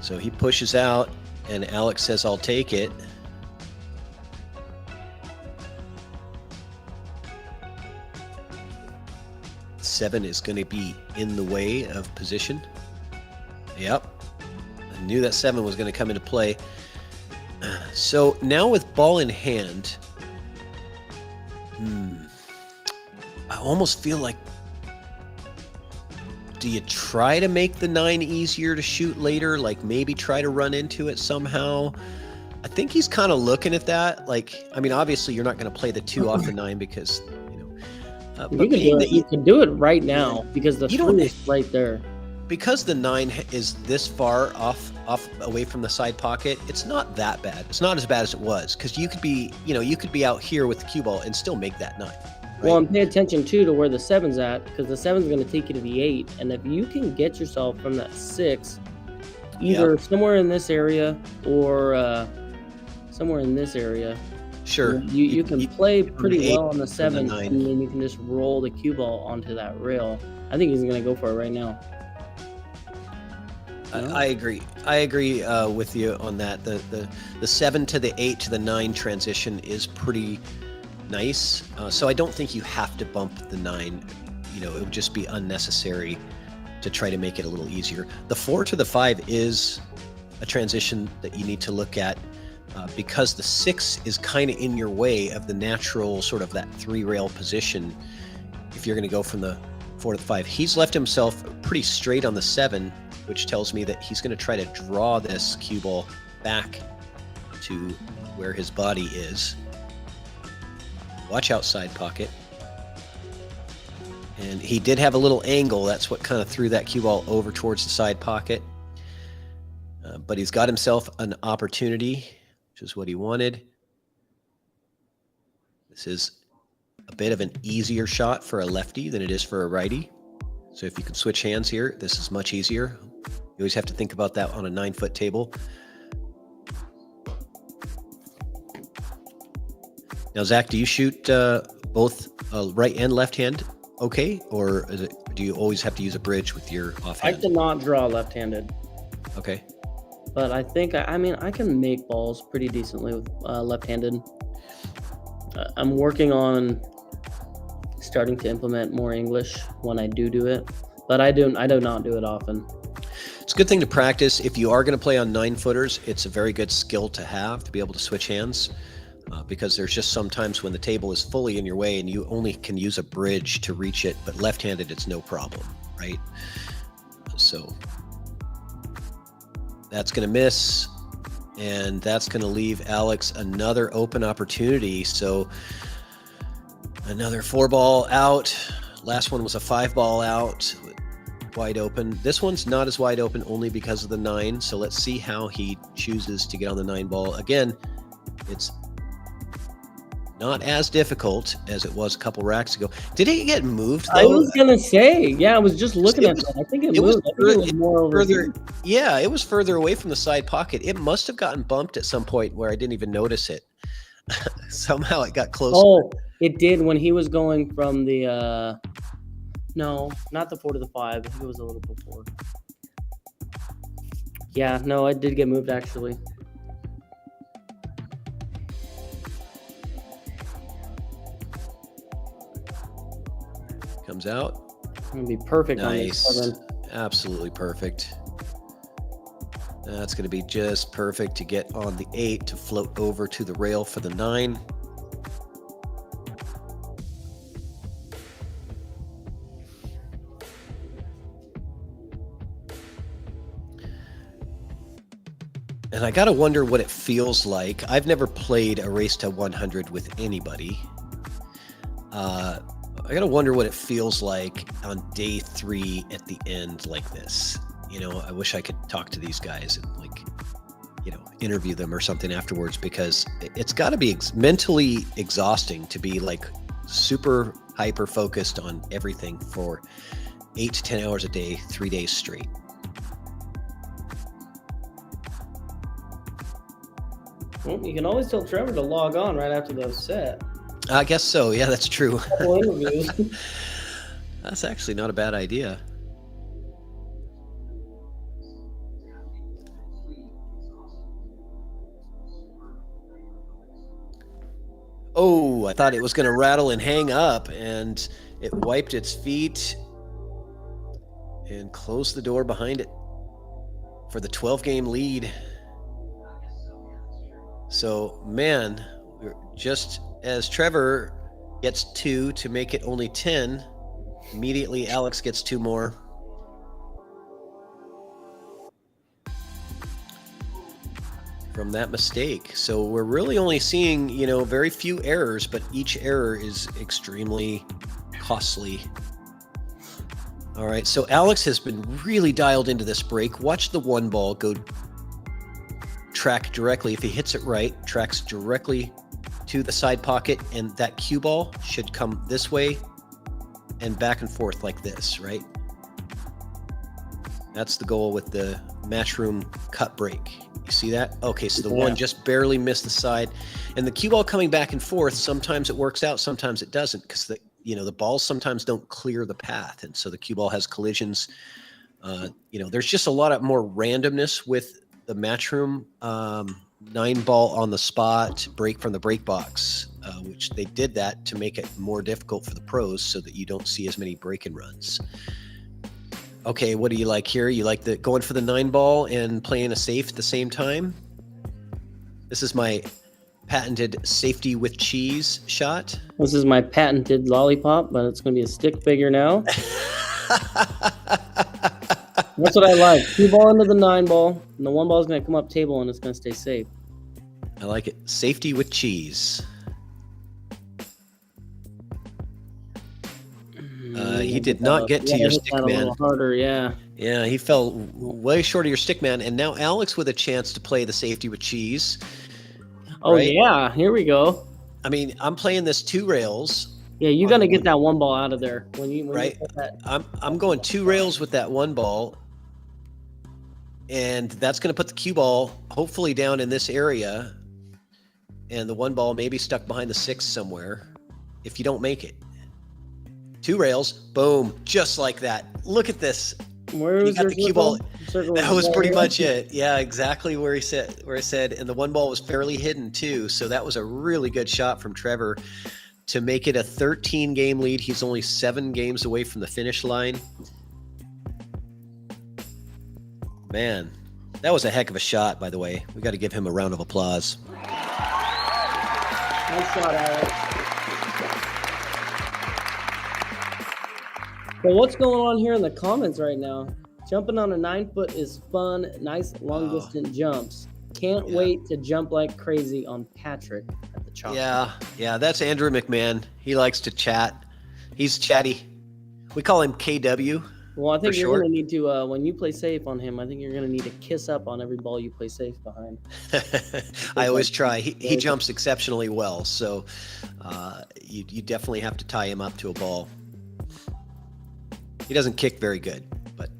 So he pushes out, and Alex says, "I'll take it." Seven is going to be in the way of position. Yep. I knew that 7 was going to come into play. So now with ball in hand, I almost feel like, do you try to make the 9 easier to shoot later? Like maybe try to run into it somehow? I think he's kind of looking at that. Like, I mean, obviously you're not going to play the 2 off the 9 because, you can do it right now because the 3 is right there. Because the 9 is this far off away from the side pocket, it's not that bad. It's not as bad as it was, because you could be out here with the cue ball and still make that 9. Right? Well, and pay attention too to where the 7's at, because the 7's going to take you to the 8, and if you can get yourself from that 6, either somewhere in this area or somewhere in this area. Sure. You can play pretty well on the 7, and then you can just roll the cue ball onto that rail. I think he's going to go for it right now. I agree. With you on that. The 7 to the 8 to the 9 transition is pretty nice. So I don't think you have to bump the 9. It would just be unnecessary to try to make it a little easier. The 4 to the 5 is a transition that you need to look at, because the 6 is kind of in your way of the natural sort of that 3 rail position. if you're going to go from the 4 to the 5. He's left himself pretty straight on the 7, which tells me that he's going to try to draw this cue ball back to where his body is. Watch outside pocket. And he did have a little angle. That's what kind of threw that cue ball over towards the side pocket. But he's got himself an opportunity, which is what he wanted. This is a bit of an easier shot for a lefty than it is for a righty. So if you can switch hands here, this is much easier. You always have to think about that on a 9-foot table. Now, Zach, do you shoot both right and left hand okay? Or do you always have to use a bridge with your offhand? I cannot draw left-handed. Okay. But I think, I can make balls pretty decently with left-handed. I'm working on starting to implement more English when I do it, but I do not do it often. It's a good thing to practice. If you are going to play on 9-footers, it's a very good skill to have to be able to switch hands, because there's just sometimes when the table is fully in your way and you only can use a bridge to reach it, but left-handed, it's no problem, right? So that's going to miss, and that's going to leave Alex another open opportunity. So another 4-ball out. Last one was a 5-ball out, wide open. This one's not as wide open only because of the 9. So let's see how he chooses to get on the 9-ball. Again, it's not as difficult as it was a couple racks ago. Did it get moved, though? I was going to say, yeah, I was just looking at that. I think it moved. I think it was more over further. Yeah, it was further away from the side pocket. It must have gotten bumped at some point where I didn't even notice it. Somehow it got closer. Oh, it did when he was going from the no, not the 4 to the 5. I think it was a little before. Yeah, no, it did get moved actually. Comes out. It'll be perfect. Nice. On this 7. Absolutely perfect. That's going to be just perfect to get on the 8 to float over to the rail for the 9. And I got to wonder what it feels like. I've never played a race to 100 with anybody. I got to wonder what it feels like on day 3 at the end like this. You know, I wish I could talk to these guys and interview them or something afterwards, because it's got to be mentally exhausting to be like super hyper focused on everything for 8 to 10 hours a day, 3 days straight. Well, you can always tell Trevor to log on right after those set. I guess so. Yeah, that's true. Couple interviews. That's actually not a bad idea. Oh, I thought it was going to rattle and hang up, and it wiped its feet and closed the door behind it for the 12-game lead. So, man, we're just as Trevor gets 2 to make it only 10, immediately Alex gets 2 more. From that mistake. So we're really only seeing, very few errors, but each error is extremely costly. All right, so Alex has been really dialed into this break. Watch the 1 ball go track directly. If he hits it right, tracks directly to the side pocket, and that cue ball should come this way and back and forth like this, right? That's the goal with the matchroom cut break. You see that? Okay, so the one just barely missed the side, and the cue ball coming back and forth, sometimes it works out, sometimes it doesn't, because the balls sometimes don't clear the path, and so the cue ball has collisions. There's just a lot of more randomness with the matchroom 9-ball on the spot break from the break box, which they did that to make it more difficult for the pros so that you don't see as many break-and runs. Okay, what do you like here? You like going for the 9-ball and playing a safe at the same time? This is my patented safety with cheese shot. This is my patented lollipop, but it's going to be a stick figure now. That's what I like. 2 ball into the 9 ball, and the 1 ball is going to come up table, and it's going to stay safe. I like it. Safety with cheese. He did not get to your stick man. A little harder, yeah. Yeah, he fell way short of your stick man, and now Alex with a chance to play the safety with cheese. Oh, right? yeah. Here we go. I mean, I'm playing this 2 rails. Yeah, you got to get that 1 ball out of there. When you put that. I'm going 2 rails with that 1 ball, and that's going to put the cue ball hopefully down in this area, and the 1 ball maybe stuck behind the 6 somewhere if you don't make it. 2 rails, boom, just like that. Look at this. Where was the cue ball? That was pretty much here? it. Yeah, exactly where I said, and the 1 ball was fairly hidden too. So that was a really good shot from Trevor to make it a 13-game lead. He's only 7 games away from the finish line. Man, that was a heck of a shot, by the way. We got to give him a round of applause. Nice shot, Alex. So what's going on here in the comments right now? Jumping on a 9-foot is fun. Nice long-distance jumps. Can't wait to jump like crazy on Patrick at the chop. Yeah, that's Andrew McMahon. He likes to chat. He's chatty. We call him KW. Well, I think you're going to need to, when you play safe on him, I think you're going to need to kiss up on every ball you play safe behind. I always try. He jumps exceptionally well, so you definitely have to tie him up to a ball. He doesn't kick very good, but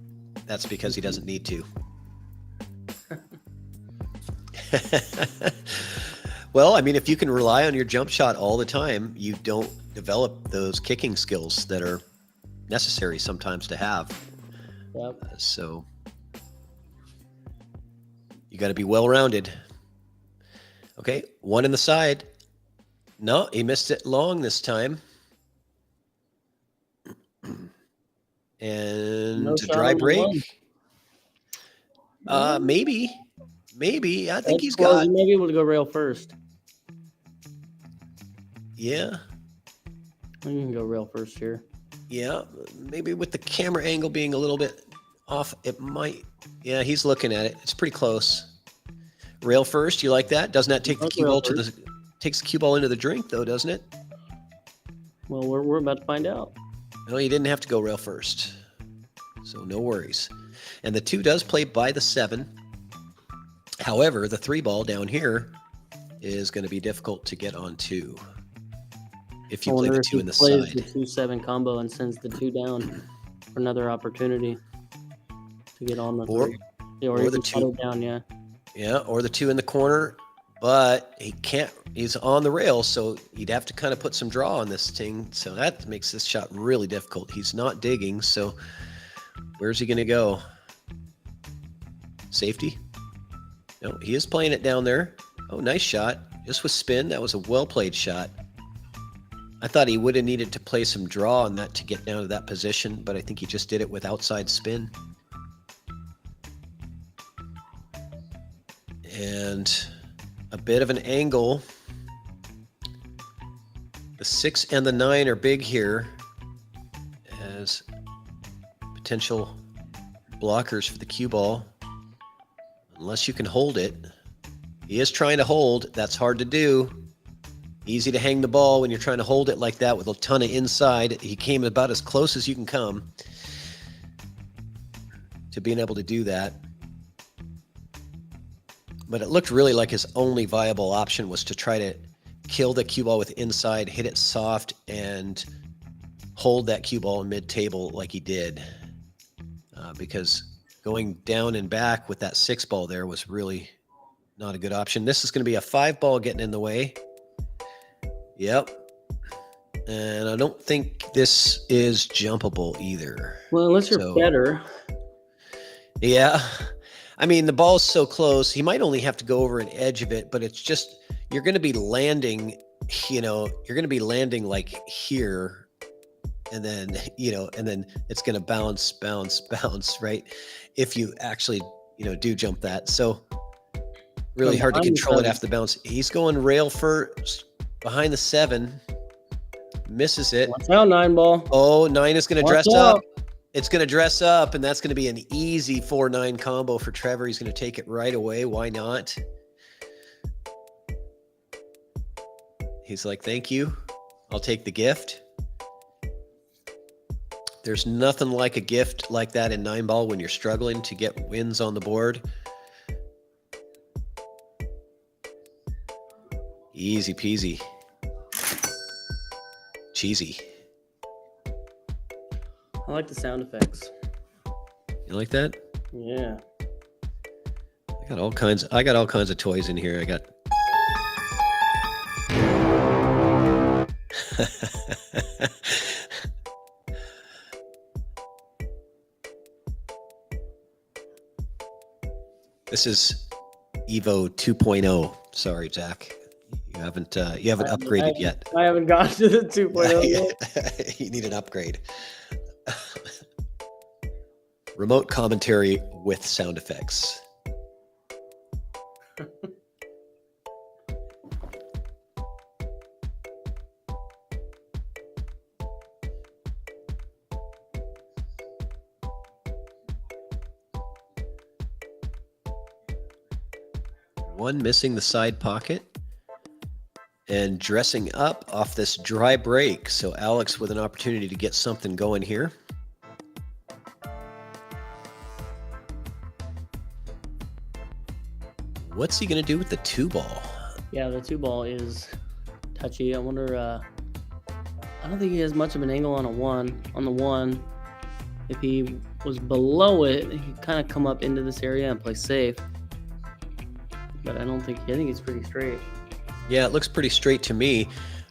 that's because he doesn't need to. Well, I mean, if you can rely on your jump shot all the time, you don't develop those kicking skills that are necessary sometimes to have. Yep. So you got to be well-rounded. Okay, 1 in the side. No, he missed it long this time. And No a dry shot break. Maybe. I think he's got. You may be able to go rail first. Yeah. You can go rail first here. Yeah. Maybe with the camera angle being a little bit off, it might. Yeah, he's looking at it. It's pretty close. Rail first. You like that? Doesn't that take the cue ball takes the cue ball into the drink though, doesn't it? Well, we're about to find out. No, you didn't have to go rail first. So no worries. And the 2 does play by the 7. However, the 3 ball down here is going to be difficult to get on 2. If you play the 2 in the side. The 2-7 combo and sends the 2 down for another opportunity to get on the 3. Or the 2 down, yeah. Yeah, or the 2 in the corner. But he can't, he's on the rail, so you'd have to kind of put some draw on this thing. So that makes this shot really difficult. He's not digging, so where's he going to go? Safety? No, he is playing it down there. Oh, nice shot. Just with spin, that was a well-played shot. I thought he would have needed to play some draw on that to get down to that position, but I think he just did it with outside spin. And a bit of an angle. The 6 and the 9 are big here as potential blockers for the cue ball. Unless you can hold it. He is trying to hold. That's hard to do. Easy to hang the ball when you're trying to hold it like that with a ton of inside. He came about as close as you can come to being able to do that. But it looked really like his only viable option was to try to kill the cue ball with inside, hit it soft, and hold that cue ball in mid-table like he did. Because going down and back with that 6 ball there was really not a good option. This is going to be a 5 ball getting in the way. Yep. And I don't think this is jumpable either. Well, unless you're better. Yeah. I mean, the ball's so close. He might only have to go over an edge of it, but it's just, you're going to be landing, you're going to be landing like here. And then, and then it's going to bounce, right? If you actually, do jump that. So Really hard to behind the control it 7. after the bounce. He's going rail first behind the 7. Misses it. Watch out, 9 ball. Oh, 9 is going to Watch dress up. out. It's going to dress up, and that's going to be an easy 4-9 combo for Trevor. He's going to take it right away. Why not? He's like, thank you. I'll take the gift. There's nothing like a gift like that in 9 ball when you're struggling to get wins on the board. Easy peasy. Cheesy. I like the sound effects. You like that? Yeah. I got all kinds of toys in here. I got This is Evo 2.0. Sorry, Zach. You haven't upgraded yet. I haven't gotten to the 2.0 yet. You need an upgrade. Remote commentary with sound effects. One missing the side pocket and dressing up off this dry break. So Alex with an opportunity to get something going here. What's he going to do with the 2 ball? Yeah, the 2 ball is touchy. I wonder, I don't think he has much of an angle on the 1. If he was below it, he could kind of come up into this area and play safe. But I think it's pretty straight. Yeah, it looks pretty straight to me.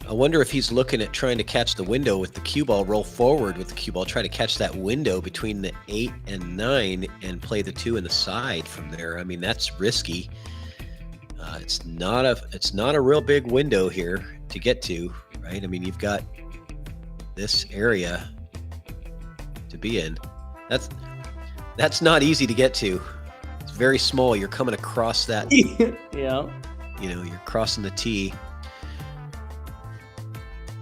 I wonder if he's looking at trying to catch the window with the cue ball, roll forward with the cue ball, try to catch that window between the 8 and 9 and play the 2 in the side from there. I mean, that's risky. It's not a real big window here to get to, right? I mean, you've got this area to be in. That's not easy to get to. It's very small. You're coming across that. Yeah. You know, you're crossing the T.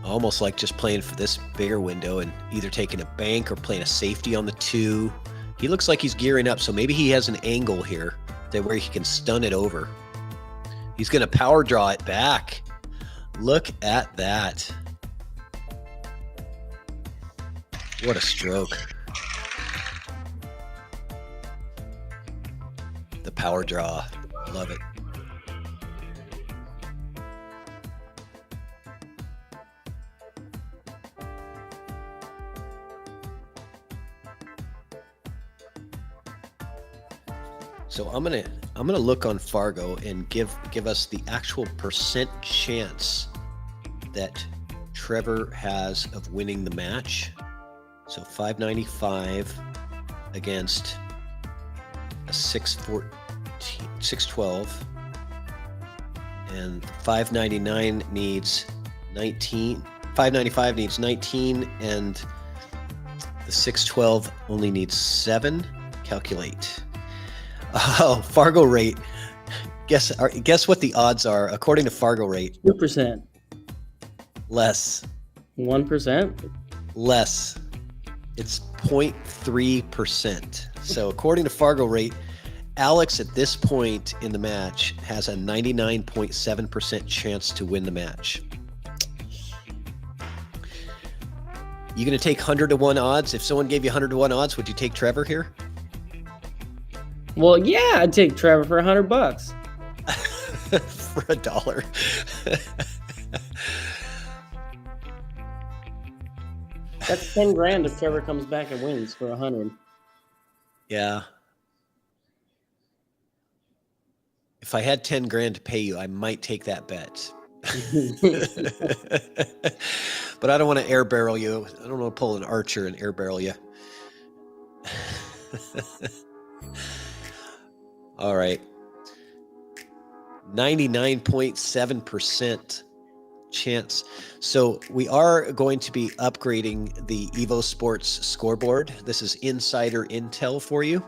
Almost like just playing for this bigger window and either taking a bank or playing a safety on the 2. He looks like he's gearing up, so maybe he has an angle here that where he can stun it over. He's going to power draw it back. Look at that. What a stroke. The power draw. Love it. So I'm gonna look on Fargo and give us the actual percent chance that Trevor has of winning the match. So 595 against a 612, and 599 needs 19. 595 needs 19, and the 612 only needs 7. Calculate. Oh, Fargo rate. Guess what the odds are according to Fargo rate? 2%. Less. 1%. Less. It's 0.3%. So according to Fargo rate, Alex at this point in the match has a 99.7% chance to win the match. You going to take 100 to 1 odds? If someone gave you 100 to 1 odds, would you take Trevor here? Well, yeah, I'd take Trevor for $100. For $1. That's 10 grand if Trevor comes back and wins for 100. Yeah. If I had 10 grand to pay you, I might take that bet. But I don't want to air barrel you. I don't want to pull an archer and air barrel you. All right. 99.7% chance. So we are going to be upgrading the EvoSports scoreboard. This is insider intel for you.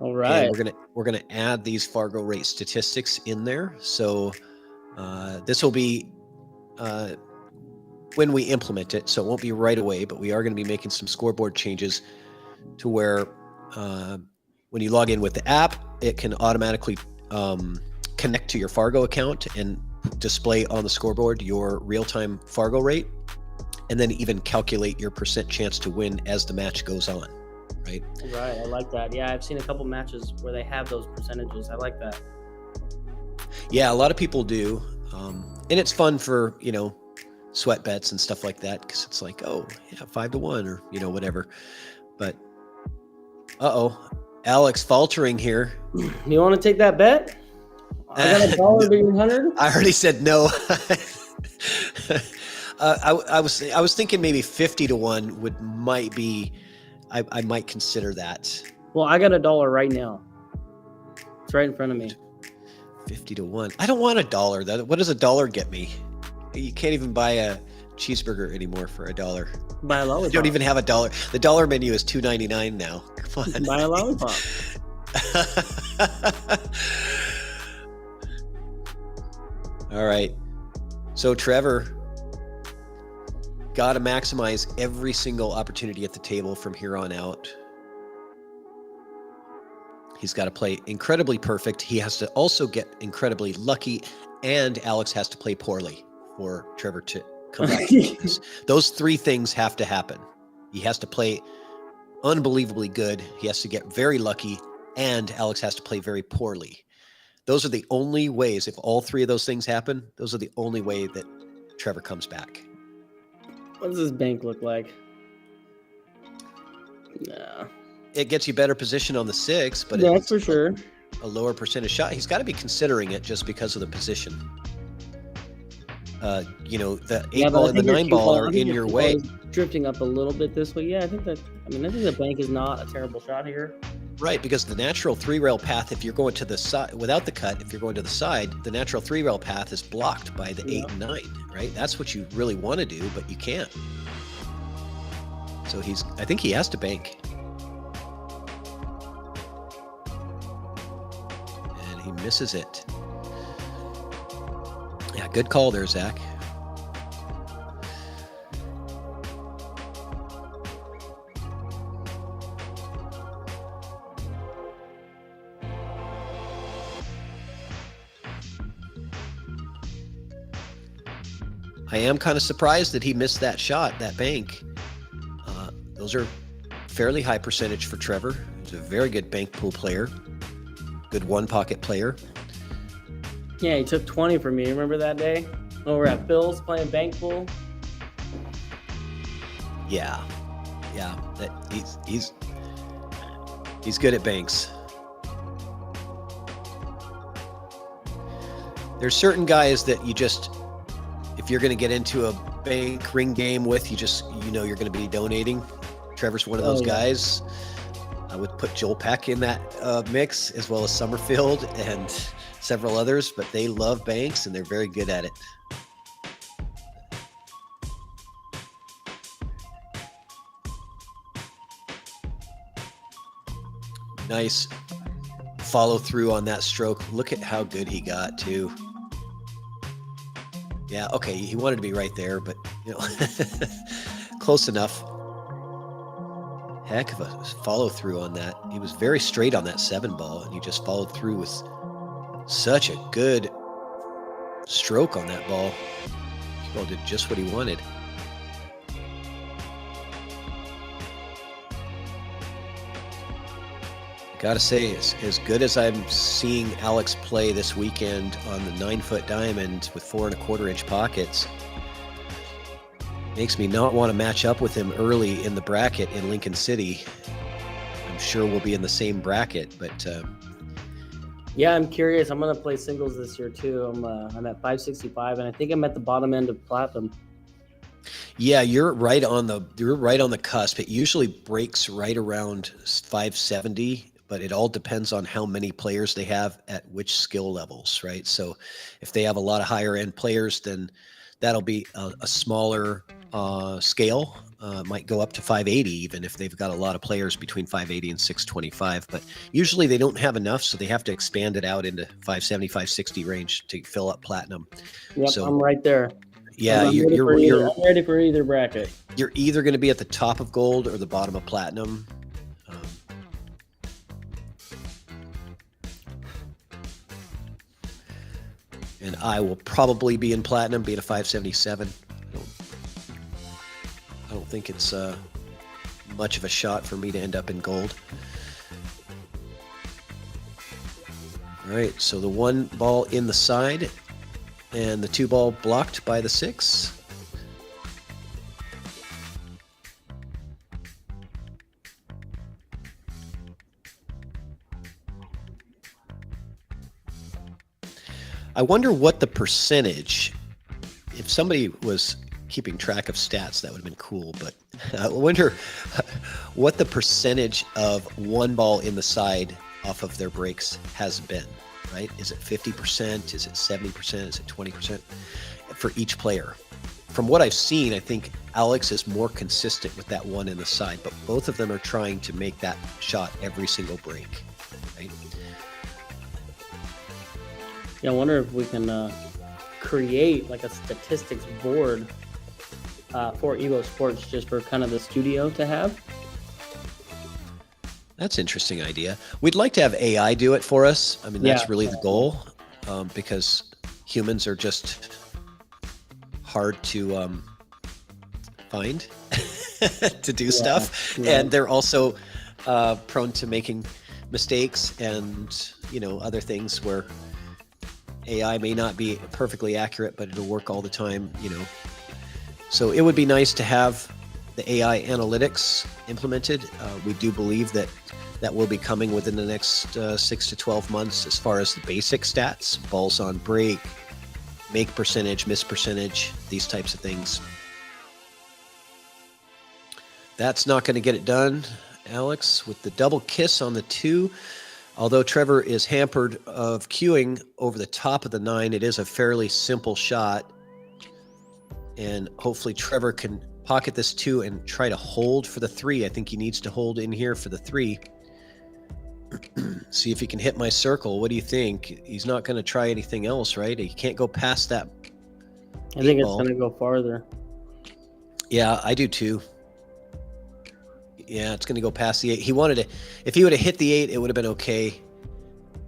All right. And we're gonna add these Fargo rate statistics in there. So this will be when we implement it, so it won't be right away, but we are going to be making some scoreboard changes to where when you log in with the app, it can automatically connect to your Fargo account and display on the scoreboard your real-time Fargo rate, and then even calculate your percent chance to win as the match goes on, right? Right, I like that. Yeah, I've seen a couple matches where they have those percentages. I like that. Yeah, a lot of people do. And it's fun for, sweat bets and stuff like that, because it's like, oh, yeah, 5-1 or, whatever. But, Alex faltering here. You want to take that bet? I got $1 to 100. I already said no. I was thinking maybe 50-1 might be, I might consider that. Well, I got $1 right now. It's right in front of me. 50-1. I don't want $1. What does $1 get me? You can't even buy a cheeseburger anymore for $1. Buy a lollipop. You don't even have $1. The dollar menu is $2.99 now. Come on. Buy a lollipop. All right. So Trevor, got to maximize every single opportunity at the table from here on out. He's got to play incredibly perfect. He has to also get incredibly lucky, and Alex has to play poorly for Trevor to come back. Those three things have to happen. He has to play unbelievably good. He has to get very lucky, and Alex has to play very poorly. Those are the only ways. If all three of those things happen, those are the only way that Trevor comes back. What does this bank look like? Nah. It gets you better position on the 6, but that's for sure. A lower percentage shot. He's got to be considering it just because of the position. The 8 ball and the 9 ball are in your way. Drifting up a little bit this way. Yeah, I think the bank is not a terrible shot here. Right, because the natural 3-rail path, if you're going to the side without the cut, if you're going to the side, the natural 3-rail path is blocked by the 8 and 9, right? That's what you really want to do, but you can't. So I think he has to bank. And he misses it. Yeah, good call there, Zach. I am kind of surprised that he missed that shot, that bank. Those are fairly high percentage for Trevor. He's a very good bank pool player, good one-pocket player. Yeah, he took 20 from me. Remember that day? Over at Phil's playing bank pool? Yeah. He's good at banks. There's certain guys that you just, if you're going to get into a bank ring game with, you're going to be donating. Trevor's one of those guys. I would put Joel Peck in that mix, as well as Summerfield and several others, but they love banks and they're very good at it. Nice follow through on that stroke. Look at how good he got too. Yeah, okay, he wanted to be right there, but close enough. Heck of a follow through on that. He was very straight on that 7 ball, and he just followed through with such a good stroke on that ball. He ball did just what he wanted. Gotta say, as good as I'm seeing Alex play this weekend on the 9-foot diamond with 4 1/4-inch pockets, makes me not want to match up with him early in the bracket in Lincoln City. I'm sure we'll be in the same bracket, but yeah, I'm curious. I'm gonna play singles this year too. I'm at 565, and I think I'm at the bottom end of platinum. Yeah, you're right on the cusp. It usually breaks right around 570, but it all depends on how many players they have at which skill levels, right? So if they have a lot of higher end players, then that'll be a smaller scale. might go up to 580 even if they've got a lot of players between 580 and 625. But usually they don't have enough, so they have to expand it out into 570, 560 range to fill up platinum. Yep, So, I'm right there. Yeah, I'm ready for either bracket. You're either going to be at the top of gold or the bottom of platinum. And I will probably be in platinum, being a 577. I don't think it's much of a shot for me to end up in gold. All right, so the 1 ball in the side and the 2 ball blocked by the 6. I wonder what the percentage, if somebody was keeping track of stats, that would have been cool, but I wonder what the percentage of 1 ball in the side off of their breaks has been, right? Is it 50%? Is it 70%? Is it 20% for each player? From what I've seen, I think Alex is more consistent with that 1 in the side, but both of them are trying to make that shot every single break, right? Yeah, I wonder if we can create like a statistics board for EvoSports just for kind of the studio to have. That's an interesting idea. We'd like to have AI do it for us. I mean, that's really the goal, because humans are just hard to find to do stuff. Yeah. And they're also prone to making mistakes and, other things where AI may not be perfectly accurate, but it'll work all the time, So it would be nice to have the AI analytics implemented. We do believe that will be coming within the next 6 to 12 months as far as the basic stats, balls on break, make percentage, miss percentage, these types of things. That's not going to get it done, Alex, with the double kiss on the 2. Although Trevor is hampered of queuing over the top of the 9, it is a fairly simple shot. And hopefully Trevor can pocket this 2 and try to hold for the 3. I think he needs to hold in here for the 3. See if he can hit my circle. What do you think? He's not going to try anything else, right? He can't go past that. I think it's going to go farther. Yeah, I do too. Yeah, it's going to go past the 8. He wanted to, if he would have hit the 8, it would have been okay.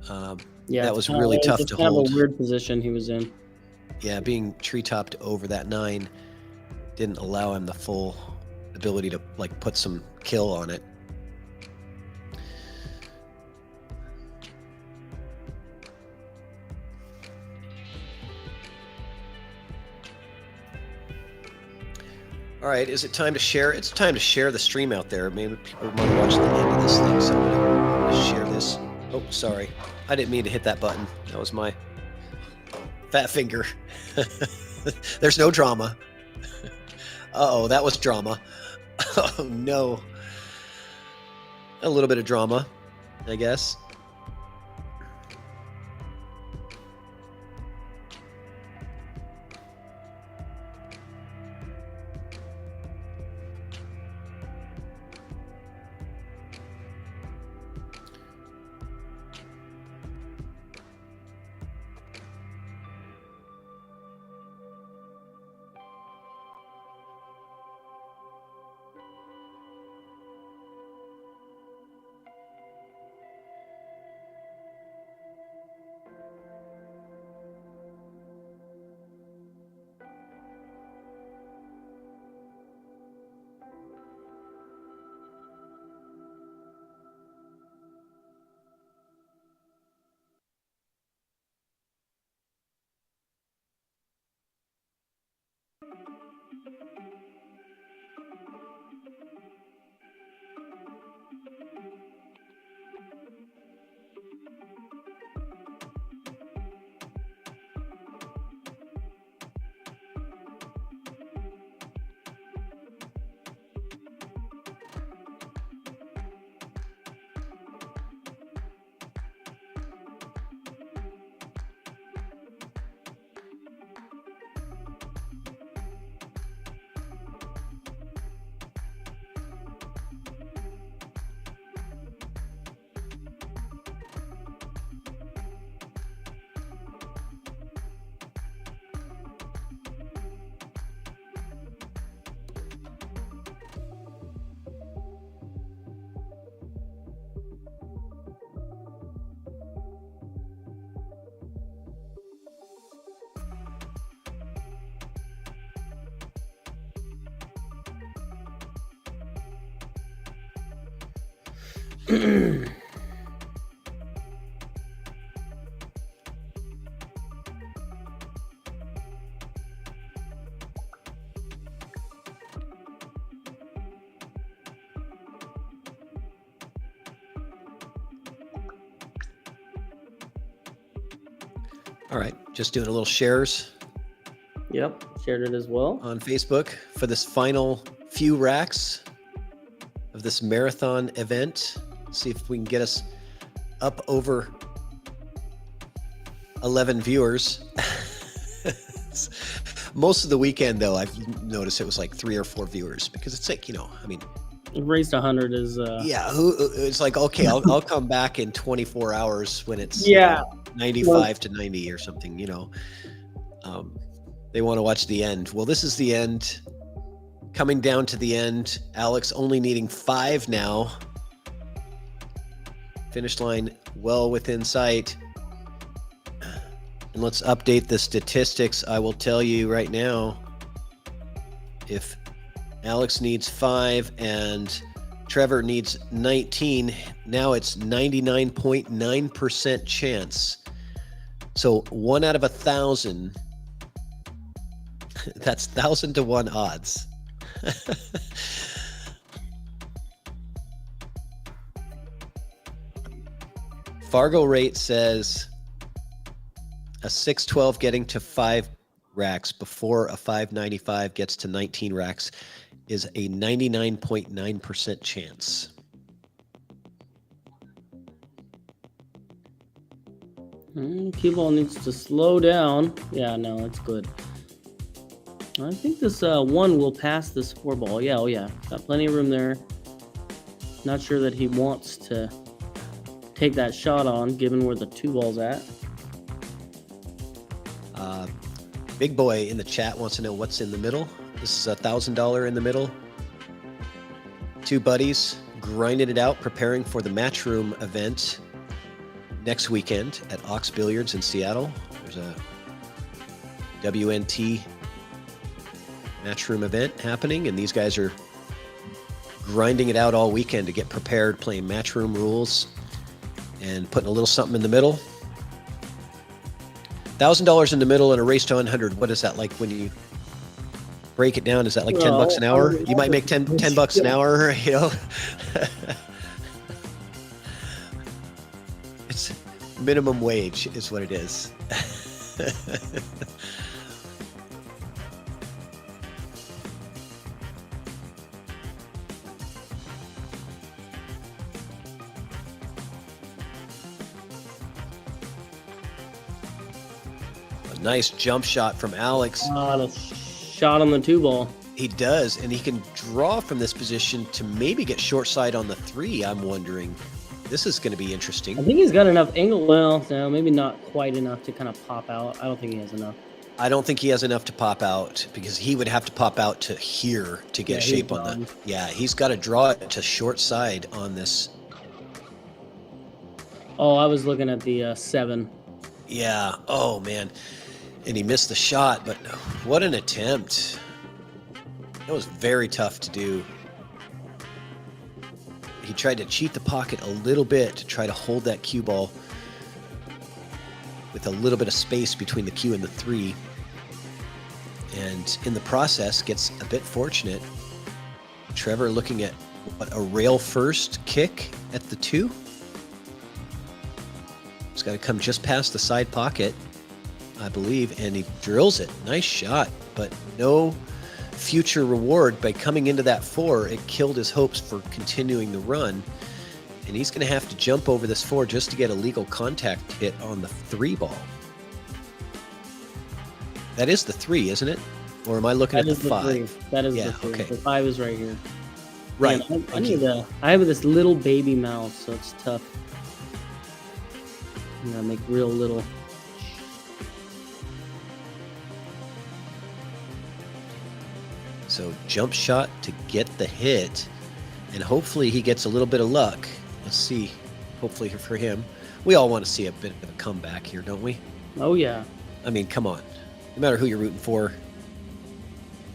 Yeah, that was really tough to hold. Kind of a weird position he was in. Yeah, being tree-topped over that 9 didn't allow him the full ability to put some kill on it. All right, is it time to share? It's time to share the stream out there. Maybe people want to watch the end of this thing, so I'm going to share this. Oh, sorry. I didn't mean to hit that button. That was my fat finger. There's no drama. Uh-oh, that was drama. Oh, no. A little bit of drama, I guess. All right, just doing a little shares Yep, shared it as well. on Facebook for this final few racks of this marathon event. See if we can get us up over 11 viewers. Most of the weekend, though, I've noticed it was like 3 or 4 viewers because it's like, I mean, Raised 100 is yeah, it's like, okay, I'll come back in 24 hours when it's 95 to 90 or something, they want to watch the end. Well, this is the end, coming down to the end. Alex only needing 5 now. Finish line well within sight. And let's update the statistics. I will tell you right now, if Alex needs 5 and Trevor needs 19, now it's 99.9% chance. So 1 out of 1,000. That's 1,000 to 1 odds. Fargo rate says a 612 getting to 5 racks before a 595 gets to 19 racks is a 99.9% chance. Cue ball needs to slow down. Yeah, no, it's good. I think this 1 will pass this 4 ball. Yeah, oh yeah, got plenty of room there. Not sure that he wants to take that shot on, given where the 2 ball's at. Big Boy in the chat wants to know what's in the middle. This is $1,000 in the middle. 2 buddies grinding it out, preparing for the Matchroom event next weekend at Ox Billiards in Seattle. There's a WNT Matchroom event happening, and these guys are grinding it out all weekend to get prepared, playing Matchroom rules and putting a little something in the middle. $1,000 in the middle and a race to 100. What is that like when you break it down? Is that like $10 an hour? You might make 10 bucks an hour, It's minimum wage is what it is. A nice jump shot from Alex. A shot on the 2 ball. He does, and he can draw from this position to maybe get short side on the 3, I'm wondering. This is going to be interesting. I think he's got enough angle. Well, no, maybe not quite enough to kind of pop out. I don't think he has enough. I don't think he has enough to pop out because he would have to pop out to here to get shape on the... Yeah, he's got to draw it to short side on this. Oh, I was looking at the 7. Yeah. Oh, man. And he missed the shot, but what an attempt. That was very tough to do. He tried to cheat the pocket a little bit to try to hold that cue ball with a little bit of space between the cue and the 3. And in the process, gets a bit fortunate. Trevor looking at a rail first kick at the 2. He's got to come just past the side pocket, I believe, and he drills it. Nice shot, but no future reward by coming into that 4. It killed his hopes for continuing the run, and he's going to have to jump over this 4 just to get a legal contact hit on the 3 ball. That is the 3, isn't it? Or am I looking at the 5? 3. That is the 3. Okay. The 5 is right here. Right. Man, I have this little baby mouse, so it's tough. I'm gonna make real little. So jump shot to get the hit, and hopefully he gets a little bit of luck. Let's see. Hopefully for him. We all want to see a bit of a comeback here, don't we? Oh yeah. I mean, come on. No matter who you're rooting for,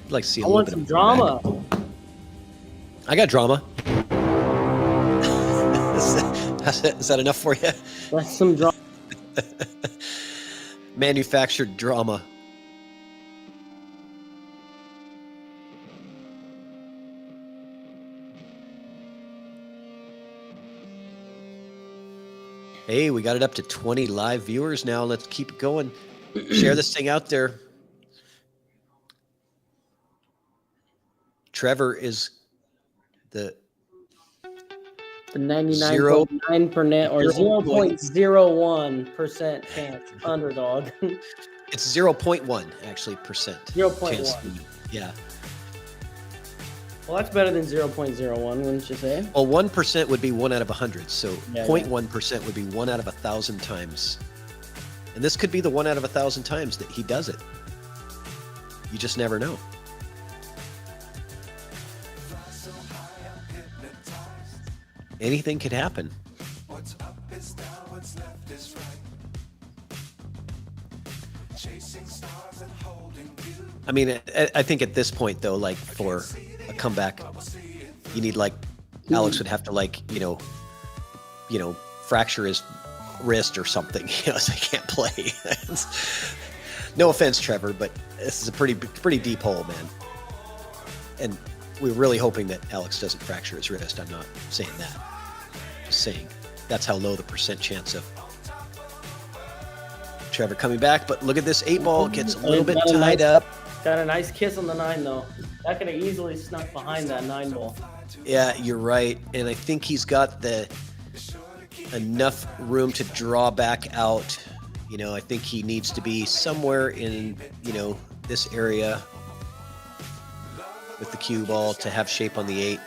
I'd like to see a I little want bit some of drama. I got drama. Is that enough for you? That's some drama. Manufactured drama. Hey, we got it up to 20 live viewers now. Let's keep it going. Share this thing out there. Trevor is the 99.9% or 0.01% chance underdog. It's 0.1 actually percent. 0.1. Yeah. Well, that's better than 0.01, wouldn't you say? Well, 1% would be 1 out of 100. So Yeah, 0.1% would be 1 out of 1,000 times. And this could be the 1 out of 1,000 times that he does it. You just never know. Anything could happen. What's up is down, what's left is right. Chasing stars and holding you. I mean, I think at this point, though, like for a comeback, you need like Alex would have to like, fracture his wrist or something, so he can't play. No offense, Trevor, but this is a pretty deep hole, man. And we're really hoping that Alex doesn't fracture his wrist. I'm not saying that. Just saying that's how low the percent chance of Trevor coming back. But look at this 8-ball. Gets a little bit tied up. Got a nice kiss on the 9, though. That could have easily snuck behind that 9-ball. Yeah, you're right. And I think he's got enough room to draw back out. I think he needs to be somewhere in, this area with the cue ball to have shape on the 8.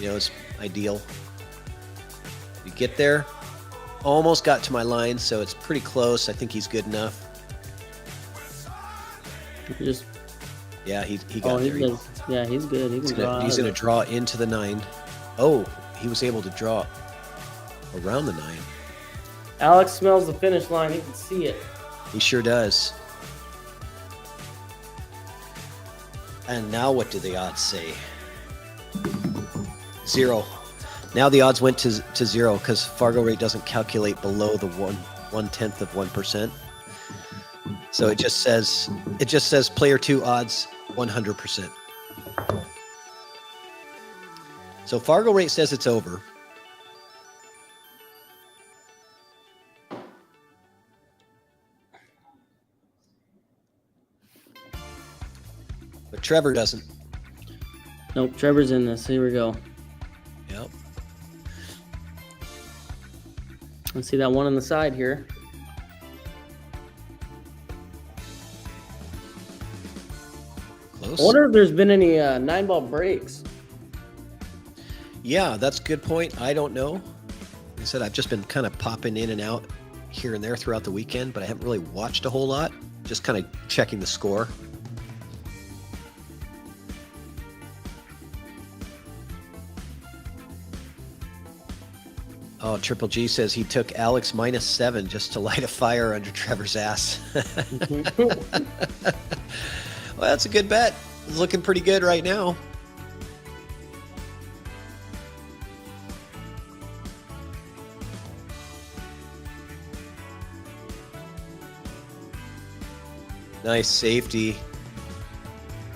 Is ideal. You get there. Almost got to my line, so it's pretty close. I think he's good enough. Yeah, he got there. Yeah, he's good. He's going to draw into the 9. Oh, he was able to draw around the 9. Alex smells the finish line. He can see it. He sure does. And now what do the odds say? 0. Now the odds went to 0 because Fargo rate doesn't calculate below the 1/10 of 1%. So it just says player 2 odds 100%. So Fargo rate says it's over. But Trevor doesn't. Nope, Trevor's in this. Here we go. Yep. Let's see that one on the side here. Close. I wonder if there's been any 9-ball breaks. Yeah, that's a good point. I don't know. Like I said, I've just been kind of popping in and out here and there throughout the weekend, but I haven't really watched a whole lot. Just kind of checking the score. Oh, Triple G says he took Alex -7 just to light a fire under Trevor's ass. Well, that's a good bet. It's looking pretty good right now. Nice safety.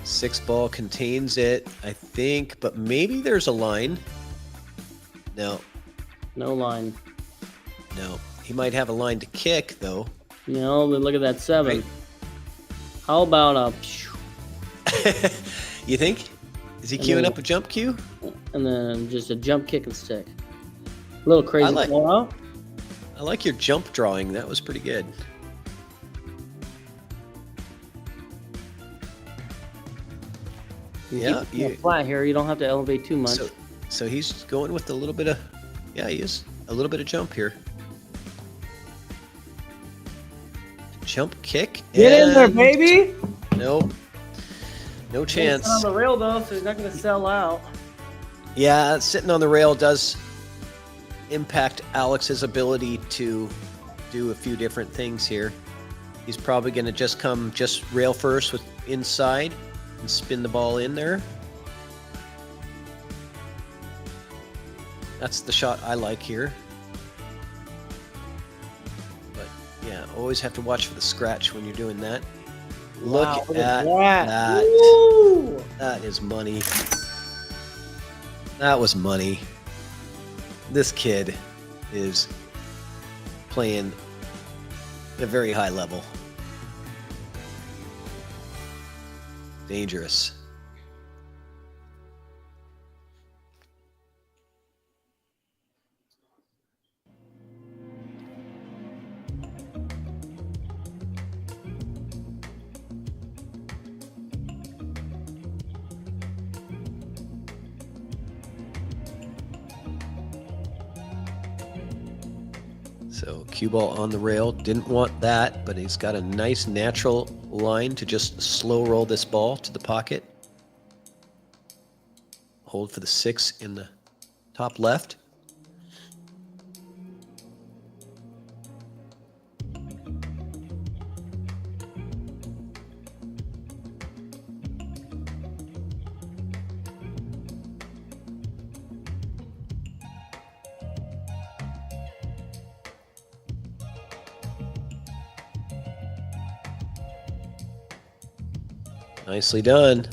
6-ball contains it, I think, but maybe there's a line. No. No line. No. He might have a line to kick, though. But look at that 7. Right. How about a... You think? Is he queuing up a jump cue? And then just a jump kick and stick. A little crazy. I like your jump drawing. That was pretty good. Yeah. Flat here. You don't have to elevate too much. So he's going with a little bit of... Yeah, he is. A little bit of jump here. Jump kick. Get in there, baby! Nope. No chance. He's on the rail, though, so he's not going to sell out. Yeah, sitting on the rail does impact Alex's ability to do a few different things here. He's probably going to just come rail first with inside and spin the ball in there. That's the shot I like here. always have to watch for the scratch when you're doing that. Wow, Look at that. Woo! That is money. That was money. This kid is playing at a very high level. Dangerous. So cue ball on the rail, didn't want that, but he's got a nice natural line to just slow roll this ball to the pocket. Hold for the 6 in the top left. Nicely done.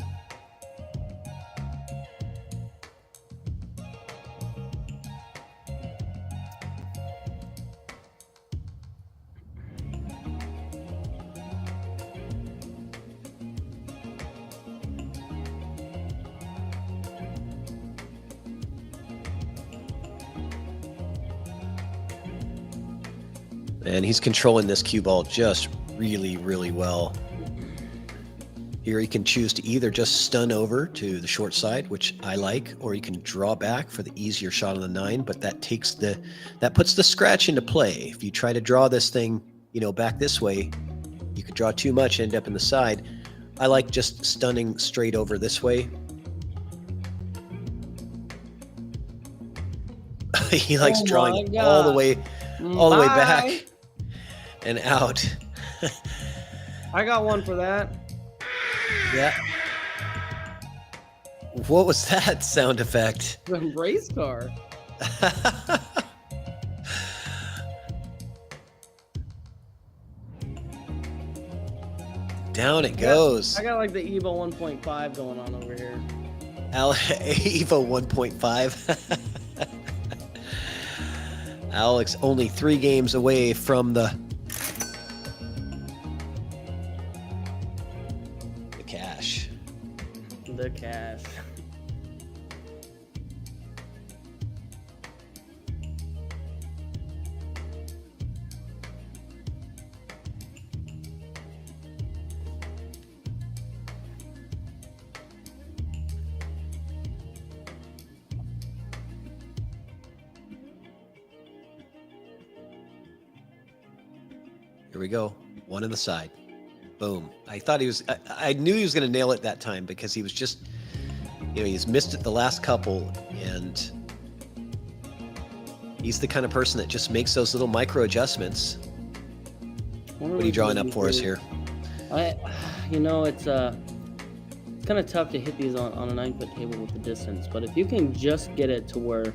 And he's controlling this cue ball just really, really well. Here he can choose to either just stun over to the short side, which I like, or he can draw back for the easier shot on the 9, but that puts the scratch into play. If you try to draw this thing, back this way, you could draw too much, end up in the side. I like just stunning straight over this way. He likes drawing all the way back and out. I got one for that. Yeah. What was that sound effect? The race car. Down it goes. I got like the Evo 1.5 going on over here. Evo 1.5. Alex only 3 games away from the cash. The cash. Here we go. One on the side. Boom. I thought I knew he was going to nail it that time because he was just, he's missed it the last couple, and he's the kind of person that just makes those little micro adjustments. What are you drawing up for us here? It's kind of tough to hit these on a 9-foot table with the distance, but if you can just get it to where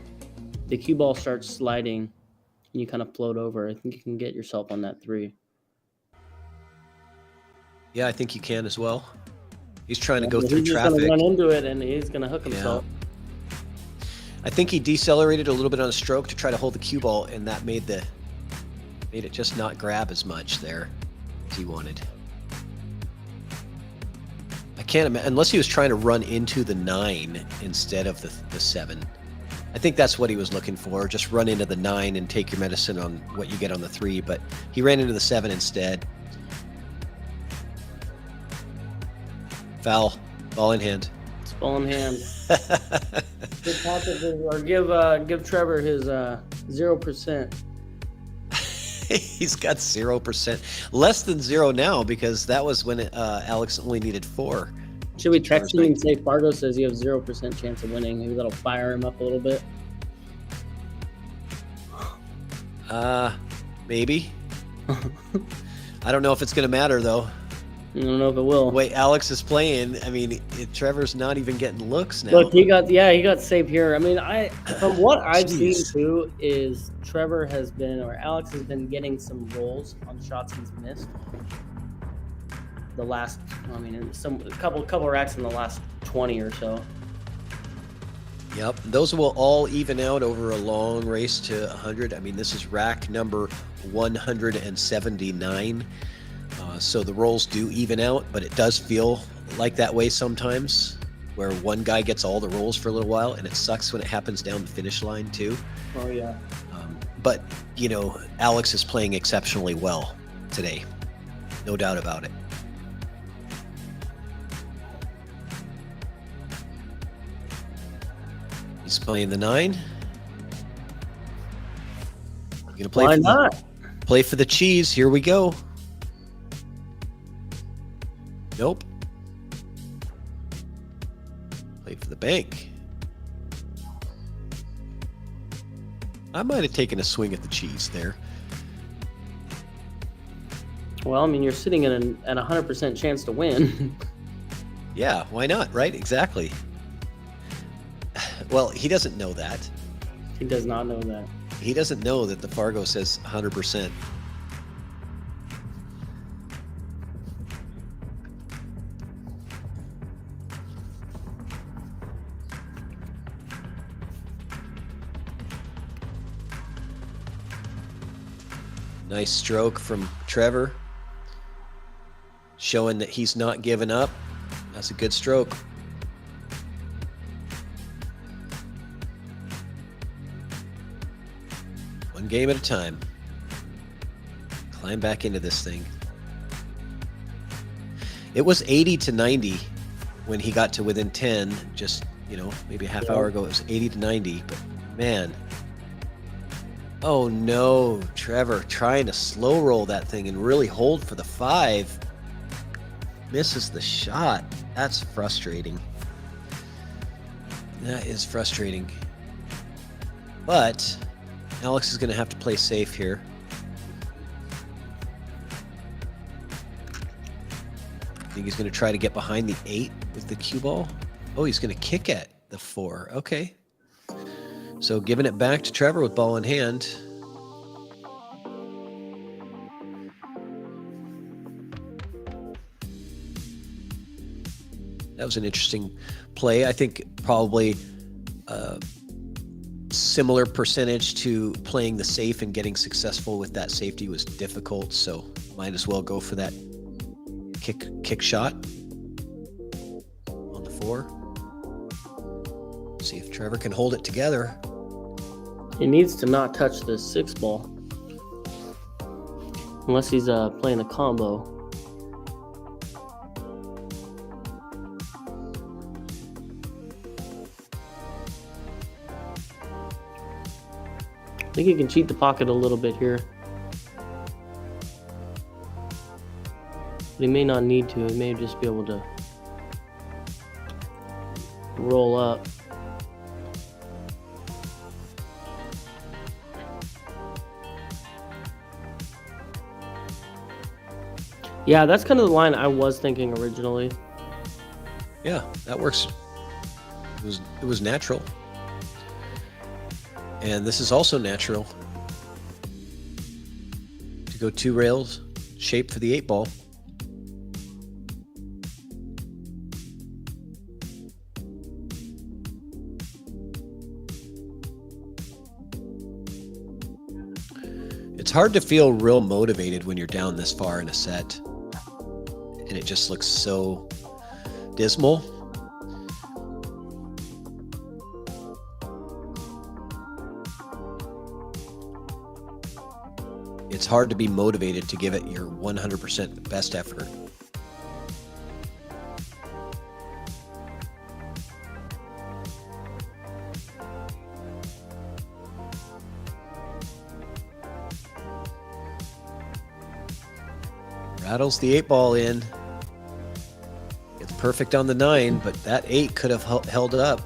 the cue ball starts sliding and you kind of float over, I think you can get yourself on that 3. Yeah, I think you can as well. He's trying to go through he's traffic. He's going to run into it, and he's going to hook himself. Yeah. I think he decelerated a little bit on a stroke to try to hold the cue ball, and that made it just not grab as much there as he wanted. I can't imagine, unless he was trying to run into the 9 instead of the 7. I think that's what he was looking for. Just run into the 9 and take your medicine on what you get on the 3, but he ran into the 7 instead. Foul. Ball in hand. It's ball in hand. Or give Trevor his 0%. He's got 0%. Less than 0 now, because that was when Alex only needed 4. Should we text him and say Fargo says you have 0% chance of winning? Maybe that'll fire him up a little bit. Maybe. I don't know if it's going to matter, though. I don't know if it will. The way Alex is playing, I mean, Trevor's not even getting looks now. Look, he got saved here. I mean, from what I've seen Jeez. too is Trevor has been, or Alex has been getting some rolls on shots he's missed. The last, I mean, a couple racks in the last 20 or so. Yep, those will all even out over a long race to 100. I mean, this is rack number 179. So the rolls do even out, but it does feel like that way sometimes, where one guy gets all the rolls for a little while, and it sucks when it happens down the finish line too. Oh yeah. But you know, Alex is playing exceptionally well today, no doubt about it. He's playing the 9. You gonna play? Why not? Play for the cheese. Here we go. Nope. Play for the bank. I might have taken a swing at the cheese there. Well, I mean, you're sitting at a 100% chance to win. Yeah, why not, right? Exactly. Well, he doesn't know that. He does not know that. He doesn't know that the Fargo says 100%. Nice stroke from Trevor, showing that he's not giving up. That's a good stroke. One game at a time. Climb back into this thing. It was 80 to 90 when he got to within 10, just, you know, maybe a half hour ago. It was 80 to 90, but man. Oh no, Trevor trying to slow roll that thing and really hold for the 5. Misses the shot. That's frustrating. That is frustrating. But Alex is going to have to play safe here. I think he's going to try to get behind the 8 with the cue ball. Oh, he's going to kick at the 4. Okay. So giving it back to Trevor with ball in hand. That was an interesting play. I think probably similar percentage to playing the safe and getting successful with that safety was difficult. So might as well go for that kick shot on the 4. See if Trevor can hold it together. He needs to not touch the 6 ball. Unless he's playing a combo. I think he can cheat the pocket a little bit here. But he may not need to. He may just be able to roll up. Yeah, that's kind of the line I was thinking originally. Yeah, that works. It was natural. And this is also natural. To go 2 rails, shape for the 8 ball. It's hard to feel real motivated when you're down this far in a set. And it just looks so dismal. It's hard to be motivated to give it your 100% best effort. Rattles the 8 ball in. It's perfect on the 9, but that 8 could have held up.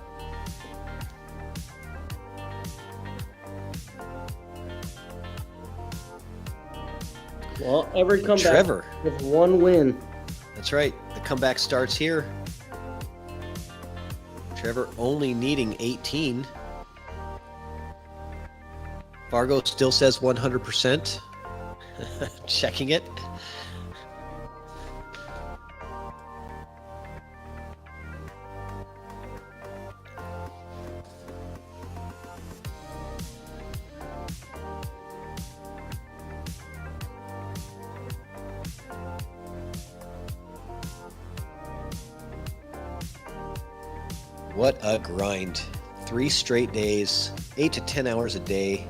Well, every comeback Trevor with 1 win. That's right. The comeback starts here. Trevor only needing 18. Fargo still says 100%. Checking it. What a grind. 3 straight days, 8 to 10 hours a day.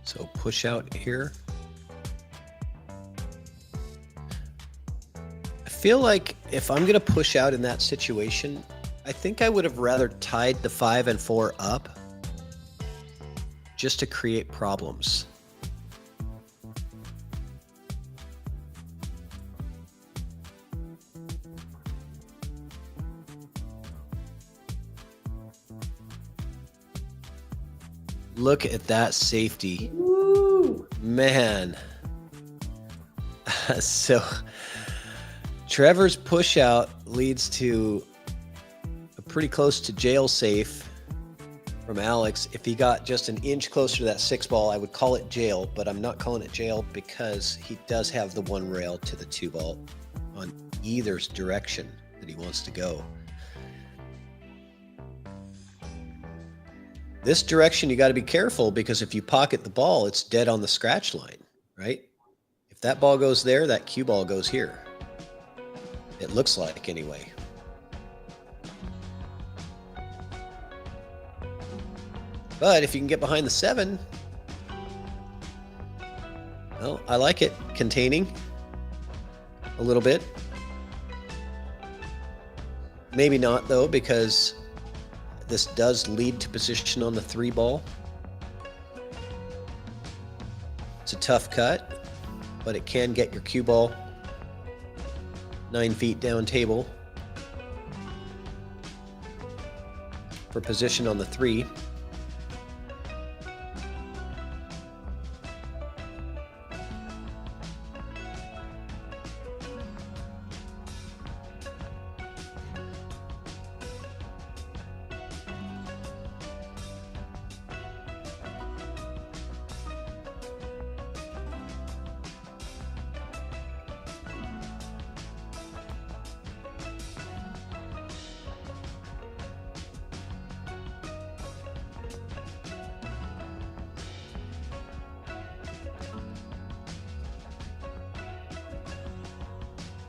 So push out here. I feel like if I'm going to push out in that situation, I think I would have rather tied the 5 and 4 up just to create problems. Look at that safety. Woo! Man. So Trevor's push out leads to a pretty close to jail safe from Alex. If he got just an inch closer to that 6 ball, I would call it jail, but I'm not calling it jail because he does have the 1 rail to the 2 ball on either direction that he wants to go. This direction, you got to be careful because if you pocket the ball, it's dead on the scratch line, right? If that ball goes there, that cue ball goes here. It looks like anyway. But if you can get behind the 7, well, I like it. Containing a little bit. Maybe not though, because this does lead to position on the 3 ball. It's a tough cut, but it can get your cue ball 9 feet down table for position on the 3.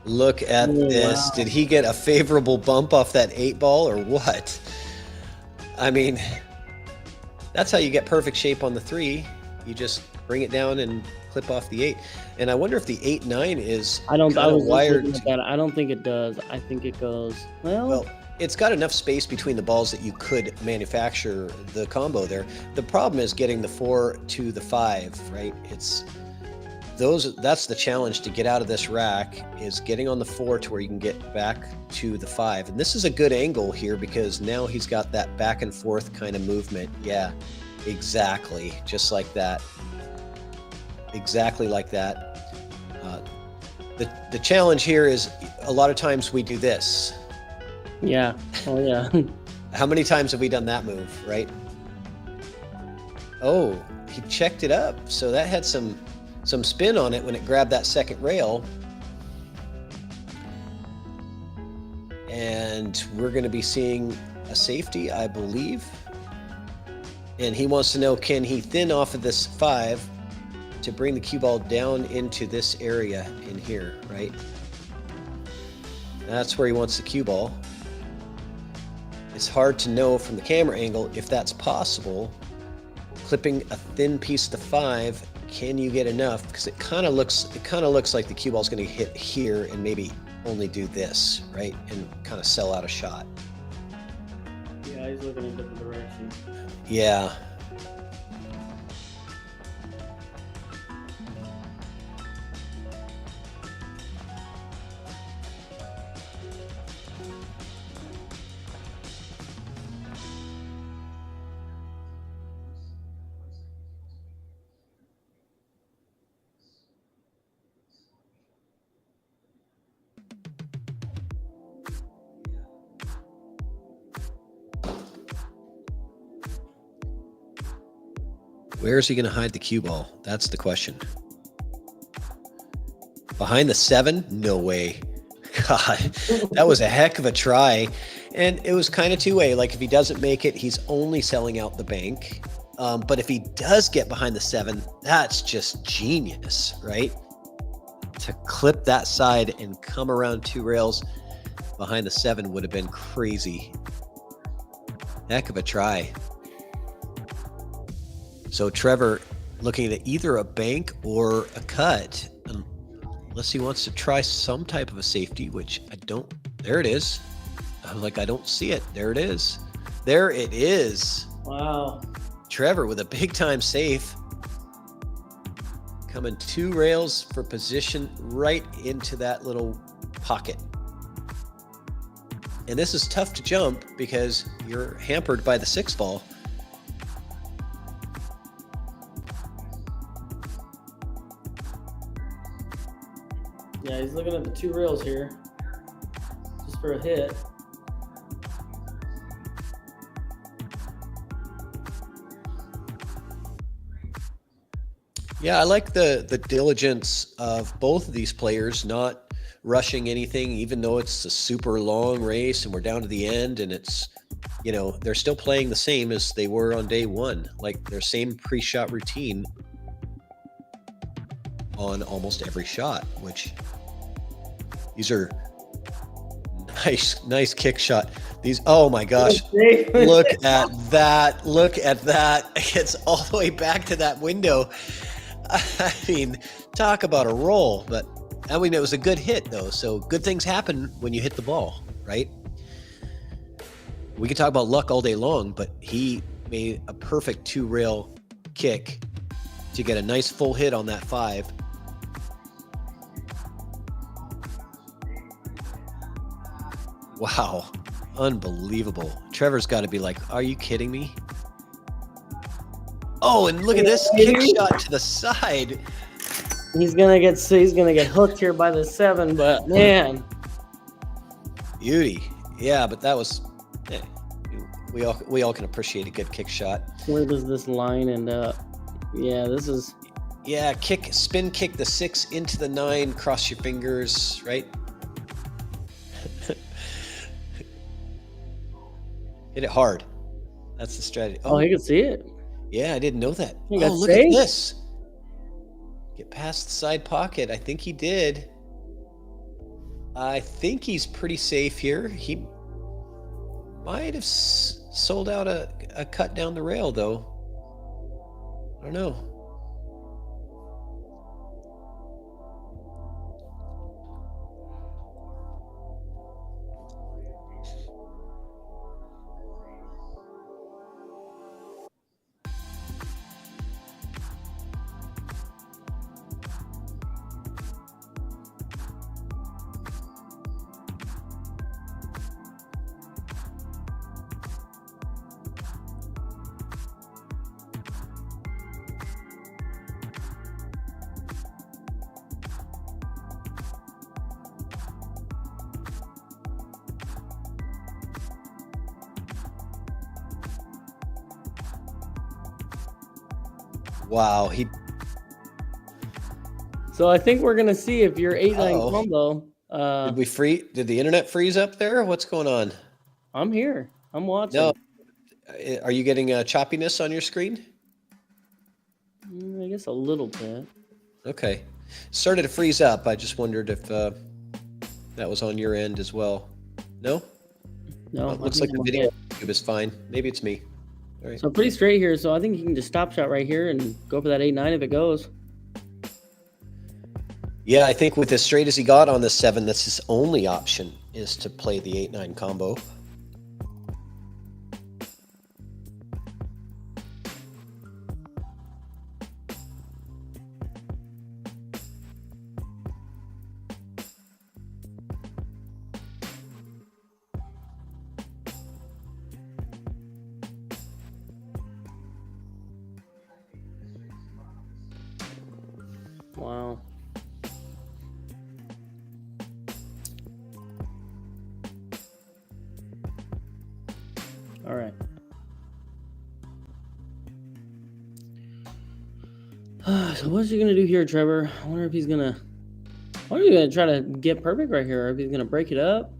Look at this. Wow. Did he get a favorable bump off that 8 ball or what? I mean, that's how you get perfect shape on the 3. You just bring it down and clip off the 8. And I wonder if the 8-9 is I was wired. looking at that. I don't think it does. I think it goes, Well, it's got enough space between the balls that you could manufacture the combo there. The problem is getting the 4 to the 5, right? It's that's the challenge to get out of this rack, is getting on the 4 to where you can get back to the 5. And this is a good angle here because now he's got that back and forth kind of movement. Yeah, exactly. Just like that. Exactly like that. The challenge here is a lot of times we do this. Yeah. Oh, yeah. How many times have we done that move, right? Oh, he checked it up. So that had some spin on it when it grabbed that second rail. And we're going to be seeing a safety, I believe. And he wants to know, can he thin off of this 5 to bring the cue ball down into this area in here, right? That's where he wants the cue ball. It's hard to know from the camera angle if that's possible. Clipping a thin piece to 5, can you get enough? Because it kind of looks like the cue ball's going to hit here and maybe only do this, right? And kind of sell out a shot. Yeah, he's looking in different directions. Yeah. Where is he going to hide the cue ball? That's the question. Behind the 7? No way. God, that was a heck of a try. And it was kind of two-way. Like if he doesn't make it, he's only selling out the bank. But if he does get behind the 7, that's just genius, right? To clip that side and come around 2 rails behind the 7 would have been crazy. Heck of a try. So Trevor looking at either a bank or a cut, unless he wants to try some type of a safety, which I don't. There it is. I'm like, I don't see it. There it is. There it is. Wow. Trevor with a big time safe. Coming 2 rails for position right into that little pocket. And this is tough to jump because you're hampered by the 6 ball. Yeah, he's looking at the 2 rails here, just for a hit. Yeah, I like the diligence of both of these players, not rushing anything, even though it's a super long race and we're down to the end and it's, you know, they're still playing the same as they were on day 1, like their same pre-shot routine on almost every shot, which these are nice kick shot. These, oh my gosh, look at that. Look at that. It's all the way back to that window. I mean, talk about a roll, but I mean, it was a good hit though. So good things happen when you hit the ball, right? We can talk about luck all day long, but he made a perfect 2 rail kick to get a nice full hit on that 5. Wow, unbelievable. Trevor's got to be like, are you kidding me? Oh, and look at this kick shot to the side. He's gonna get hooked here by the 7, but man, beauty. Yeah, but that was, we all can appreciate a good kick shot. Where does this line end up? Yeah, this is. Yeah, spin kick the 6 into the 9, cross your fingers, right? Hit it hard. That's the strategy. Oh, he could see it. Yeah, I didn't know that. He got look saved? at this. Get past the side pocket. I think he did. I think he's pretty safe here. He might have sold out a cut down the rail, though. I don't know. Wow. He. So I think we're gonna see if your 8-9 Uh-oh. combo. Did the internet freeze up there? What's going on? I'm here. I'm watching. No. Are you getting choppiness on your screen? I guess a little bit. Okay. Started to freeze up. I just wondered if that was on your end as well. No? No, Well, it looks like the video on YouTube is fine. Maybe it's me. All right. So pretty straight here. So I think you can just stop shot right here and go for that 8-9 if it goes. Yeah, I think with as straight as he got on the 7, that's his only option is to play the 8-9 combo. Wow. All right. So what's he gonna do here, Trevor? I wonder if he's gonna. I wonder if he's gonna try to get perfect right here, or if he's gonna break it up.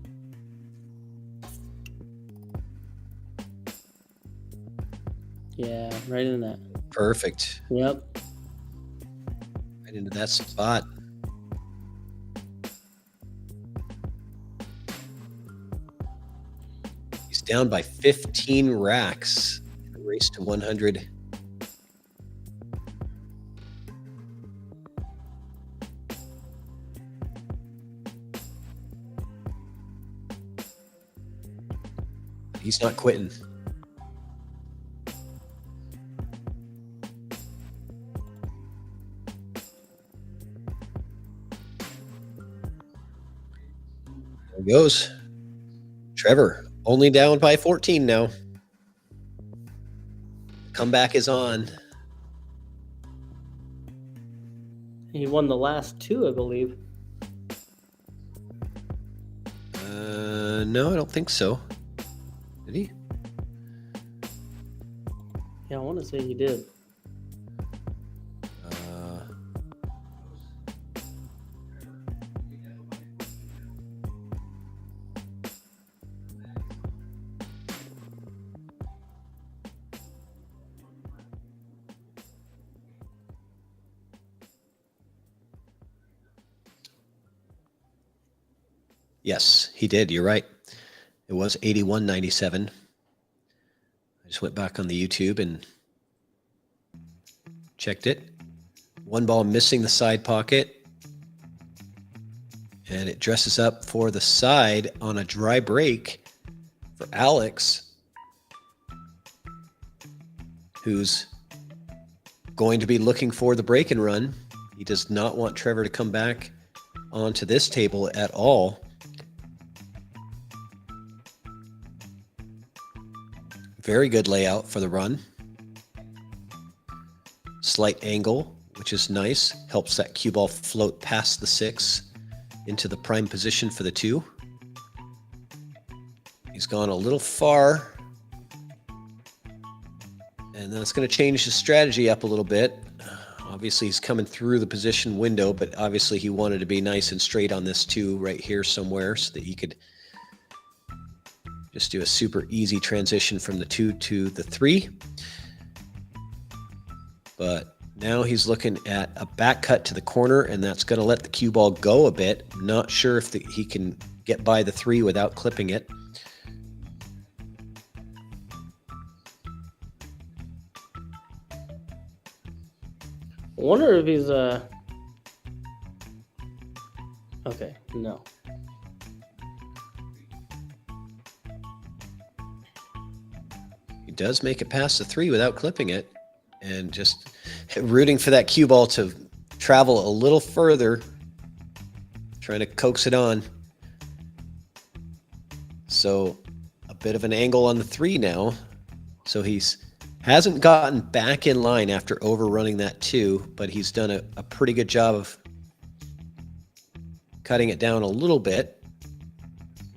Yeah, right in that. Perfect. Yep. Right into that spot. He's down by 15 racks. Race to 100. He's not quitting. There he goes. Trevor, only down by 14 now. Comeback is on. He won the last 2, I believe. No, I don't think so. Did he? Yeah, I want to say he did. Yes, he did. You're right. It was 81.97. I just went back on the YouTube and checked it. One ball missing the side pocket. And it dresses up for the side on a dry break for Alex, who's going to be looking for the break and run. He does not want Trevor to come back onto this table at all. Very good layout for the run. Slight angle, which is nice. Helps that cue ball float past the 6 into the prime position for the 2. He's gone a little far. And that's going to change his strategy up a little bit. Obviously, he's coming through the position window, but obviously he wanted to be nice and straight on this 2 right here somewhere so that he could just do a super easy transition from the 2 to the 3. But now he's looking at a back cut to the corner, and that's going to let the cue ball go a bit. Not sure if he can get by the 3 without clipping it. I wonder if he's okay, no. He does make it past the 3 without clipping it, and just rooting for that cue ball to travel a little further, trying to coax it on. So a bit of an angle on the 3 now. So hasn't gotten back in line after overrunning that 2, but he's done a pretty good job of cutting it down a little bit.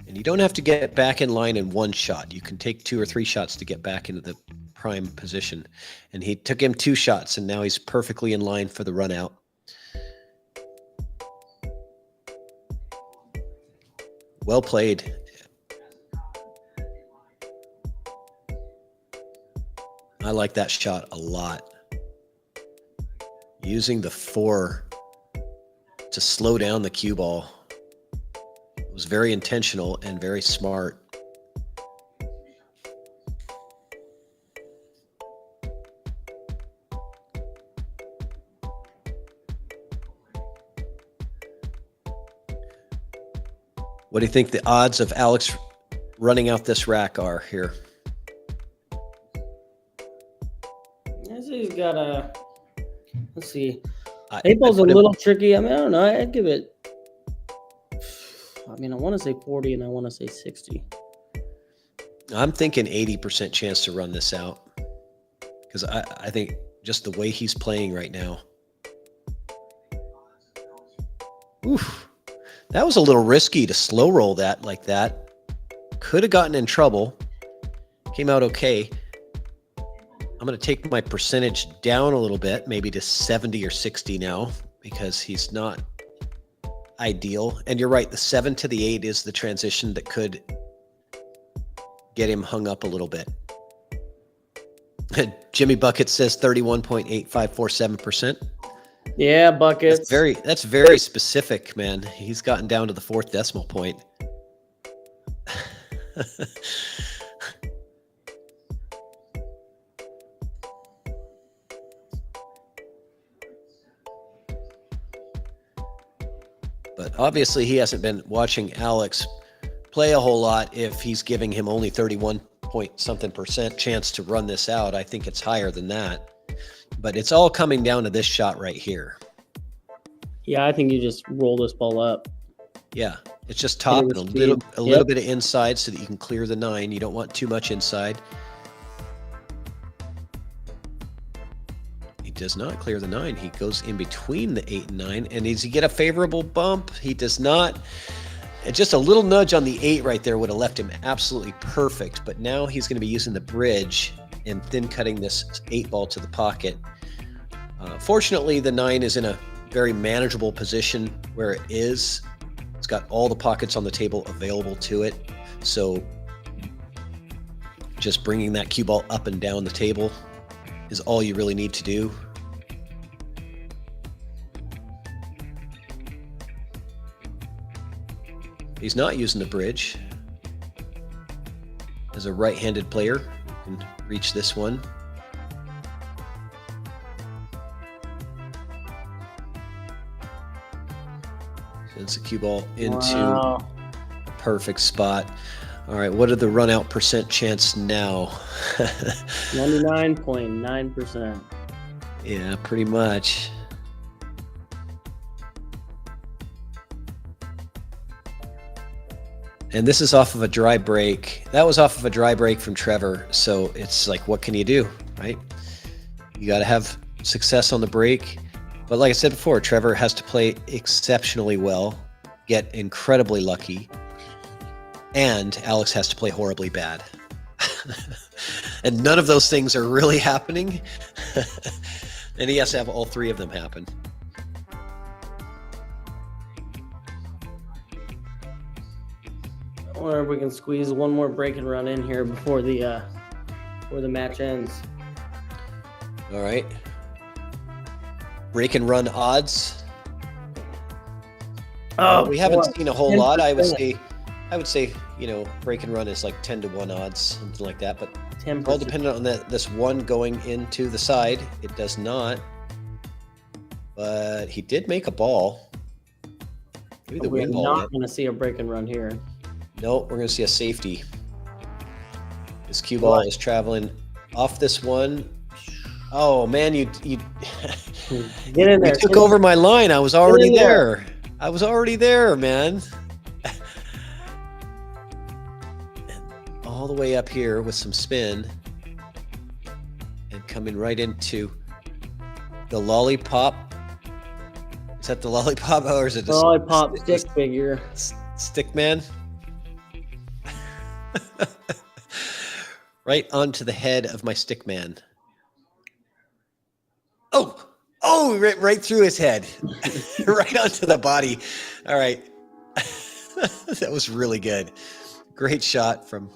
And you don't have to get back in line in one shot. You can take 2 or 3 shots to get back into the prime position. And he took him 2 shots, and now he's perfectly in line for the run out. Well played. I like that shot a lot. Using the 4 to slow down the cue ball. It was very intentional and very smart. What do you think the odds of Alex running out this rack are here? He's got a, let's see. 8-ball's a little tricky. I mean, I don't know. I'd give it, I mean, I want to say 40 and I want to say 60. I'm thinking 80% chance to run this out. Because I think just the way he's playing right now. Oof. That was a little risky to slow roll that like that. Could have gotten in trouble. Came out okay. I'm going to take my percentage down a little bit, maybe to 70 or 60 now, because he's not ideal. And you're right, the 7 to the 8 is the transition that could get him hung up a little bit. Jimmy Bucket says 31.8547%. Yeah, Buckets. That's very specific, man. He's gotten down to the 4th decimal point. But obviously he hasn't been watching Alex play a whole lot if he's giving him only 31-point-something% chance to run this out. I think it's higher than that. But it's all coming down to this shot right here. Yeah, I think you just roll this ball up. Yeah, it's just top and a little bit of inside so that you can clear the 9. You don't want too much inside. He does not clear the 9. He goes in between the 8 and 9. And does he get a favorable bump? He does not. Just a little nudge on the 8 right there would have left him absolutely perfect. But now he's going to be using the bridge and thin cutting this 8-ball to the pocket. Fortunately, the 9 is in a very manageable position where it is. It's got all the pockets on the table available to it. So just bringing that cue ball up and down the table is all you really need to do. He's not using the bridge. As a right-handed player, you can reach this one. Sends the cue ball into a perfect spot. All right, what are the run out percent chance now? 99.9%. Yeah, pretty much. And this is off of a dry break. That was off of a dry break from Trevor. So it's like, what can you do, right? You got to have success on the break. But like I said before, Trevor has to play exceptionally well, get incredibly lucky, and Alex has to play horribly bad. And none of those things are really happening. And he has to have all 3 of them happen. I wonder if we can squeeze one more break and run in here before the match ends. All right. Break and run odds. Oh, we haven't seen a whole lot. I would say, break and run is like 10 to 1 odds, something like that. But 10%. All dependent on this one going into the side. It does not. But he did make a ball. Maybe the wing ball. We're not going to see a break and run here. No, we're going to see a safety. This cue ball is traveling off this one. Oh man, you get in there. You took over my line. I was already there. I was already there, man. All the way up here with some spin and coming right into the lollipop. Is that the lollipop or is it the lollipop stick figure? Stick man. right onto the head of my stick man. Oh, right through his head, right onto the body. All right. That was really good. Great shot from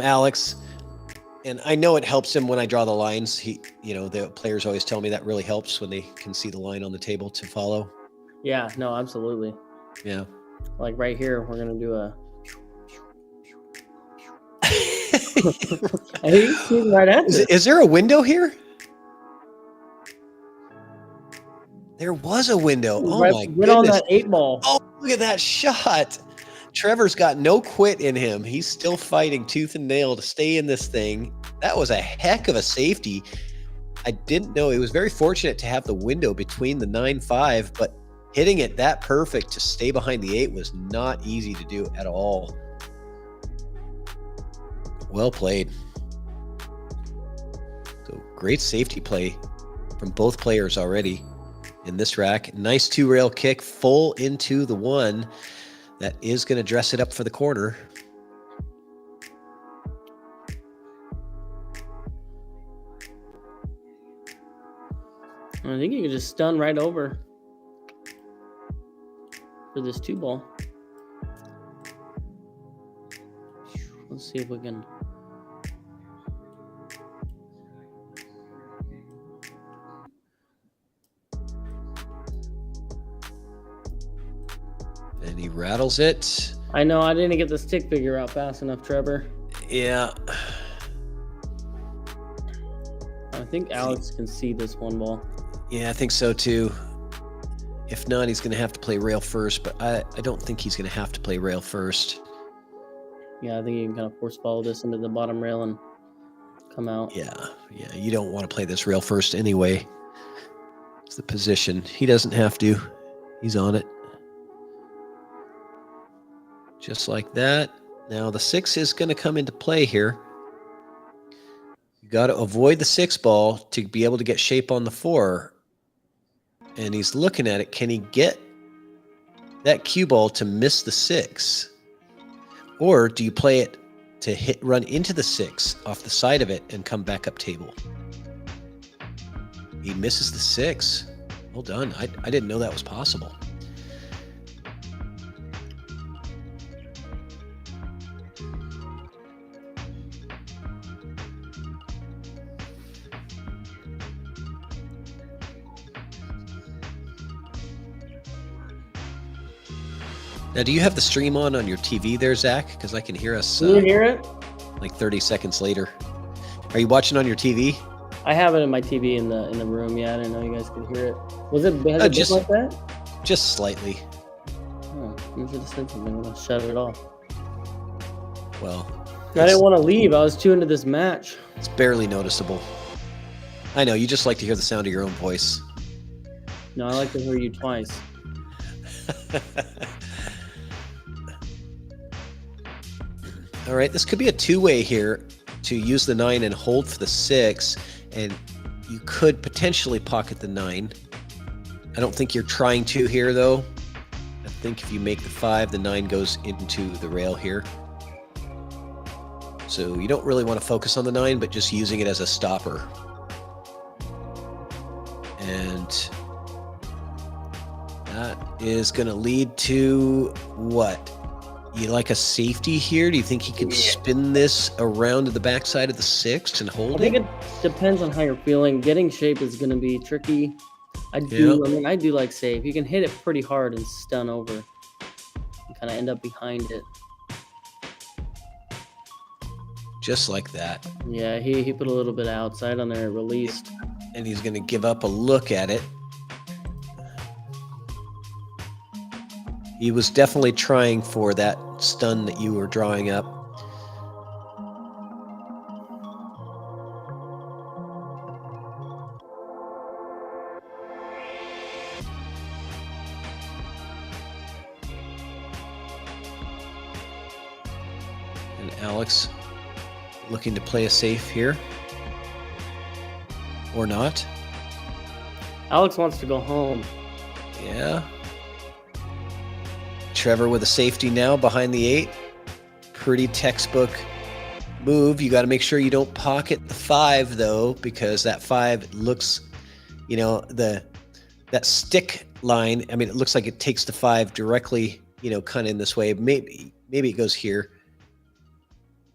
Alex. And I know it helps him when I draw the lines. The players always tell me that really helps when they can see the line on the table to follow. Yeah, no, absolutely. Yeah. Like right here, we're going to do a... I think he's shooting right at it. Is there a window here? There was a window. Oh, my goodness. Right on that 8 ball. Oh, look at that shot. Trevor's got no quit in him. He's still fighting tooth and nail to stay in this thing. That was a heck of a safety. I didn't know. It was very fortunate to have the window between the 9-5, but hitting it that perfect to stay behind the 8 was not easy to do at all. Well played. So great safety play from both players already in this rack. Nice 2-rail kick full into the 1. That is going to dress it up for the corner. I think you can just stun right over for this 2 ball. Let's see if we can. And he rattles it. I know, I didn't get the stick figure out fast enough, Trevor. Yeah. I think Alex can see this 1 ball. Yeah, I think so too. If not, he's going to have to play rail first, but I don't think he's going to have to play rail first. Yeah, I think you can kind of force follow this into the bottom rail and come out. Yeah, you don't want to play this rail first anyway. It's the position. He doesn't have to. He's on it. Just like that. Now the 6 is going to come into play here. You got to avoid the 6 ball to be able to get shape on the 4. And he's looking at it. Can he get that cue ball to miss the 6? Or do you play it to run into the 6 off the side of it and come back up table? He misses the 6. Well done. I didn't know that was possible. Now, do you have the stream on your TV there, Zach? Because I can hear us. Can you hear it? Like 30 seconds later. Are you watching on your TV? I have it in my TV in the room. Yeah, I didn't know you guys could hear it. Has it been like that? Just slightly. Oh, you should have said something. I'm gonna shut it off. Well, I didn't want to leave. I was too into this match. It's barely noticeable. I know, you just like to hear the sound of your own voice. No, I like to hear you twice. All right, this could be a 2-way here to use the 9 and hold for the 6, and you could potentially pocket the 9. I don't think you're trying to here, though. I think if you make the 5, the 9 goes into the rail here. So you don't really want to focus on the 9, but just using it as a stopper. And that is going to lead to what? You like a safety here? Do you think he can spin this around to the backside of the 6 and hold it? I think it depends on how you're feeling. Getting shape is going to be tricky. I do like safe. You can hit it pretty hard and stun over. And kind of end up behind it. Just like that. Yeah, he put a little bit outside on there, released. And he's going to give up a look at it. He was definitely trying for that stun that you were drawing up. And Alex looking to play a safe here. Or not. Alex wants to go home. Yeah. Trevor with a safety now behind the 8. Pretty textbook move. You got to make sure you don't pocket the 5 though, because that 5 looks, you know, that stick line. I mean, it looks like it takes the 5 directly, you know, kind of in this way. Maybe it goes here,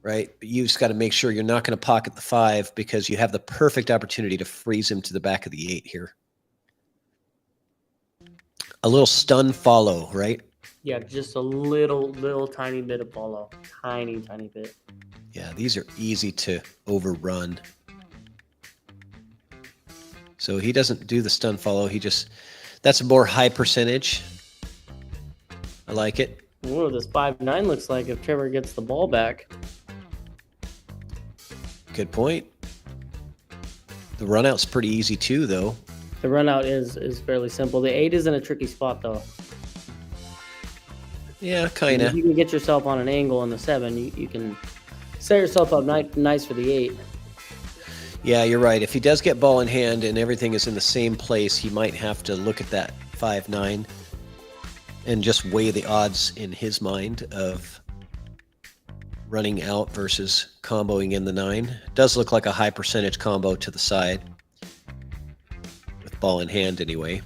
right? But you just got to make sure you're not going to pocket the 5 because you have the perfect opportunity to freeze him to the back of the 8 here. A little stun follow, right? Yeah, just a little tiny bit of follow. Tiny bit. Yeah, these are easy to overrun. So he doesn't do the stun follow. He just, that's a more high percentage. I like it. Whoa, this 5-9 looks like if Trevor gets the ball back. Good point. The run out's pretty easy too, though. The run out is fairly simple. The 8 is in a tricky spot, though. Yeah, kind If of. you can get yourself on an angle on the 7, you can set yourself up nice for the 8. Yeah, you're right. If he does get ball in hand and everything is in the same place, he might have to look at that 5-9 and just weigh the odds in his mind of running out versus comboing in the 9. It does look like a high percentage combo to the side with ball in hand anyway.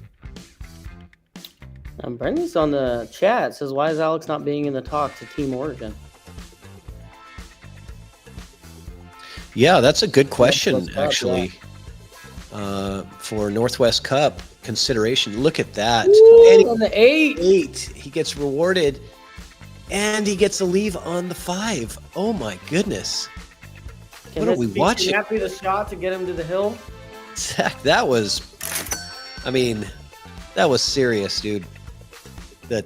Brendan's on the chat, says, why is Alex not being in the talk to Team Oregon? Yeah, that's a good question, Northwest Cup, actually. For Northwest Cup consideration. Look at that. Ooh, And on the 8. 8. He gets rewarded, and he gets a leave on the 5. Oh my goodness. What are we watching? Can that be the shot to get him to the hill? Zach, that was, I mean, that was serious, dude. The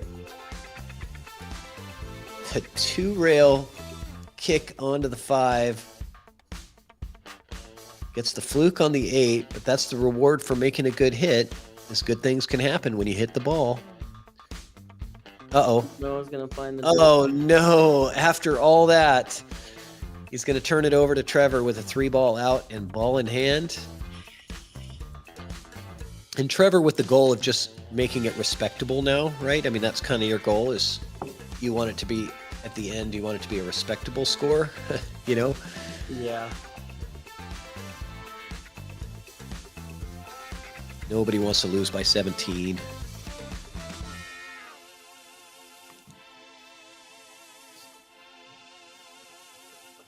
2-rail kick onto the 5. Gets the fluke on the 8, but that's the reward for making a good hit. As good things can happen when you hit the ball. Uh-oh. Noah's going to find the... Oh, no. After all that, he's going to turn it over to Trevor with a 3-ball out and ball in hand. And Trevor with the goal of just making it respectable now, right? I mean, that's kind of your goal, is you want it to be, at the end, you want it to be a respectable score, you know? Yeah. Nobody wants to lose by 17.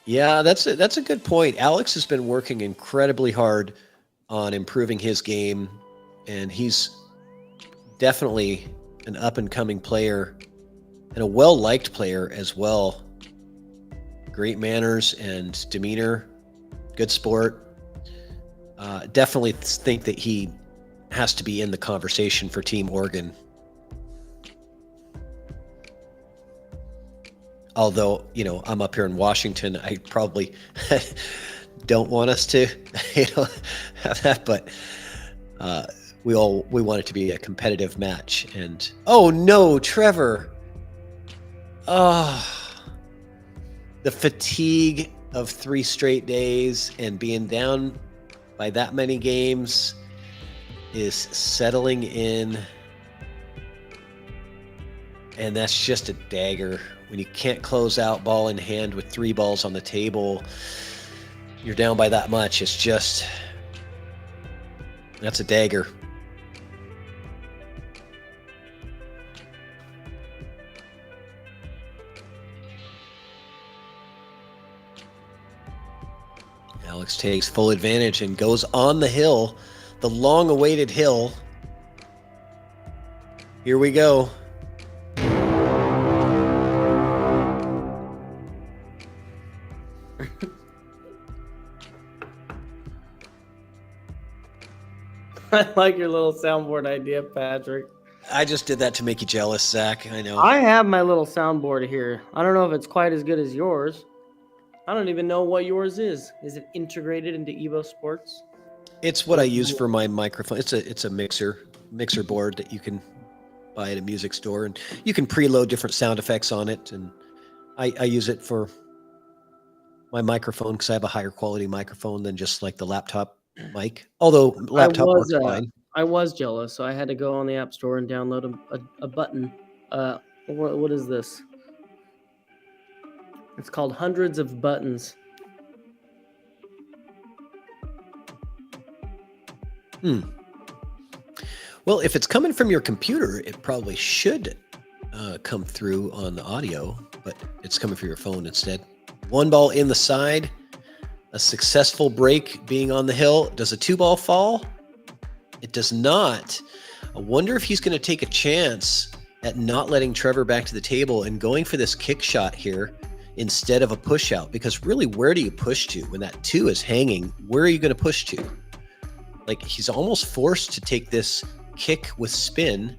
Yeah, that's a good point. Alex has been working incredibly hard on improving his game, and he's definitely an up-and-coming player and a well-liked player as well. Great manners and demeanor, good sport. Definitely think that he has to be in the conversation for Team Oregon. Although, you know, I'm up here in Washington, I probably don't want us to, you know, have that, but we want it to be a competitive match. And oh no, Trevor! Oh, the fatigue of 3 straight days and being down by that many games is settling in, and that's just a dagger. When you can't close out ball in hand with 3 balls on the table, you're down by that much. It's just, that's a dagger. Alex takes full advantage and goes on the hill, the long-awaited hill. Here we go. I like your little soundboard idea, Patrick. I just did that to make you jealous, Zach. I know. I have my little soundboard here. I don't know if it's quite as good as yours. I don't even know what yours is. Is it integrated into EvoSports? It's what I use for my microphone. It's a mixer board that you can buy at a music store, and you can preload different sound effects on it. And I use it for my microphone because I have a higher quality microphone than just like the laptop mic. Although laptop works fine. I was jealous, so I had to go on the App Store and download a button. What is this? It's called Hundreds of Buttons. Well, if it's coming from your computer, it probably should come through on the audio, but it's coming from your phone instead. 1 ball in the side, a successful break being on the hill. Does a 2 ball fall? It does not. I wonder if he's going to take a chance at not letting Trevor back to the table and going for this kick shot here instead of a push out, because really, where do you push to when that 2 is hanging? Where are you going to push to? Like, he's almost forced to take this kick with spin.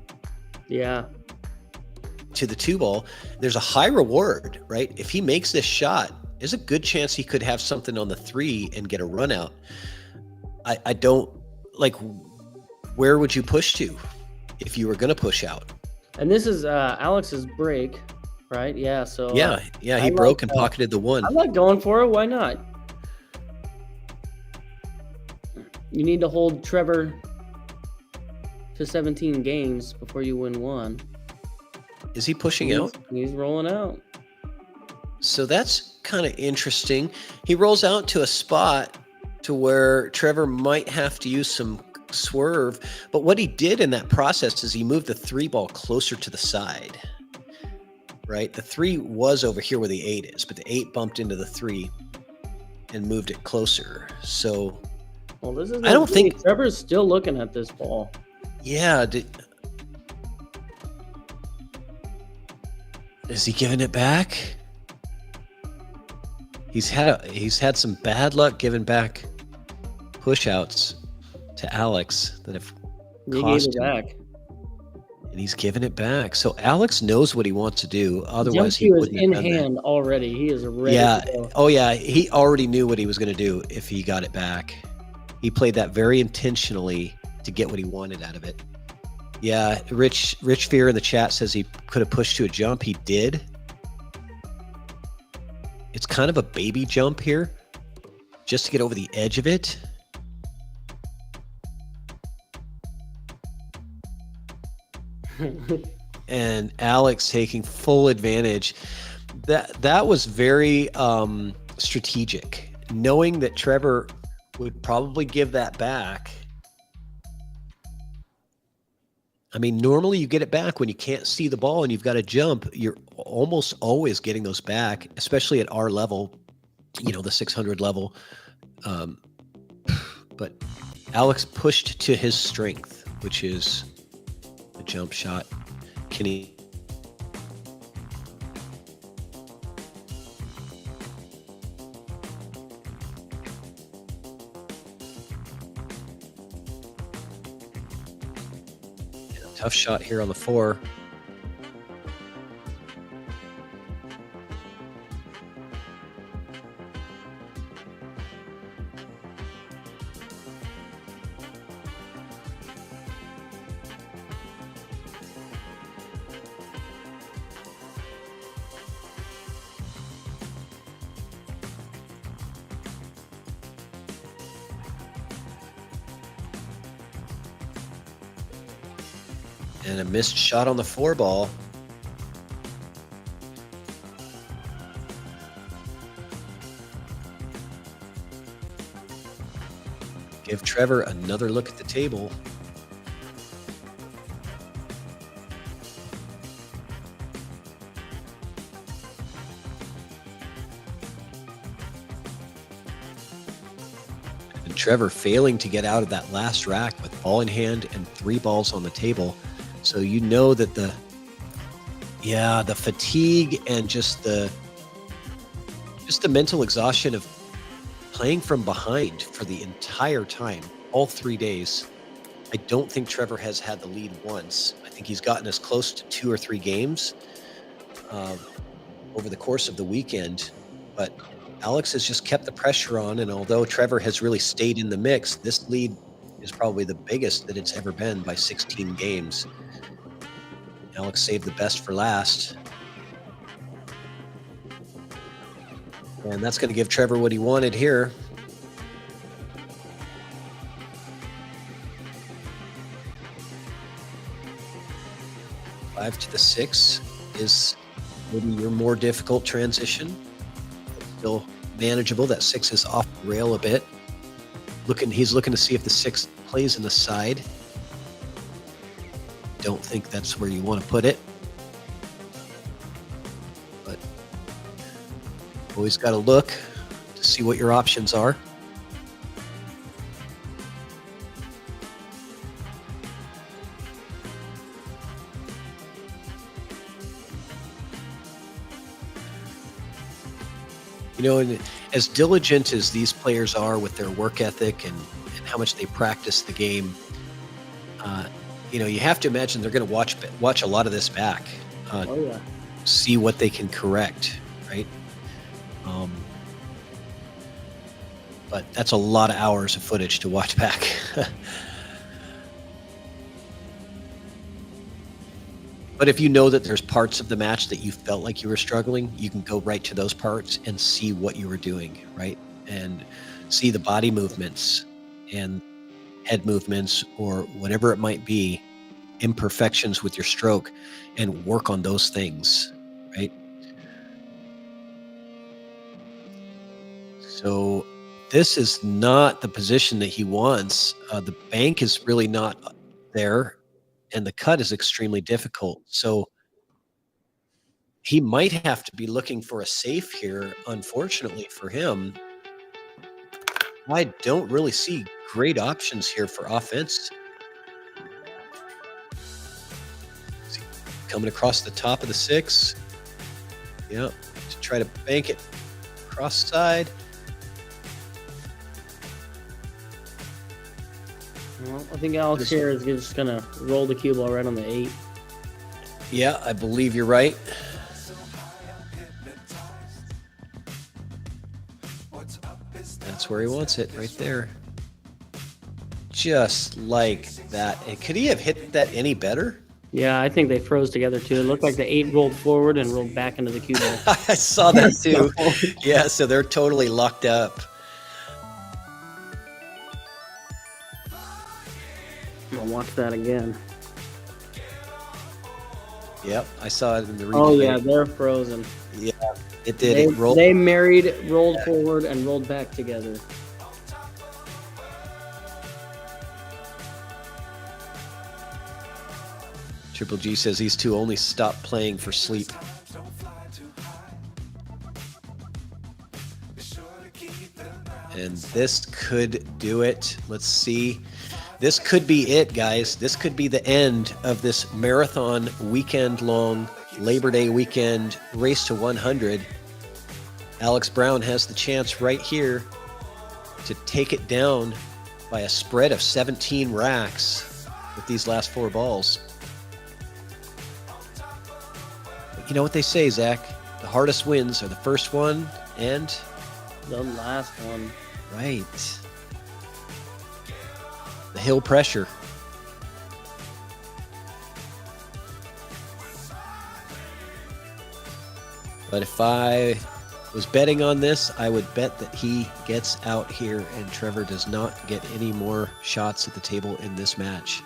Yeah. To the 2 ball. There's a high reward, right? If he makes this shot, there's a good chance he could have something on the 3 and get a run out. I don't like, where would you push to if you were going to push out? And this is Alex's break, right? Yeah. So yeah, he broke and pocketed the 1. I like going for it. Why not? You need to hold Trevor to 17 games before you win 1. Is he pushing out? He's rolling out. So that's kind of interesting. He rolls out to a spot to where Trevor might have to use some swerve. But what he did in that process is he moved the 3 ball closer to the side, right? The 3 was over here where the 8 is, but the 8 bumped into the 3 and moved it closer. So well, this is I don't think Trevor's still looking at this ball. Yeah. Is he giving it back? He's had some bad luck giving back push outs to Alex that have cost him. Back. And he's giving it back. So Alex knows what he wants to do. Otherwise, he was in hand already. He is ready. Yeah. To go. Oh yeah. He already knew what he was going to do if he got it back. He played that very intentionally to get what he wanted out of it. Yeah, Rich Fear in the chat says he could have pushed to a jump. He did. It's kind of a baby jump here, just to get over the edge of it. And Alex taking full advantage. That was very strategic, knowing that Trevor would probably give that back. I mean, normally you get it back when you can't see the ball and you've got to jump. You're almost always getting those back, especially at our level, the 600 level. But Alex pushed to his strength, which is a jump shot. Can he? Tough shot here on the 4. And a missed shot on the 4 ball. Give Trevor another look at the table. And Trevor failing to get out of that last rack with ball in hand and 3 balls on the table. So you know that the fatigue and just the mental exhaustion of playing from behind for the entire time, all 3 days. I don't think Trevor has had the lead once. I think he's gotten as close to 2 or 3 games over the course of the weekend. But Alex has just kept the pressure on, and although Trevor has really stayed in the mix, this lead is probably the biggest that it's ever been by 16 games. Alex saved the best for last. And that's going to give Trevor what he wanted here. Five to the 6 is maybe your more difficult transition. still manageable. That 6 is off the rail a bit. He's looking to see if the 6 plays in the side. Don't think that's where you want to put it. But always got to look to see what your options are. You know, and as diligent as these players are with their work ethic and how much they practice the game, you know, you have to imagine they're going to watch a lot of this back, see what they can correct, right? But that's a lot of hours of footage to watch back. But if you know that there's parts of the match that you felt like you were struggling, you can go right to those parts and see what you were doing, right? And see the body movements and head movements or whatever it might be, imperfections with your stroke, and work on those things, right? So this is not the position that he wants. The bank is really not there, and the cut is extremely difficult. So he might have to be looking for a safe here, unfortunately for him. I don't really see great options here for offense. Coming across the top of the 6. Yeah, to try to bank it cross side. Well, I think Alex here is just going to roll the cue ball right on the 8. Yeah, I believe you're right. That's where he wants it, right there. Just like that. And could he have hit that any better? Yeah, I think they froze together too. It looked like the 8 rolled forward and rolled back into the cue ball. I saw that too. Yeah, so they're totally locked up. I'll watch that again. Yep, I saw it in the replay. Oh yeah, they're frozen. Yeah, it did. They married, rolled forward, and rolled back together. Triple G says these two only stop playing for sleep. And this could do it. Let's see. This could be it, guys. This could be the end of this marathon weekend-long Labor Day weekend race to 100. Alex Brown has the chance right here to take it down by a spread of 17 racks with these last 4 balls. But you know what they say, Zach? The hardest wins are the first one and the last one. Right. The hill pressure. But if I was betting on this, I would bet that he gets out here and Trevor does not get any more shots at the table in this match.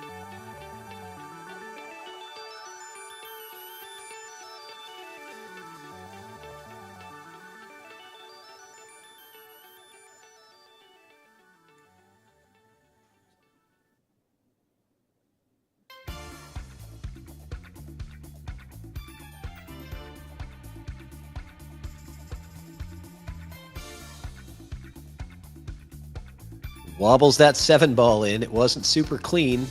Wobbles that 7 ball in. It wasn't super clean,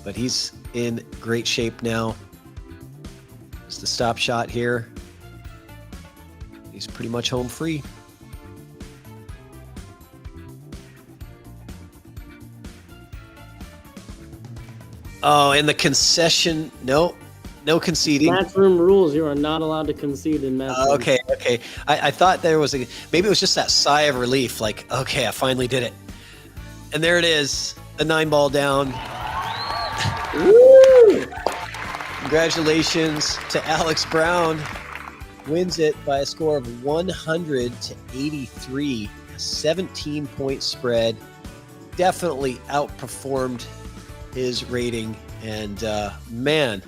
but he's in great shape now. It's the stop shot here. He's pretty much home free. Oh, and the concession. No conceding. Matchroom rules. You are not allowed to concede in matchroom. Okay. I thought there was maybe it was just that sigh of relief, like, okay, I finally did it. And there it is, the 9 ball down. Woo! Congratulations to Alex Brown. Wins it by a score of 100-83, a 17-point spread. Definitely outperformed his rating. And man,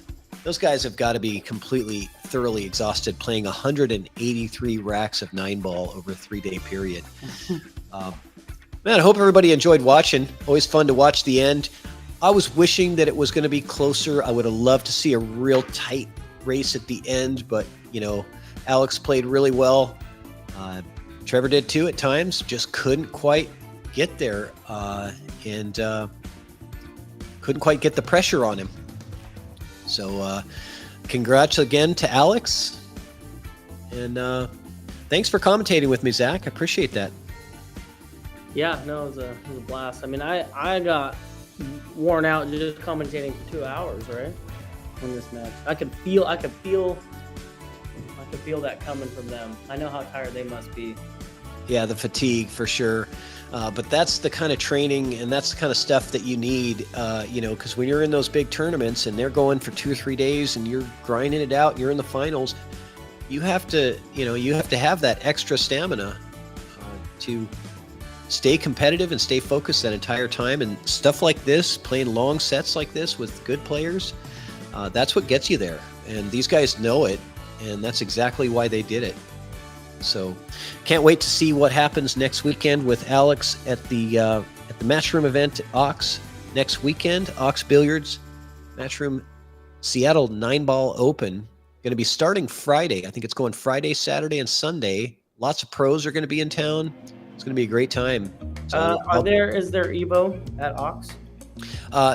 those guys have got to be completely thoroughly exhausted playing 183 racks of 9-ball over a 3-day period. Man, I hope everybody enjoyed watching. Always fun to watch the end. I was wishing that it was going to be closer. I would have loved to see a real tight race at the end, but, you know, Alex played really well. Trevor did too at times, just couldn't quite get there and couldn't quite get the pressure on him. So congrats again to Alex. And thanks for commentating with me, Zach. I appreciate that. Yeah, no, it was a blast. I mean, I got worn out just commentating for 2 hours, right? On this match. I could feel that coming from them. I know how tired they must be. Yeah, the fatigue for sure. But that's the kind of training and that's the kind of stuff that you need, you know, because when you're in those big tournaments and they're going for 2 or 3 days and you're grinding it out, you're in the finals, you have to have that extra stamina to stay competitive and stay focused that entire time. And stuff like this, playing long sets like this with good players, that's what gets you there. And these guys know it, and that's exactly why they did it. So can't wait to see what happens next weekend with Alex at the Matchroom event at Ox next weekend. Ox Billiards Matchroom Seattle 9-ball Open. Going to be starting Friday. I think it's going Friday, Saturday, and Sunday. Lots of pros are going to be in town. It's going to be a great time. So is there Evo at Ox?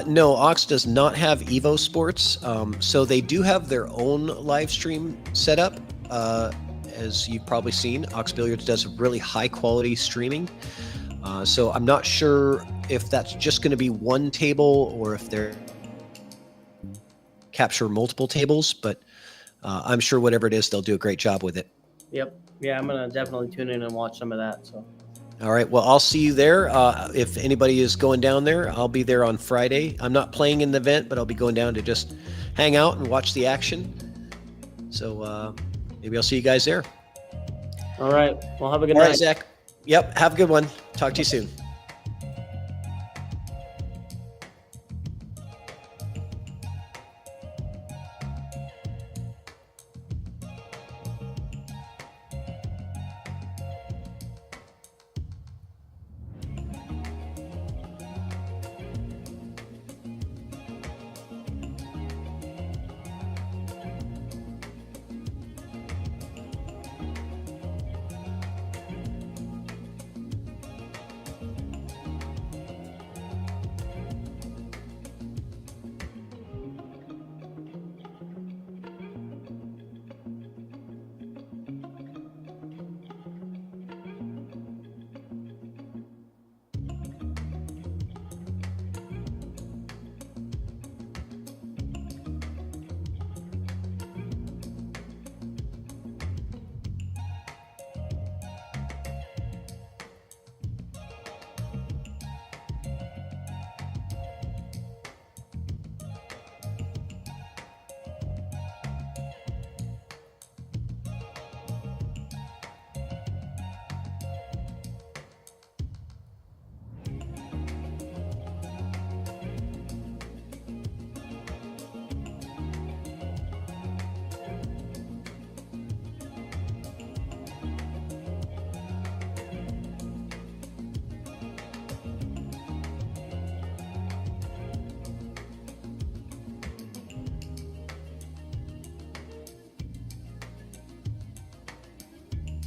No, Ox does not have EvoSports. So they do have their own live stream setup. As you've probably seen, Ox Billiards does really high quality streaming. So I'm not sure if that's just going to be one table or if they're capture multiple tables, but I'm sure whatever it is, they'll do a great job with it. Yep. Yeah, I'm going to definitely tune in and watch some of that. So. All right. Well, I'll see you there. If anybody is going down there, I'll be there on Friday. I'm not playing in the event, but I'll be going down to just hang out and watch the action. So maybe I'll see you guys there. All right. Well, have a good night. night. All right, Zach. Yep. Have a good one. Talk to you soon.